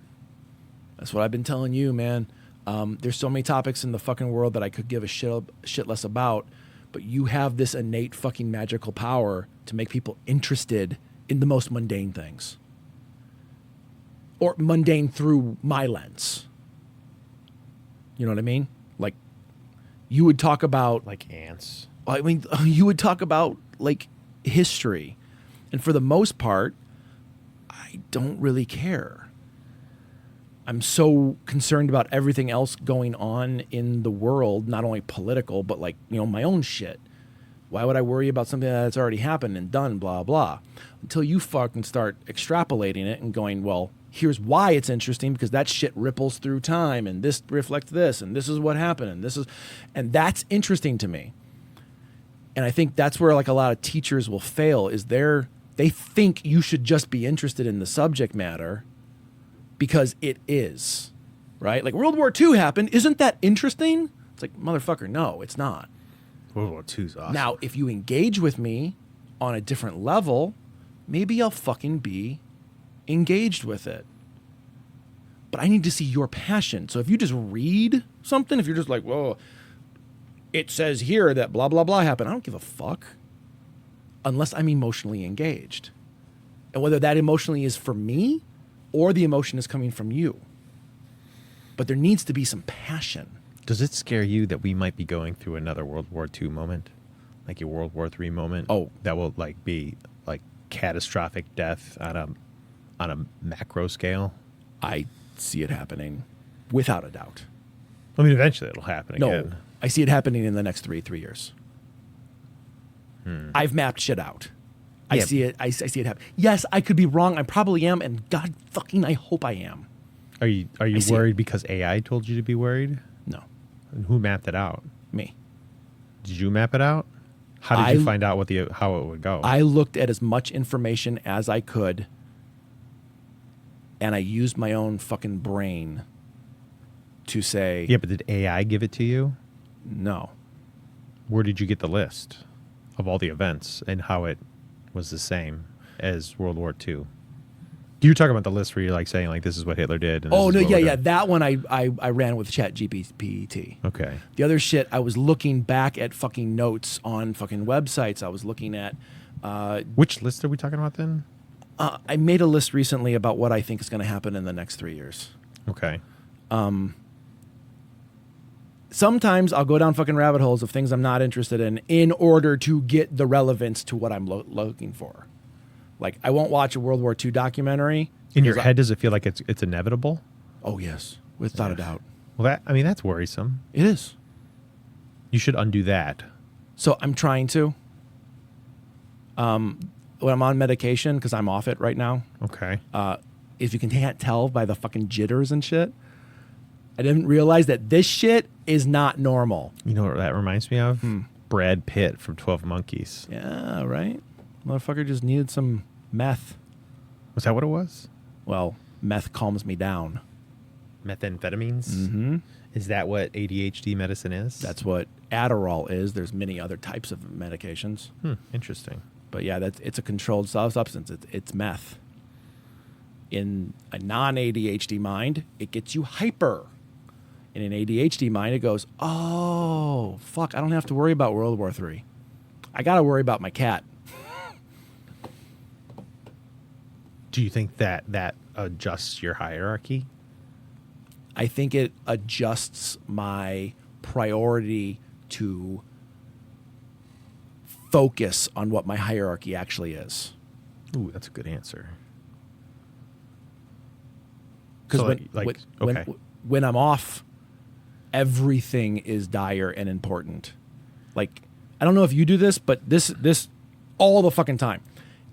That's what I've been telling you, man. There's so many topics in the fucking world that I could give a shit less about, but you have this innate fucking magical power to make people interested in the most mundane things. Or mundane through my lens. You know what I mean? Like, you would talk about... Like ants. I mean, you would talk about, like, history. And for the most part, I don't really care. I'm so concerned about everything else going on in the world, not only political, but, like, you know, my own shit. Why would I worry about something that's already happened and done, blah, blah? Until you fucking start extrapolating it and going, well, here's why it's interesting, because that shit ripples through time, and this reflects this, and this is what happened, and that's interesting to me. And I think that's where, like, a lot of teachers will fail, is they think you should just be interested in the subject matter because it is, right? Like, World War II happened. Isn't that interesting? It's like, motherfucker, no, it's not. World War II's awesome. Now, if you engage with me on a different level, maybe I'll fucking be engaged with it. But I need to see your passion. So if you just read something, if you're just like, whoa, it says here that blah, blah, blah happened, I don't give a fuck unless I'm emotionally engaged. And whether that emotionally is for me or the emotion is coming from you. But there needs to be some passion. Does it scare you that we might be going through another World War II moment? Like a World War III moment? Oh. That will, like, be, like, catastrophic death on a macro scale? I see it happening without a doubt. I mean, eventually it'll happen again. No, I see it happening in the next three years. I've mapped shit out. I Yeah. see it. I see it happen. Yes, I could be wrong. I probably am, and God fucking, I hope I am. Are you see worried because AI told you to be worried? No, And who mapped it out? me. Did you map it out? How did you find out how it would go? I looked at as much information as I could, and I used my own fucking brain to say, yeah, but did AI give it to you? no. Where did you get the list of all the events and how it was the same as World War II? You're talking about the list where you're like saying like this is what Hitler did. And Oh this no, is what yeah, we're yeah. doing. That one I ran with ChatGPT. Okay. The other shit, I was looking back at fucking notes on fucking websites. I was looking at. Which list are we talking about then? I made a list recently about what I think is going to happen in the next 3 years. Okay. Sometimes I'll go down fucking rabbit holes of things I'm not interested in order to get the relevance to what I'm looking for. Like, I won't watch a World War II documentary. In your because head, does it feel like it's inevitable? oh, yes, without a doubt. Well, that's worrisome. It is. You should undo that. So I'm trying to. When I'm on medication, because I'm off it right now, Okay. if you can't tell by the fucking jitters and shit, I didn't realize that this shit is not normal. You know what that reminds me of? Brad Pitt from 12 Monkeys. Yeah, right? Motherfucker just needed some meth. Was that what it was? Well, meth calms me down. Methamphetamines? Mm-hmm. Is that what ADHD medicine is? That's what Adderall is. There's many other types of medications. Interesting. But yeah, it's a controlled substance. It's meth. In a non-ADHD mind, it gets you hyper. In an ADHD mind, it goes, oh, fuck, I don't have to worry about World War III. I got to worry about my cat. Do you think that adjusts your hierarchy? I think it adjusts my priority to focus on what my hierarchy actually is. Ooh, that's a good answer. Because So, when I'm off, everything is dire and important. Like, I don't know if you do this, but this all the fucking time.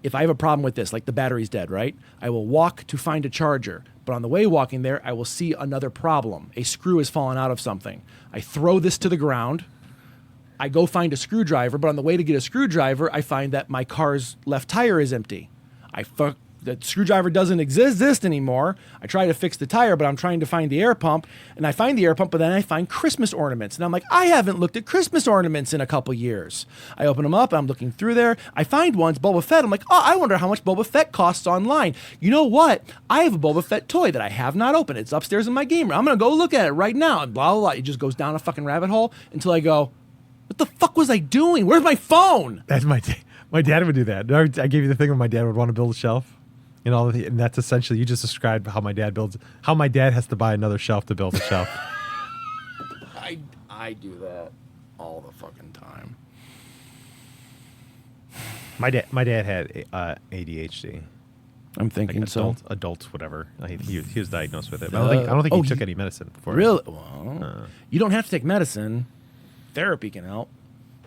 If I have a problem with this, like the battery's dead, right? I will walk to find a charger. But on the way walking there, I will see another problem. A screw has fallen out of something. I throw this to the ground. I go find a screwdriver, but on the way to get a screwdriver, I find that my car's left tire is empty. The screwdriver doesn't exist anymore. I try to fix the tire, but I'm trying to find the air pump, and I find the air pump, but then I find Christmas ornaments, and I'm like, I haven't looked at Christmas ornaments in a couple years. I open them up, I'm looking through there. I find one's Boba Fett. I'm like, oh, I wonder how much Boba Fett costs online. You know what? I have a Boba Fett toy that I have not opened. It's upstairs in my game room. I'm gonna go look at it right now, and blah blah blah. It just goes down a fucking rabbit hole until I go, what the fuck was I doing? Where's my phone? That's my dad would do that. I gave you the thing when my dad would want to build a shelf. And that's essentially, you just described how my dad has to buy another shelf to build a shelf. I do that all the fucking time. My dad had ADHD. I'm thinking so. Adults, whatever. He was diagnosed with it. But I don't think he took any medicine for it. Really? Well, you don't have to take medicine. Therapy can help.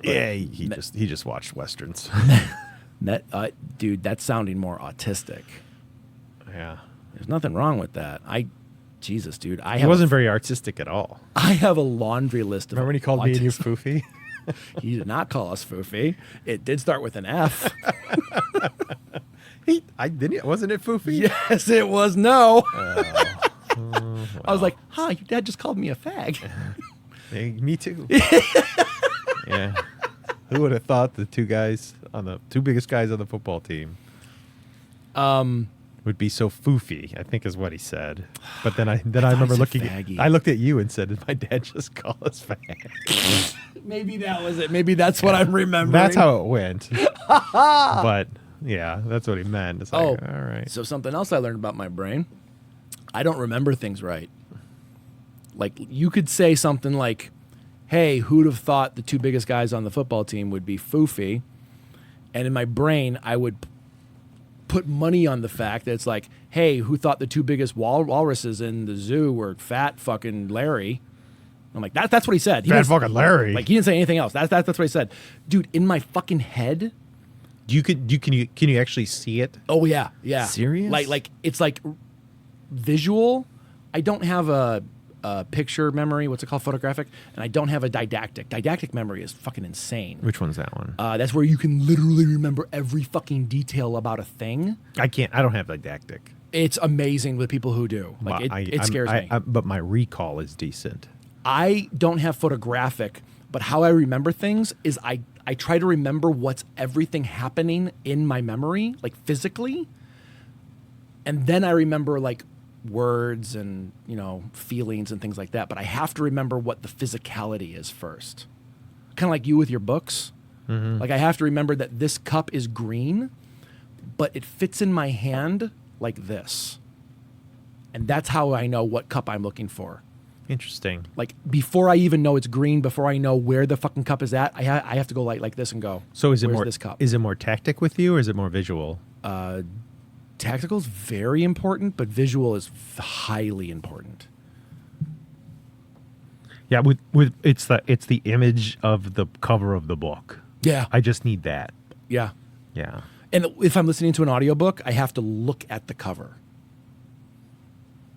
Yeah, he just watched westerns. Dude, that's sounding more autistic. Yeah. There's nothing wrong with that. Jesus, dude. He wasn't very artistic at all. I have a laundry list of Remember when he called me and you foofy? He did not call us foofy. It did start with an F. Wasn't it foofy? Yes, it was no. Well. I was like, your dad just called me a fag. Hey, me too. Yeah. Who would have thought the two biggest guys on the football team would be so foofy, I think is what he said. But then I remember I looked at you and said, did my dad just call us fag? Maybe that was it. Maybe that's what I'm remembering. That's how it went. But yeah, that's what he meant. It's like, all right. So something else I learned about my brain, I don't remember things right. Like, you could say something like, hey, who'd have thought the two biggest guys on the football team would be foofy? And in my brain, I would put money on the fact that it's like, hey, who thought the two biggest walruses in the zoo were fat fucking Larry? I'm like, that's what he said. Fat fucking Larry. Like, he didn't say anything else. That's what he said. Dude, in my fucking head. Can you actually see it? Oh, yeah. Yeah. Serious? Like it's like visual. I don't have a picture memory, what's it called, photographic, and I don't have a didactic. Didactic memory is fucking insane. Which one's that one? That's where you can literally remember every fucking detail about a thing. I don't have didactic. It's amazing with people who do. Like, it scares me. But my recall is decent. I don't have photographic, but how I remember things is I try to remember what's everything happening in my memory, like physically, and then I remember like words and, feelings and things like that, but I have to remember what the physicality is first. Kind of like you with your books. Mm-hmm. Like, I have to remember that this cup is green, but it fits in my hand like this. And that's how I know what cup I'm looking for. Interesting. Like, before I even know it's green, before I know where the fucking cup is at, I have to go like this and go, so is it where's more this cup? Is it more tactic with you, or is it more visual? Tactical is very important, but visual is highly important. Yeah, with it's the image of the cover of the book. Yeah. I just need that. Yeah. Yeah. And if I'm listening to an audiobook, I have to look at the cover.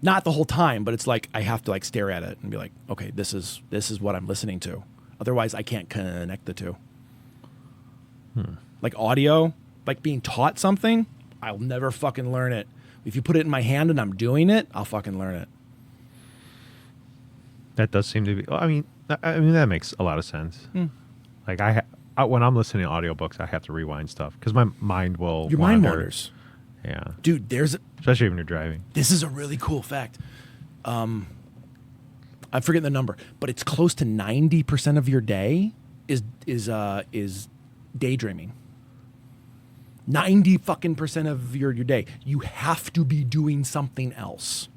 Not the whole time, but it's like I have to like stare at it and be like, okay, this is what I'm listening to. Otherwise, I can't connect the two. Like audio, like being taught something, I'll never fucking learn it. If you put it in my hand and I'm doing it, I'll fucking learn it. That does seem to be. I mean, that makes a lot of sense. Like when I'm listening to audiobooks, I have to rewind stuff because my mind will. Your mind wanders. Yeah, Dude, especially when you're driving. This is a really cool fact. I'm forgetting the number, but it's close to 90% of your day is daydreaming. 90 fucking percent of your day. You have to be doing something else.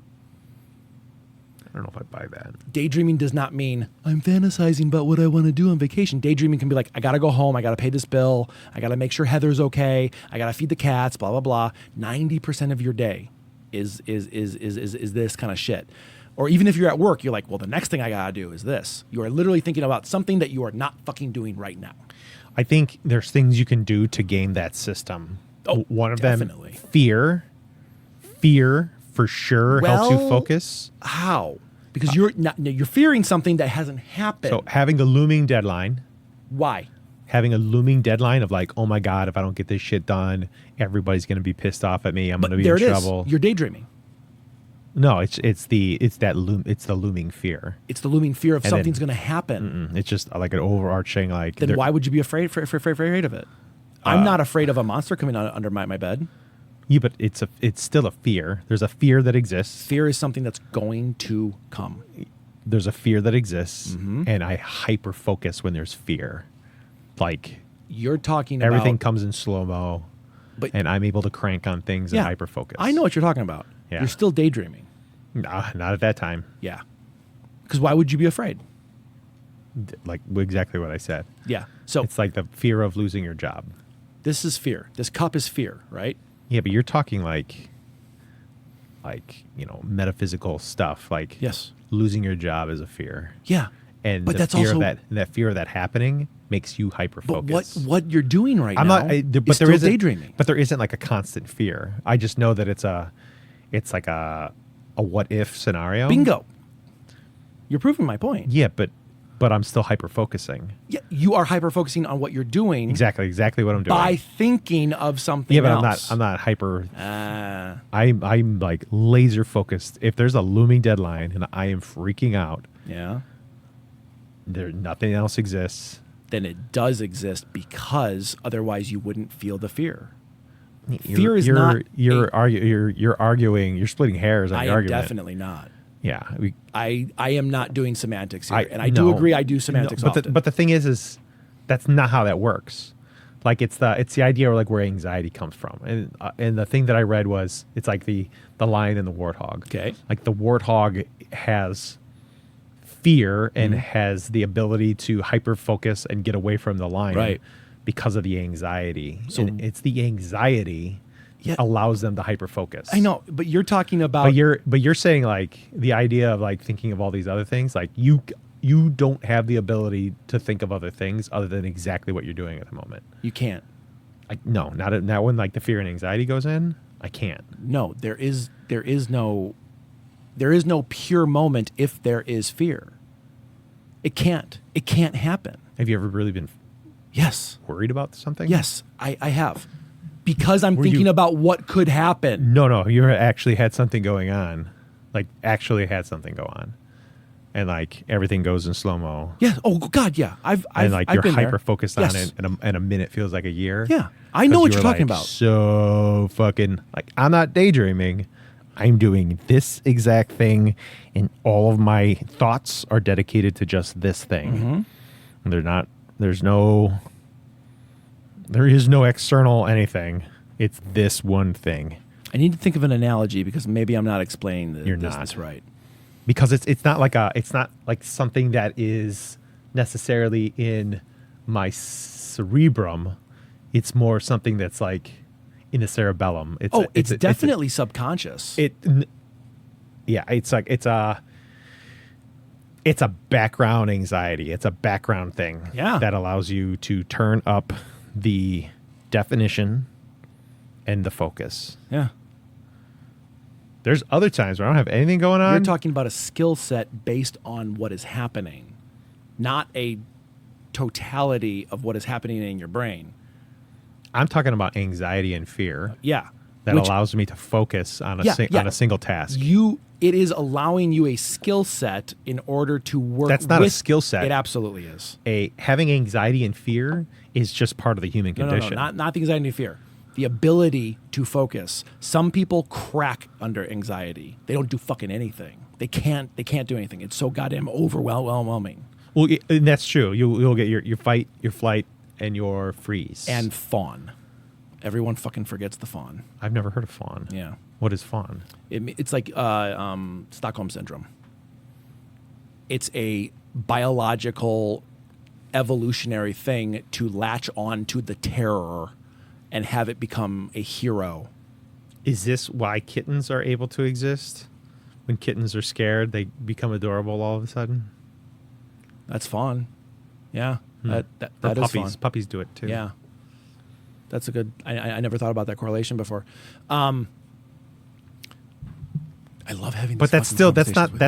I don't know if I buy that. Daydreaming does not mean I'm fantasizing about what I want to do on vacation. Daydreaming can be like, I got to go home. I got to pay this bill. I got to make sure Heather's okay. I got to feed the cats, blah, blah, blah. 90% of your day is this kind of shit. Or even if you're at work, you're like, well, the next thing I got to do is this. You are literally thinking about something that you are not fucking doing right now. I think there's things you can do to game that system. Oh, one of definitely. them, fear. Fear for sure helps you focus. How? Because you're fearing something that hasn't happened. So having a looming deadline. Why? Having a looming deadline of like, oh my God, if I don't get this shit done, everybody's going to be pissed off at me. I'm going to be in trouble. You're daydreaming. No, it's the looming fear. It's the looming fear of And something's then- going to happen. It's just like an overarching like. Then why would you be afraid of it? I'm not afraid of a monster coming under my bed. Yeah, but it's still a fear. There's a fear that exists. Fear is something that's going to come. There's a fear that exists, and I hyper focus when there's fear. Like You're talking everything about... comes in slow mo, But- and I'm able to crank on things and hyper focus. I know what you're talking about. Yeah. You're still daydreaming. Nah, not at that time. Yeah. Because why would you be afraid? Like exactly what I said. Yeah. So It's like the fear of losing your job. this is fear. This cup is fear, right? Yeah, but you're talking like metaphysical stuff. Like Yes. losing your job is a fear. Yeah. And But the that's fear also... of that fear of that happening makes you hyper But focus. what you're doing right I'm now not. is But still there isn't daydreaming. But there isn't like a constant fear. I just know that it's like a what if scenario. Bingo. You're proving my point. Yeah, but I'm still hyper focusing. Yeah, you are hyper focusing on what you're doing Exactly what I'm doing. by thinking of something yeah, but else. I'm not hyper. Ah, I'm like laser focused. If there's a looming deadline and I am freaking out, yeah. nothing else exists. Then it does exist because otherwise you wouldn't feel the fear. You're- Fear is you're, not You're arguing. You're splitting hairs on I the am argument. definitely not. Yeah. I am not doing semantics here, and I no. do agree. I do semantics No, often. but the thing is that's not how that works. Like it's the idea of like where anxiety comes from, and the thing that I read was it's like the lion and the warthog. Okay. Like the warthog has fear and has the ability to hyper focus and get away from the lion, Right. because of the anxiety. So- And it's the anxiety Yeah. allows them to hyper focus. I know, but you're talking about But you're saying like the idea of like thinking of all these other things, like you don't have the ability to think of other things other than exactly what you're doing at the moment. you can't. No, not when like the fear and anxiety goes in. I can't. No, there is no pure moment if there is fear. It can't happen. Have you ever really been Yes. worried about something? Yes, I have. Because I'm Were thinking you- about what could happen. No, you actually had something going on. Like actually had something go on. And like everything goes in slow mo. Yeah. Oh God, yeah. I've And I've been hyper there. focused Yes. on it, and a minute feels like a year. Yeah, I know 'Cause what you you're were, talking like, about. So fucking like I'm not daydreaming. I'm doing this exact thing, and all of my thoughts are dedicated to just this thing. Mm-hmm. And they're not. There is no external anything. It's this one thing. I need to think of an analogy because maybe I'm not explaining You're this not. right. Because it's not like something that is necessarily in my cerebrum. It's more something that's like in the cerebellum. It's definitely subconscious. It's like it's a background anxiety. It's a background thing that allows you to turn up the definition and the focus. Yeah. There's other times where I don't have anything going on. You're talking about a skill set based on what is happening, not a totality of what is happening in your brain. I'm talking about anxiety and fear. Yeah. That allows me to focus on a single task. It is allowing you a skill set in order to work. That's not a skill set. It absolutely is. Having anxiety and fear is just part of the human condition. No, not the anxiety and fear. The ability to focus. Some people crack under anxiety. They don't do fucking anything. They can't do anything. It's so goddamn overwhelming. Well, and that's true. You'll get your fight, your flight, and your freeze. And fawn. Everyone fucking forgets the fawn. I've never heard of fawn. Yeah. What is fawn? It's like Stockholm Syndrome. It's a biological, evolutionary thing to latch on to the terror and have it become a hero. Is this why kittens are able to exist? When kittens are scared, they become adorable all of a sudden? That's fawn. Yeah. That or is puppies. fawn. Puppies do it too. Yeah. That's a good... I never thought about that correlation before. I love having this But that's fucking still conversations with you.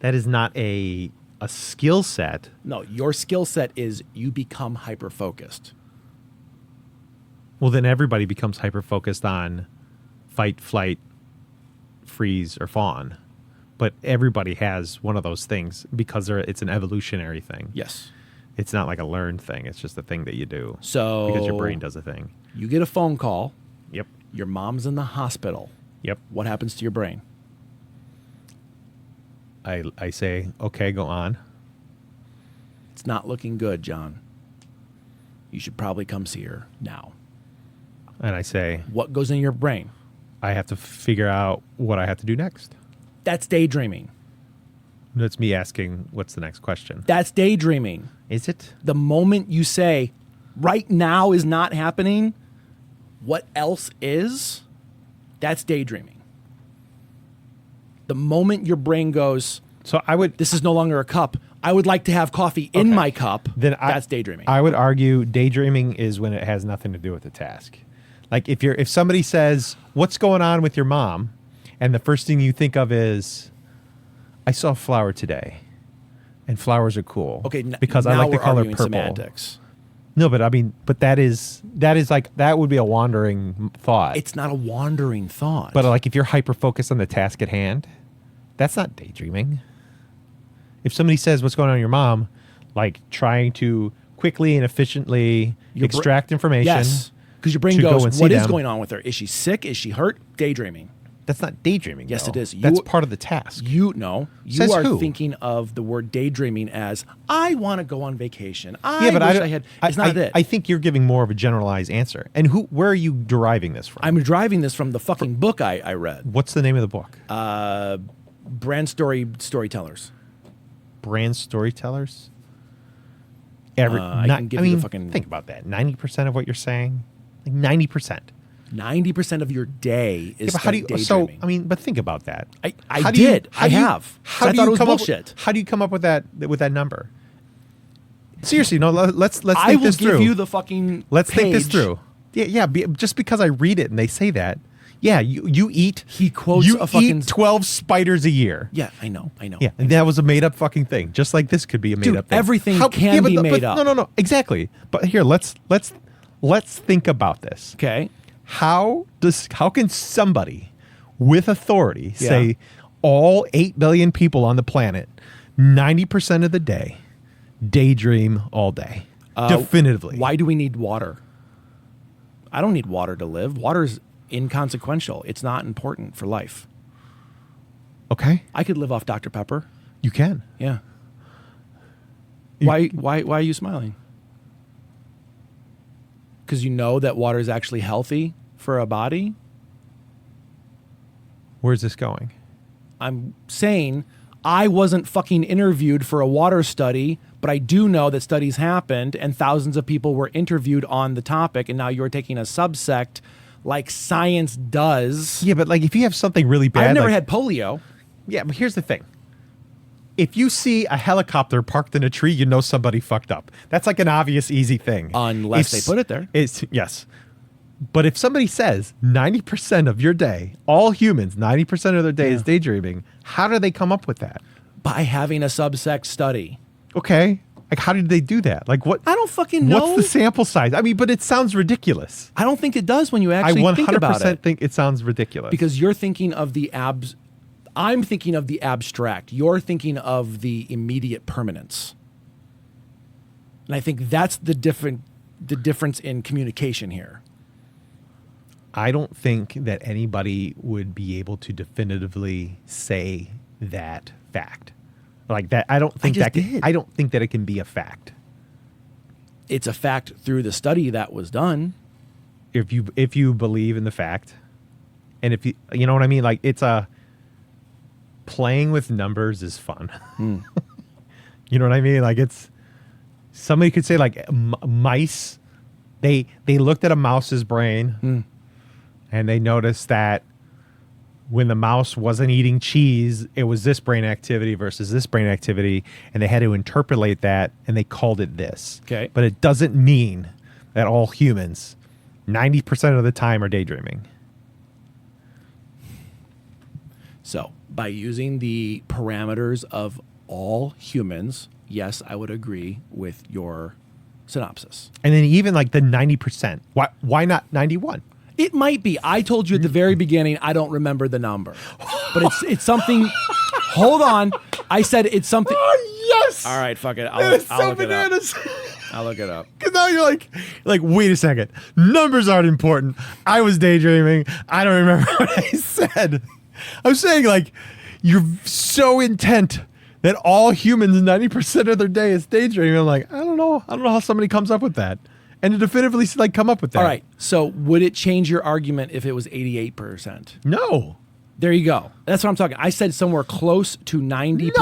that is not a skill set. No, your skill set is you become hyper-focused. Well, then everybody becomes hyper-focused on fight, flight, freeze, or fawn. But everybody has one of those things because it's an evolutionary thing. Yes. It's not like a learned thing. It's just a thing that you do. So... because your brain does a thing. You get a phone call. Yep. Your mom's in the hospital. Yep. What happens to your brain? I say, okay, go on. It's not looking good, John. You should probably come see her now. And I say, What goes in your brain? I have to figure out what I have to do next. That's daydreaming. That's me asking, what's the next question? That's daydreaming. Is it? The moment you say, right now is not happening, what else is? That's daydreaming. The moment your brain goes, So I would... this is no longer a cup. I would like to have coffee in my cup. That's daydreaming. I would argue daydreaming is when it has nothing to do with the task. Like if somebody says, what's going on with your mom? And the first thing you think of is, I saw a flower today. And flowers are cool. Okay, because I now like the we're color arguing purple. semantics. No, but I mean, that is like, that would be a wandering thought. It's not a wandering thought. But like if you're hyper focused on the task at hand, that's not daydreaming. If somebody says, what's going on with your mom, like trying to quickly and efficiently extract information. Yes, because your brain to go goes, and see what is them. going on with her? Is she sick? Is she hurt? Daydreaming. That's not daydreaming. Yes, though. it is. That's part of the task. You Says are who? thinking of the word daydreaming as, I want to go on vacation. I had. It's not it. I think you're giving more of a generalized answer. And where are you deriving this from? I'm driving this from the fucking book I read. What's the name of the book? Brand Storytellers. Brand Storytellers? I can give you the fucking... Think about that. 90% of what you're saying? Like 90%. 90% of your day is but how do you, so, daydreaming. I mean, but think about that. I did. I have. I thought it was bullshit. How do you come up with that number? Seriously, no. Let's think I will this through. give you the fucking. Let's think this page. through. Yeah. Just because I read it and they say that, yeah, you eat. He quotes you a fucking eat 12 spiders a year. Yeah, I know. Yeah, and that was a made up fucking thing. Just like this could be a made up thing. Everything can be made up. No, exactly. But here, let's think about this. Okay. How can somebody with authority Yeah. say all 8 billion people on the planet 90% of the day daydream all day? Definitively. Why do we need water? I don't need water to live. Water's inconsequential. It's not important for life. Okay. I could live off Dr. Pepper. You can. Yeah. Why are you smiling? Because you know that water is actually healthy for a body? Where's this going? I'm saying I wasn't fucking interviewed for a water study, but I do know that studies happened and thousands of people were interviewed on the topic, and now you're taking a subsect like science does. Yeah, but like if you have something really bad, I've never like- had polio. Yeah, but here's the thing. If you see a helicopter parked in a tree, you know somebody fucked up. That's like an obvious, easy thing. Unless they put it there. It's yes. But if somebody says 90% of your day, all humans, 90% of their day is daydreaming, how do they come up with that? By having a subsect study. Okay. Like, how did they do that? Like, what? I don't fucking know. What's the sample size? I mean, but it sounds ridiculous. I don't think it does when you I actually 100% think about it. think it sounds ridiculous. Because you're thinking of the abs. I'm thinking of the abstract. You're thinking of the immediate permanence. And I think that's the difference in communication here. I don't think that anybody would be able to definitively say that fact. Like that, I don't think I don't think that it can be a fact. It's a fact through the study that was done. If you believe in the fact, and if you know what I mean, like it's a playing with numbers is fun. You know what I mean? Like it's somebody could say like mice. They looked at a mouse's brain, and they noticed that when the mouse wasn't eating cheese, it was this brain activity versus this brain activity, and they had to interpolate that, and they called it this. Okay. But it doesn't mean that all humans, 90% of the time, are daydreaming. So, by using the parameters of all humans, yes, I would agree with your synopsis. And then even like the 90%, why not 91? It might be. I told you at the very beginning, I don't remember the number. But it's something. Hold on. I said it's something. Oh, yes. All right, fuck it. That is so bananas. I'll look it up. Because now you're like, wait a second. Numbers aren't important. I was daydreaming. I don't remember what I said. I'm saying, like, you're so intent that all humans 90% of their day is daydreaming. I'm like, I don't know how somebody comes up with that. And to definitively like come up with that. All right. So would it change your argument if it was 88%? No. There you go. That's what I'm talking. I said somewhere close to 90%.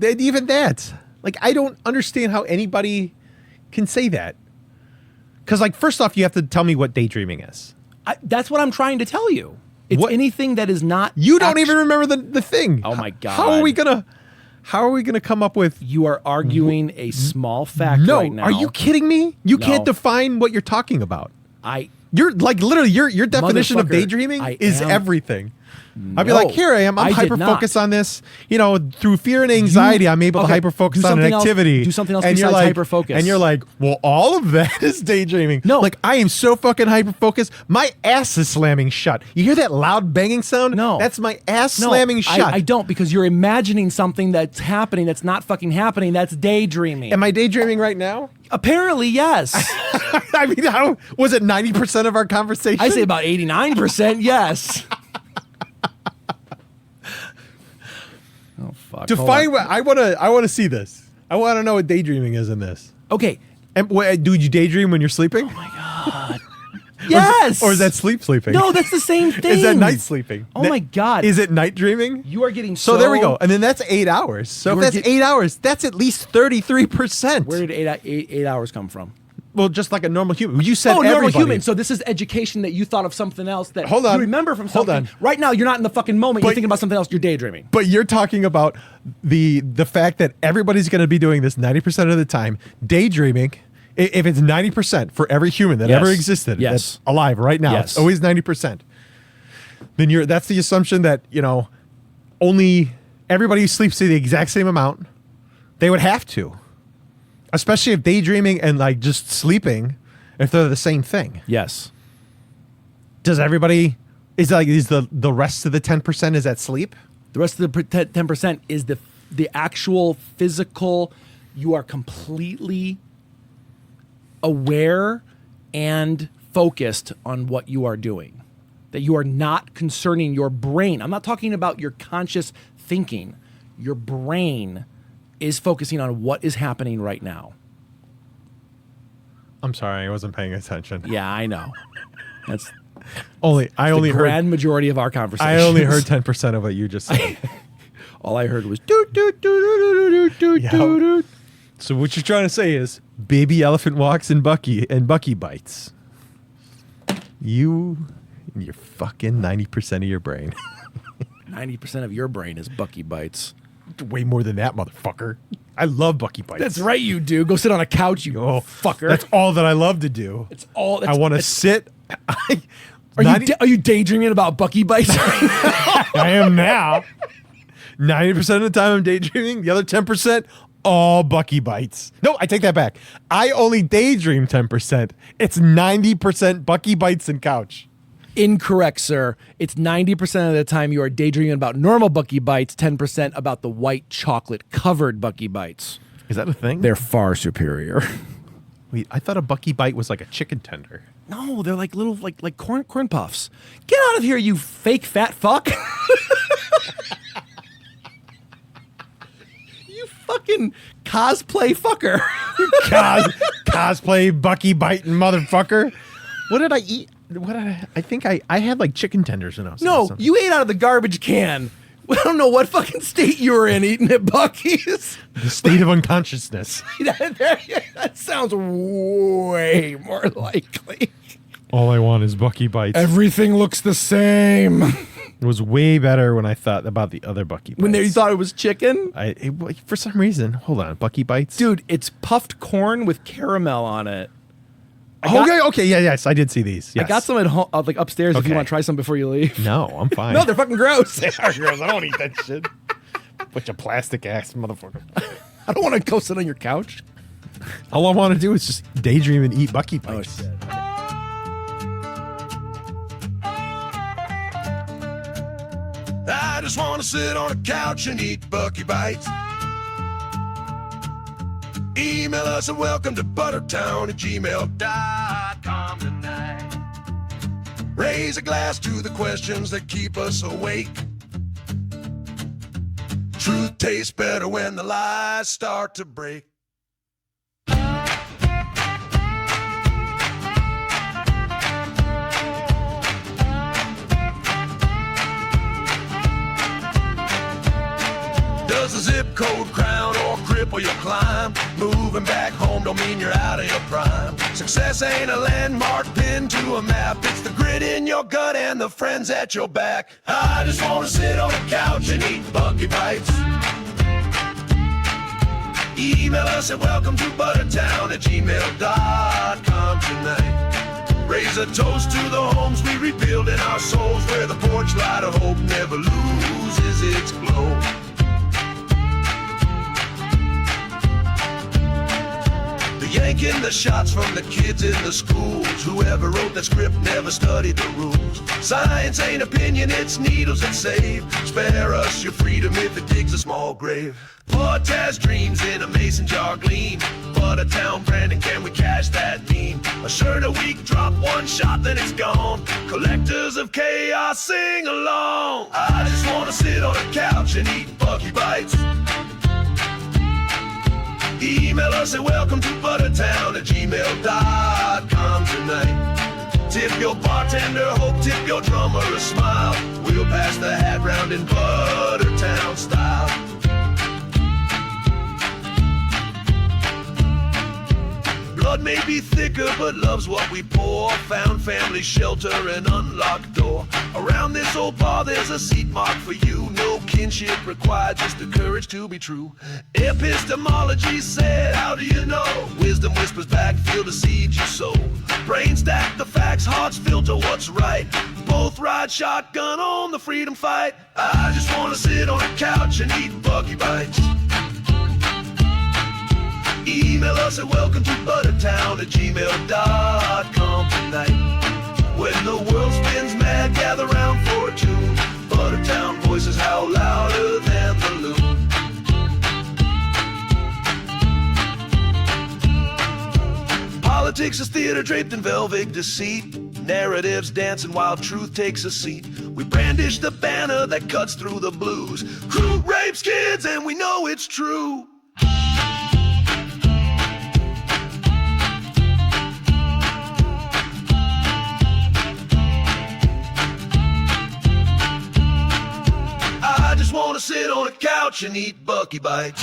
No, even that. Like, I don't understand how anybody can say that. Because, like, first off, you have to tell me what daydreaming is. That's what I'm trying to tell you. It's What? anything that is not. You don't even remember the thing. Oh my God. How are we gonna come up with? You are arguing a small fact No, right now. are you kidding me? You No. can't define what you're talking about. You're like literally your definition of Motherfucker, daydreaming I is am- everything. I'd be No, like, here I am. I'm I did hyper not. focused on this. You know, through fear and anxiety, I'm able to okay, hyper focus do on an something else- activity. do something else and you're besides like, hyper-focus. And you're like, well, all of that is daydreaming. No. like I am so fucking hyper focused. My ass is slamming shut. You hear that loud banging sound? No. that's my ass No, slamming shut. I don't, because you're imagining something that's happening that's not fucking happening. That's daydreaming. Am I daydreaming right now? Apparently, yes. I mean, how was it 90% of our conversation? I say about 89%. Yes. Oh fuck. define what I want to see this. I want to know what daydreaming is in this. Okay. And dude, you daydream when you're sleeping? Oh my god. Yes. Or is that sleeping? No, that's the same thing. Is that night sleeping? Oh my God. Is it night dreaming? You are getting So there we go. And then that's 8 hours. So You if are that's 8 hours, that's at least 33%. Where did eight hours come from? Well, just like a normal human. You said normal everybody. human. So this is education that you thought of something else that Hold on. you remember from Hold something. on. Right now, you're not in the fucking moment. But- You're thinking about something else. You're daydreaming. But you're talking about the fact that everybody's going to be doing this 90% of the time, daydreaming. If it's 90% for every human that Yes. ever existed, Yes. that's alive right now, Yes. it's always 90%. Then that's the assumption that, only everybody sleeps the exact same amount. They would have to, especially if daydreaming and like just sleeping, if they're the same thing. Yes. Does everybody is the rest of the 10% is that sleep? The rest of the 10% is the actual physical. You are completely aware and focused on what you are doing. That you are not concerning your brain. I'm not talking about your conscious thinking. Your brain is focusing on what is happening right now. I'm sorry, I wasn't paying attention. Yeah, I know. That's I only the heard grand majority of our conversations. I only heard 10% of what you just said. All I heard was doot doot doot doot doot doot Yeah. doot doot. So what you're trying to say is baby elephant walks and Buckee bites. You and your fucking 90% of your brain. 90% of your brain is Buckee bites. Way more than that, motherfucker. I love Buckee bites. That's right, you do. Go sit on a couch, you Oh, fucker. That's all that I love to do. It's all. I want to sit. Are you daydreaming about Buckee bites? I am now. 90% of the time I'm daydreaming. The other 10%, all Buckee bites. No, I take that back. I only daydream 10%. It's 90% Buckee bites and couch. Incorrect, sir. It's 90% of the time you are daydreaming about normal Buckee bites, 10% about the white chocolate covered Buckee bites. Is that a thing? They're far superior. Wait, I thought a Buckee bite was like a chicken tender. No, they're like little like corn puffs. Get out of here, you fake fat fuck. You fucking cosplay fucker. Cosplay Buckee biting motherfucker. What did I eat? What did I think I had like chicken tenders when I was No, you ate out of the garbage can. I don't know what fucking state you were in eating at Bucky's. the state of unconsciousness. That sounds way more likely. All I want is Buckee bites. Everything looks the same. It was way better when I thought about the other Buckee bites. When you thought it was chicken? For some reason, hold on, Buckee bites? Dude, it's puffed corn with caramel on it. Okay, yes, I did see these. Yes. I got some at home, like upstairs if you Okay. want to try some before you leave. No, I'm fine. No, they're fucking gross. They are gross. I don't eat that shit. Bunch of plastic ass motherfucker. I don't want to go sit on your couch. All I want to do is just daydream and eat Buckee Oh, bites. shit. I just want to sit on a couch and eat Buckee bites. Email us at welcome to buttertown@gmail.com tonight. Raise a glass to the questions that keep us awake. Truth tastes better when the lies start to break. Does the zip code crown or cripple your climb? Moving back home don't mean you're out of your prime. Success ain't a landmark pinned to a map. It's the grit in your gut and the friends at your back. I just want to sit on a couch and eat Buckee bites. Email us at welcome to buttertown@gmail.com tonight. Raise a toast to the homes we rebuild in our souls, where the porch light of hope never loses its glow. Yanking the shots from the kids in the schools. Whoever wrote that script never studied the rules. Science ain't opinion, it's needles that save. Spare us your freedom if it digs a small grave. Put has dreams in a mason jar gleam. But a town Brandon, can we cash that meme? A shirt a week, drop one shot, then it's gone. Collectors of chaos, sing along. I just wanna sit on a couch and eat Buckee bites. Email us at welcome to buttertown@gmail.com tonight. Tip your bartender hope, tip your drummer a smile. We'll pass the hat round in Buttertown style. Blood may be thicker, but love's what we pour. Found family shelter and unlocked door. Around this old bar, there's a seat marked for you. No kinship required, just the courage to be true. Epistemology said, how do you know? Wisdom whispers back, feel the seeds you sow. Brain stack the facts, hearts filter what's right. Both ride shotgun on the freedom fight. I just wanna sit on a couch and eat Buckee bites. Email us at welcome to buttertown@gmail.com tonight. When the world spins mad, gather round for a tune. Buttertown voices howl louder than the loon. Politics is theater draped in velvet deceit. Narratives dancing while truth takes a seat. We brandish the banner that cuts through the blues. Crew rapes kids and we know it's true. I just wanna wanna sit on a couch and eat Buckee bites.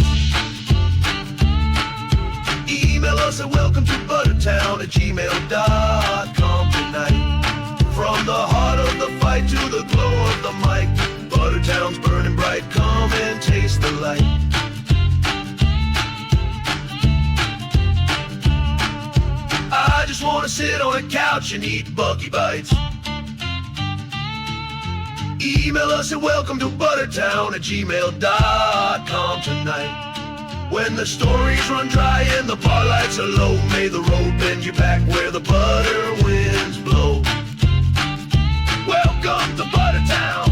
Email us at welcome-to-buttertown@gmail.com tonight. From the heart of the fight to the glow of the mic, Buttertown's burning bright. Come and taste the light. I just wanna sit on a couch and eat Buckee bites. Email us at welcome-to-buttertown@gmail.com tonight. When the stories run dry and the bar lights are low, may the road bend you back where the butter winds blow. Welcome to Buttertown.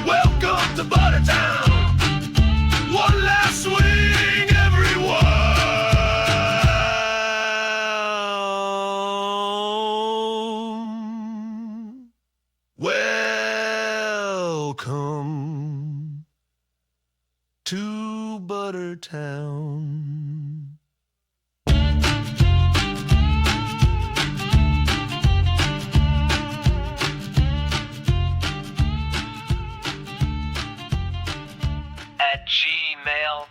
Welcome to Buttertown. One last swing, everyone. Welcome to Buttertown. At gmail.com.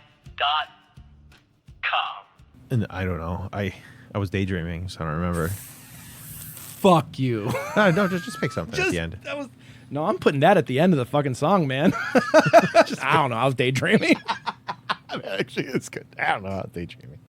And I don't know. I was daydreaming, so I don't remember. Fuck you. No, just pick something at Just- the end. That was no. I'm putting that at the end of the fucking song, man. I don't know. I was daydreaming. Actually, it's good. I don't know. I was daydreaming.